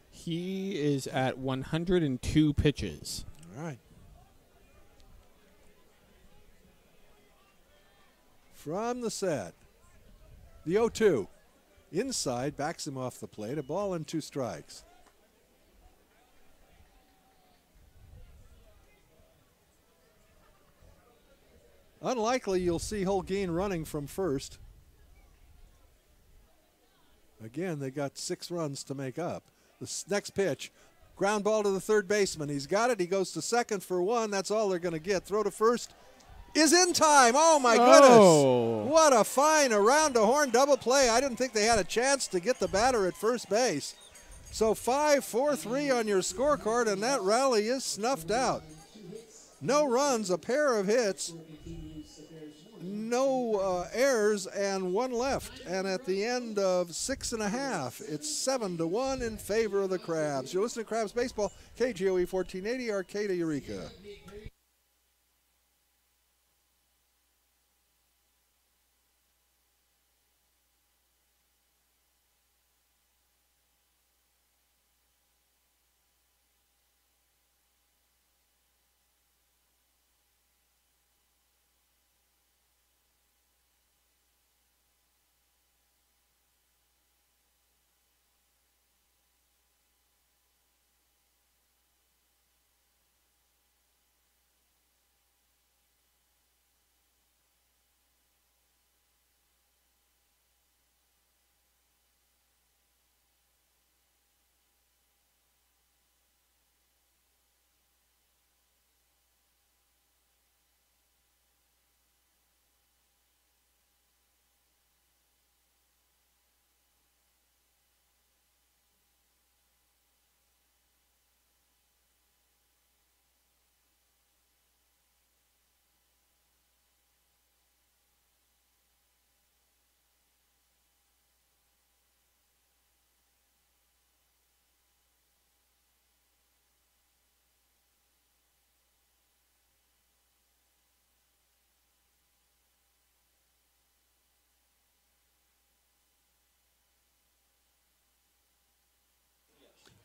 He is at 102 pitches. All right. From the set, the 0-2. Inside, backs him off the plate. A ball and 2 strikes. Unlikely you'll see Holguin running from first. Again, they got 6 runs to make up. The next pitch, ground ball to the third baseman. He's got it. He goes to second for 1. That's all they're going to get. Throw to first is in time. Oh, my goodness. What a fine around the horn double play. I didn't think they had a chance to get the batter at first base. So 5-4-3 on your scorecard, and that rally is snuffed out. No runs, a pair of hits, no errors, and 1 left. And at the end of 6.5, it's 7-1 in favor of the Crabs. You're listening to Crabs Baseball, KGOE 1480, Arcata, Eureka.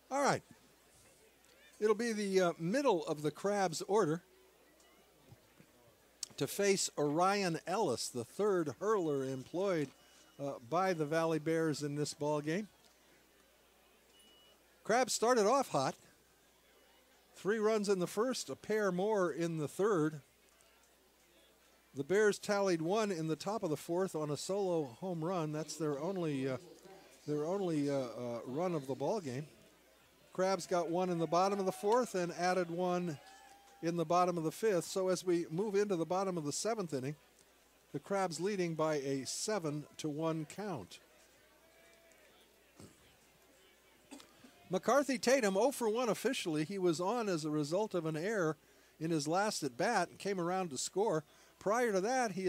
All right. It'll be the middle of the Crabs order to face Orion Ellis, the third hurler employed by the Valley Bears in this ball game. Crabs started off hot. 3 runs in the first, a pair more in the third. The Bears tallied 1 in the top of the fourth on a solo home run. That's their only run of the ball game. Crabs got 1 in the bottom of the fourth and added 1 in the bottom of the fifth. So as we move into the bottom of the 7th inning, the Crabs leading by a 7-1 count. McCarthy Tatum 0 for 1 officially. He was on as a result of an error in his last at bat and came around to score. Prior to that, he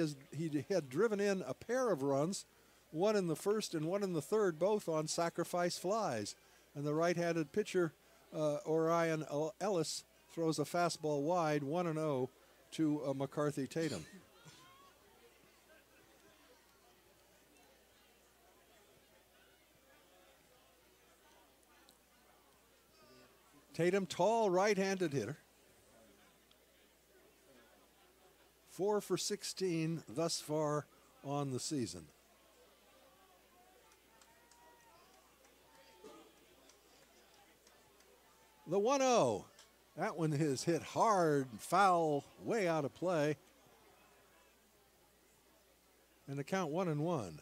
had driven in a pair of runs, 1 in the first and 1 in the third, both on sacrifice flies. And the right-handed pitcher, Orion Ellis, throws a fastball wide, 1-0 to McCarthy Tatum. Tatum, tall right-handed hitter. 4 for 16 thus far on the season. The 1-0. That one is hit hard, foul, way out of play. And the count 1-1.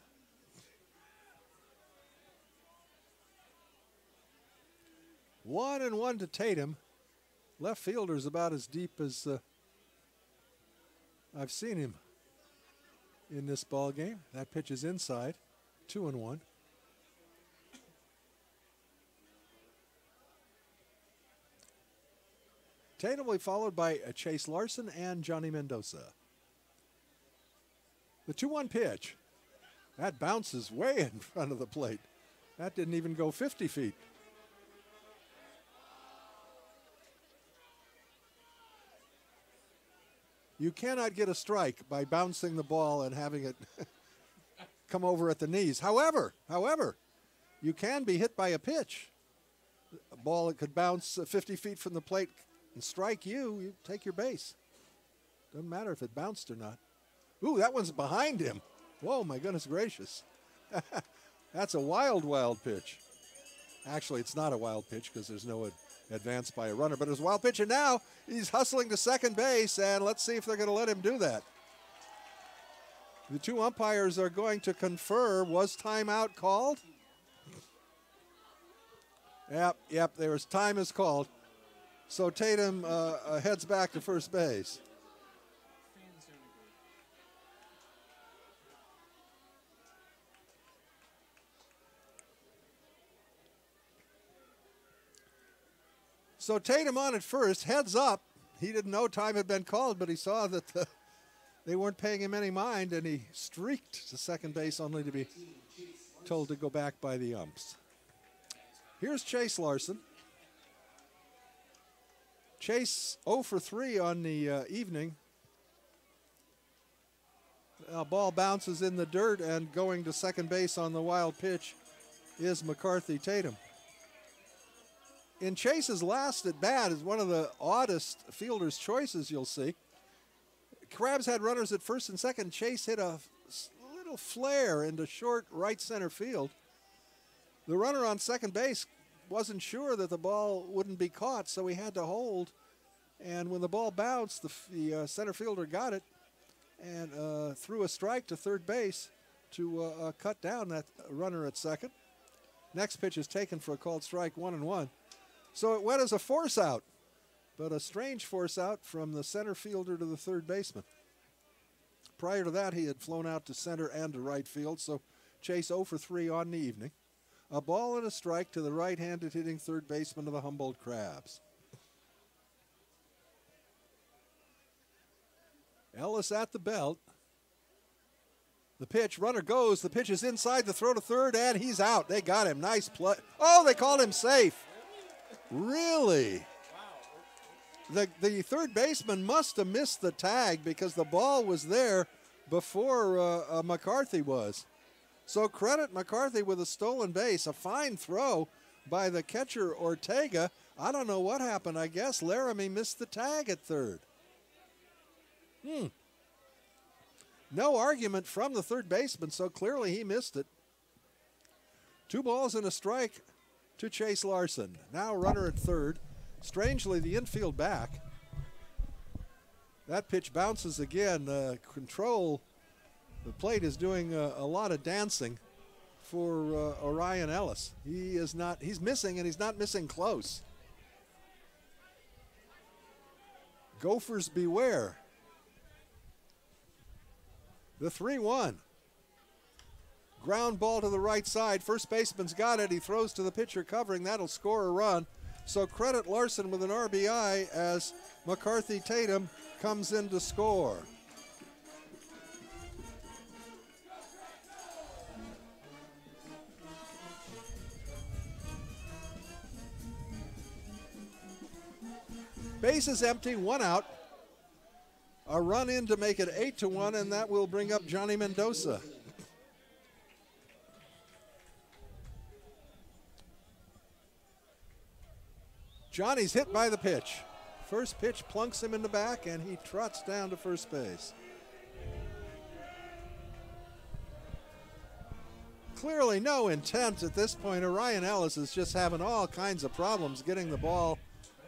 One and one to Tatum. Left fielder's about as deep as I've seen him in this ball game. That pitch is inside. 2-1. Tatum will be followed by Chase Larson and Johnny Mendoza. The 2-1 pitch. That bounces way in front of the plate. That didn't even go 50 feet. You cannot get a strike by bouncing the ball and having it come over at the knees. However, you can be hit by a pitch. A ball that could bounce 50 feet from the plate and strike you, you take your base. Doesn't matter if it bounced or not. Ooh, that one's behind him. Whoa, my goodness gracious. That's a wild pitch. Actually, it's not a wild pitch because there's no advance by a runner, but it's a wild pitch, and now he's hustling to second base, and let's see if they're going to let him do that. The two umpires are going to confer. Was timeout called? Yep, time is called. So Tatum heads back to first base. So Tatum on at first, heads up. He didn't know time had been called, but he saw that they weren't paying him any mind, and he streaked to second base only to be told to go back by the umps. Here's Chase Larson. Chase 0 for 3 on the evening. Ball bounces in the dirt, and going to second base on the wild pitch is McCarthy Tatum. In Chase's last at bat is one of the oddest fielder's choices you'll see. Crabs had runners at first and second. Chase hit a little flare into short right center field. The runner on second base wasn't sure that the ball wouldn't be caught, so he had to hold. And when the ball bounced, the center fielder got it and threw a strike to third base to cut down that runner at second. Next pitch is taken for a called strike, 1-1. So it went as a force out, but a strange force out from the center fielder to the third baseman. Prior to that, he had flown out to center and to right field, so Chase 0 for 3 on the evening. A ball and a strike to the right-handed hitting third baseman of the Humboldt Crabs. Ellis at the belt. The pitch, runner goes, the pitch is inside the throw to third, and he's out. They got him, nice play. Oh, they called him safe. Really? The third baseman must have missed the tag because the ball was there before McCarthy was. So credit McCarthy with a stolen base. A fine throw by the catcher Ortega. I don't know what happened. I guess Laramie missed the tag at third. No argument from the third baseman, so clearly he missed it. 2 balls and a strike to Chase Larson. Now runner at third. Strangely, the infield back. That pitch bounces again. Control. The plate is doing a lot of dancing for Orion Ellis. He's missing, and he's not missing close. Gophers beware. The 3-1. Ground ball to the right side. First baseman's got it. He throws to the pitcher covering. That'll score a run. So credit Larson with an RBI as McCarthy Tatum comes in to score. Base is empty, 1 out. A run in to make it 8-1, and that will bring up Johnny Mendoza. Johnny's hit by the pitch. First pitch plunks him in the back, and he trots down to first base. Clearly no intent at this point. Orion Ellis is just having all kinds of problems getting the ball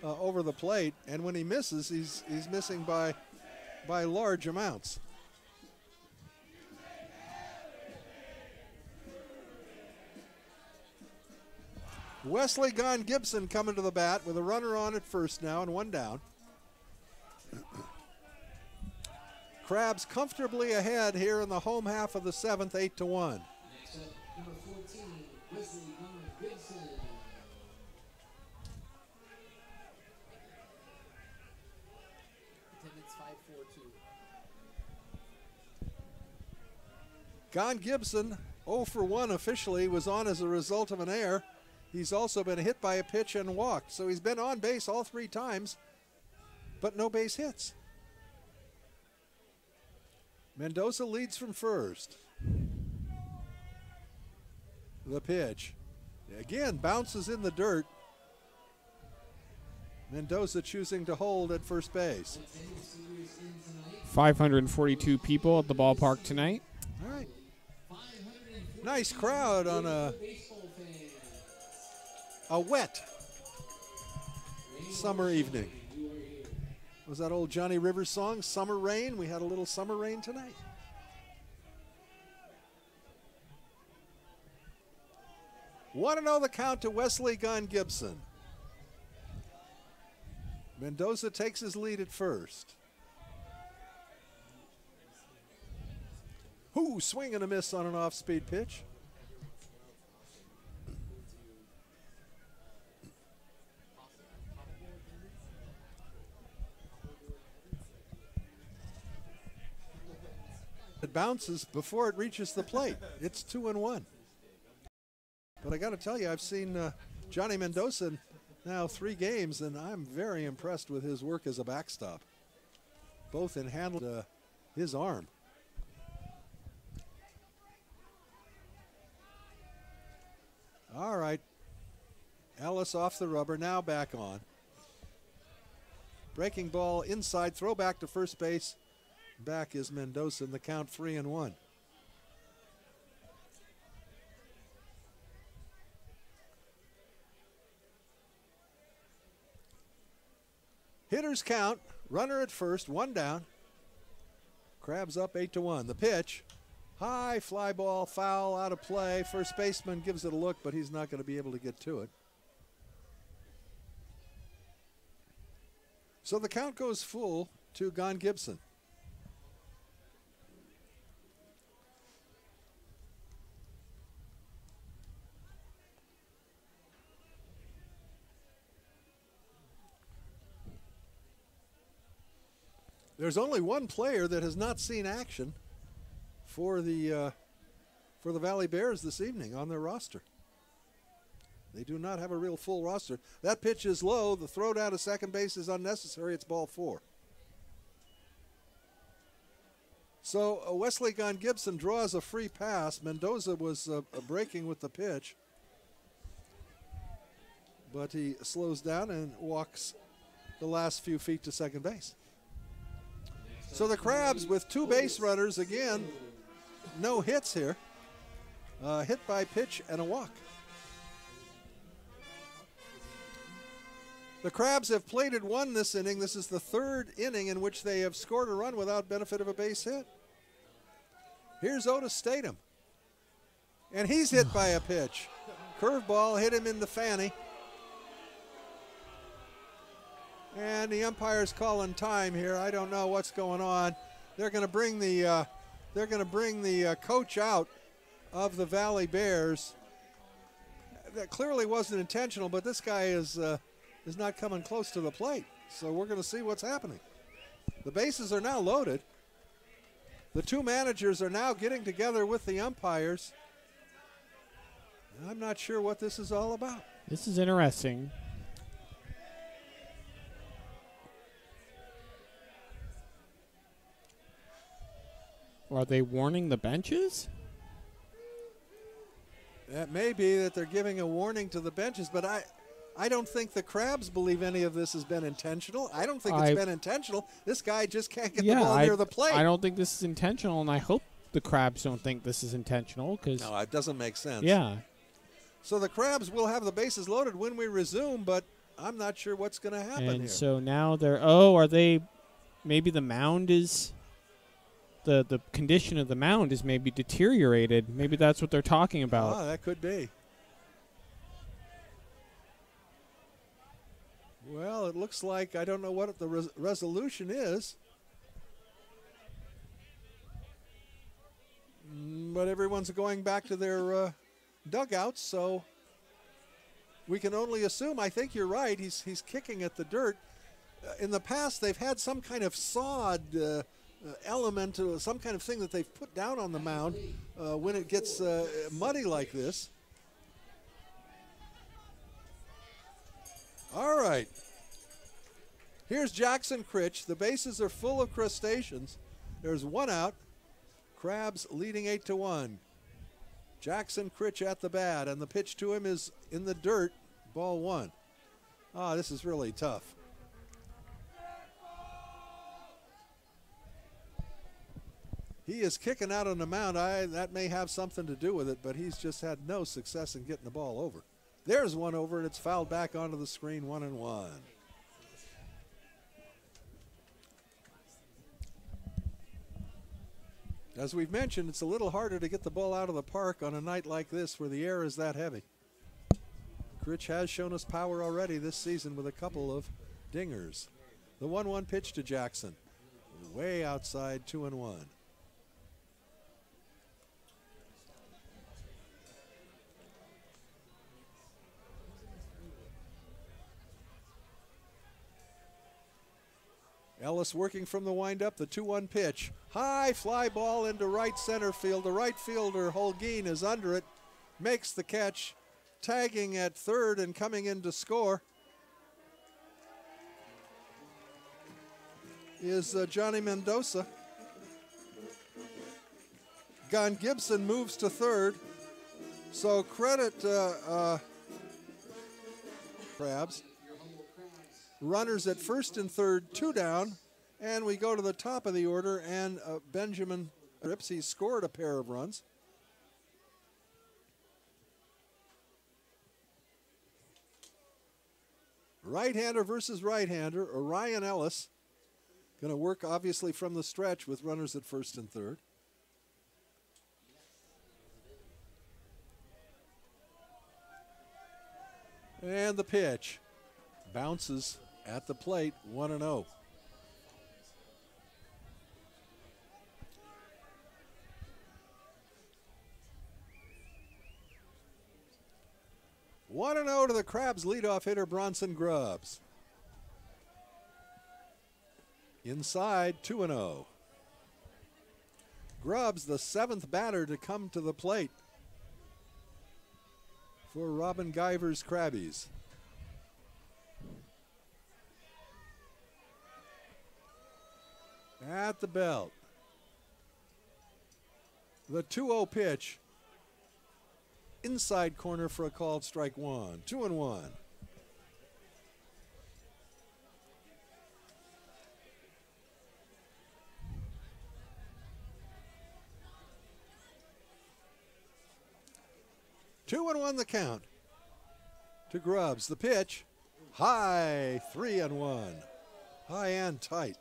over the plate, and when he misses, he's missing by large amounts. Wesley Gibson coming to the bat with a runner on at first now and one down. Crabs comfortably ahead here in the home half of the seventh, 8-1. Next up, number 14, Wesley Gibson. Attendance 542. Gibson, 0 for 1 officially, was on as a result of an error. He's also been hit by a pitch and walked, so he's been on base all 3 times, but no base hits. Mendoza leads from first. The pitch. Again, bounces in the dirt. Mendoza choosing to hold at first base. 542 people at the ballpark tonight. All right. Nice crowd on a wet summer evening. Was that old Johnny Rivers song, Summer Rain? We had a little summer rain tonight. Want to know the count to Wesley Gibson. Mendoza takes his lead at first. Swing and a miss on an off-speed pitch. It bounces before it reaches the plate. It's 2-1. But I got to tell you, I've seen Johnny Mendoza now 3 games, and I'm very impressed with his work as a backstop, both in handling his arm. All right. Ellis off the rubber, now back on. Breaking ball inside, throw back to first base. Back is Mendoza in the count, 3-1. Hitters count, runner at first, 1 down. Crabs up 8-1. The pitch, high fly ball, foul, out of play. First baseman gives it a look, but he's not going to be able to get to it. So the count goes full to Gibson. There's only one player that has not seen action for the Valley Bears this evening on their roster. They do not have a real full roster. That pitch is low. The throw down to second base is unnecessary. It's ball 4. So Wesley Gibson draws a free pass. Mendoza was breaking with the pitch, but he slows down and walks the last few feet to second base. So the Crabs with 2 base runners again, no hits here. Hit by pitch and a walk. The Crabs have plated 1 this inning. This is the 3rd inning in which they have scored a run without benefit of a base hit. Here's Otis Statham. And he's hit by a pitch. Curveball hit him in the fanny. And the umpire's calling time here. I don't know what's going on. They're going to bring the coach out of the Valley Bears. That clearly wasn't intentional, but this guy is not coming close to the plate. So we're going to see what's happening. The bases are now loaded. The 2 managers are now getting together with the umpires. I'm not sure what this is all about. This is interesting. Are they warning the benches? That may be that they're giving a warning to the benches, but I don't think the Crabs believe any of this has been intentional. I don't think it's been intentional. This guy just can't get the ball near the plate. I don't think this is intentional, and I hope the Crabs don't think this is intentional. No, it doesn't make sense. Yeah. So the Crabs will have the bases loaded when we resume, but I'm not sure what's going to happen And here. so now they're, are they, maybe the mound is, the condition of the mound is maybe deteriorated. Maybe that's what they're talking about. Ah, that could be. Well, it looks like, I don't know what the resolution is. But everyone's going back to their dugouts, so we can only assume. I think you're right. He's kicking at the dirt. In the past, they've had some kind of sod element, some kind of thing that they've put down on the mound when it gets muddy like this. All right. Here's Jackson Critch. The bases are full of crustaceans. There's one out. Crabs leading 8-1. Jackson Critch at the bat, and the pitch to him is in the dirt. Ball one. Ah, this is really tough. He is kicking out on the mound. That may have something to do with it, but he's just had no success in getting the ball over. There's one over, and it's fouled back onto the screen, 1-1. As we've mentioned, it's a little harder to get the ball out of the park on a night like this where the air is that heavy. Critch has shown us power already this season with a couple of dingers. The 1-1 pitch to Jackson. Way outside, 2-1. Ellis working from the windup, the 2-1 pitch. High fly ball into right center field. The right fielder, Holguin, is under it, makes the catch, tagging at third and coming in to score is Johnny Mendoza. Gon Gibson moves to third. So credit Crabs. Runners at first and third, 2 down, and we go to the top of the order, and Benjamin Rips, he scored a pair of runs. Right-hander versus right-hander, Orion Ellis, going to work obviously from the stretch with runners at first and third. And the pitch bounces at the plate, 1-0. To the Crabs leadoff hitter Bronson Grubbs. Inside, 2-0. Grubbs, the 7th batter to come to the plate for Robin Guyver's Crabbies. At the belt. The 2-0 pitch. Inside corner for a called strike one. 2-1. Two and 1 the count to Grubbs. The pitch. High, 3-1. High and tight.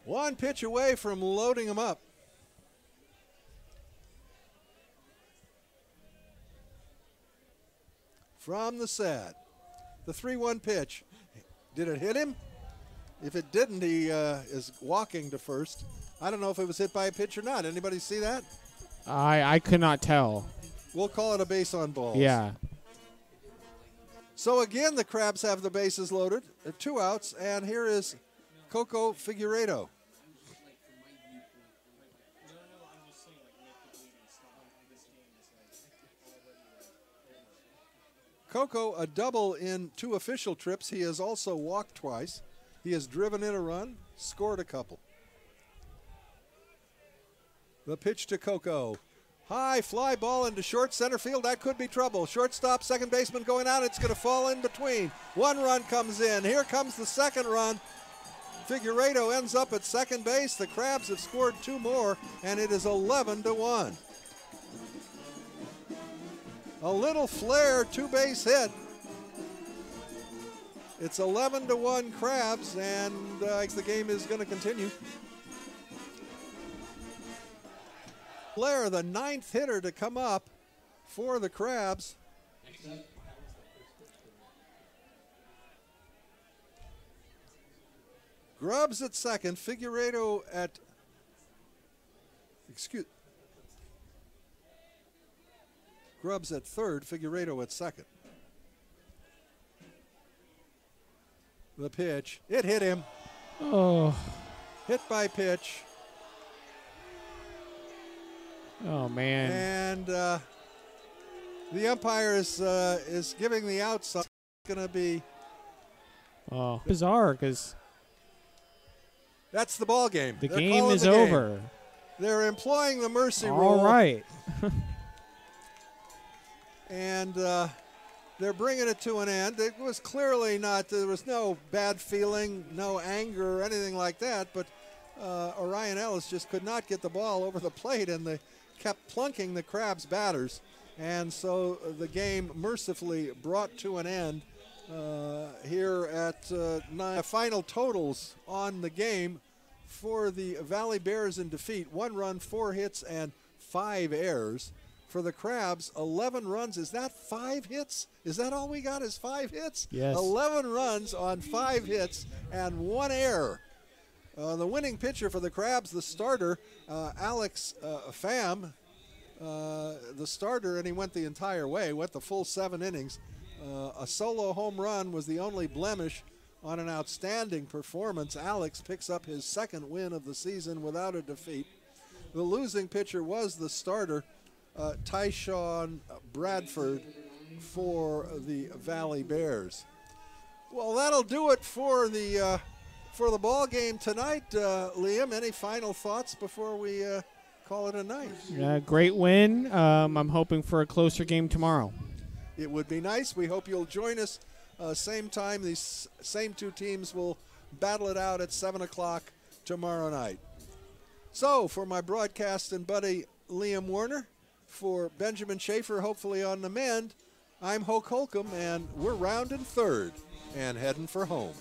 One pitch away from loading him up. From the set. The 3-1 pitch. Did it hit him? If it didn't, he is walking to first. I don't know if it was hit by a pitch or not. Anybody see that? I could not tell. We'll call it a base on balls. Yeah. So again, the Crabs have the bases loaded. 2 outs, and here is Coco Figueiredo. Coco, a double in 2 official trips. He has also walked twice. He has driven in a run, scored a couple. The pitch to Coco. High fly ball into short center field. That could be trouble. Shortstop, second baseman going out. It's going to fall in between. 1 run comes in. Here comes the 2nd run Figueredo ends up at second base. The Crabs have scored 2 more, and it is 11-1. A little flare 2-base hit. It's 11-1 Crabs, and the game is going to continue. Flare, the 9th hitter to come up for the Crabs. Grubbs at second, Figueredo at, Grubbs at third, Figueredo at second. The pitch, it hit him. Oh. Hit by pitch. Oh, man. And the umpire is giving the outside. It's going to be. Oh, bizarre, because that's the ball game. The game is over. They're employing the mercy rule. All right. And they're bringing it to an end. It was clearly not, there was no bad feeling, no anger or anything like that, but Orion Ellis just could not get the ball over the plate, and they kept plunking the Crabs batters. And so the game mercifully brought to an end here at 9. Final totals on the game for the Valley Bears in defeat: 1 run, 4 hits, and 5 errors. For the Crabs, 11 runs. Is that 5 hits? Is that all we got is 5 hits? Yes. 11 runs on 5 hits and 1 error. The winning pitcher for the Crabs, the starter, Alex Pham, the starter, and he went the entire way, went the full 7 innings. A solo home run was the only blemish on an outstanding performance. Alex picks up his 2nd win of the season without a defeat. The losing pitcher was the starter, Tyshawn Bradford, for the Valley Bears. Well, that'll do it for the ball game tonight. Liam, any final thoughts before we call it a night? Yeah, great win. I'm hoping for a closer game tomorrow. It would be nice. We hope you'll join us. Same time, these same 2 teams will battle it out at 7 o'clock tomorrow night. So, for my broadcasting buddy Liam Warner, for Benjamin Schaefer, hopefully on the mend, I'm Hoke Holcomb, and we're rounding third and heading for home.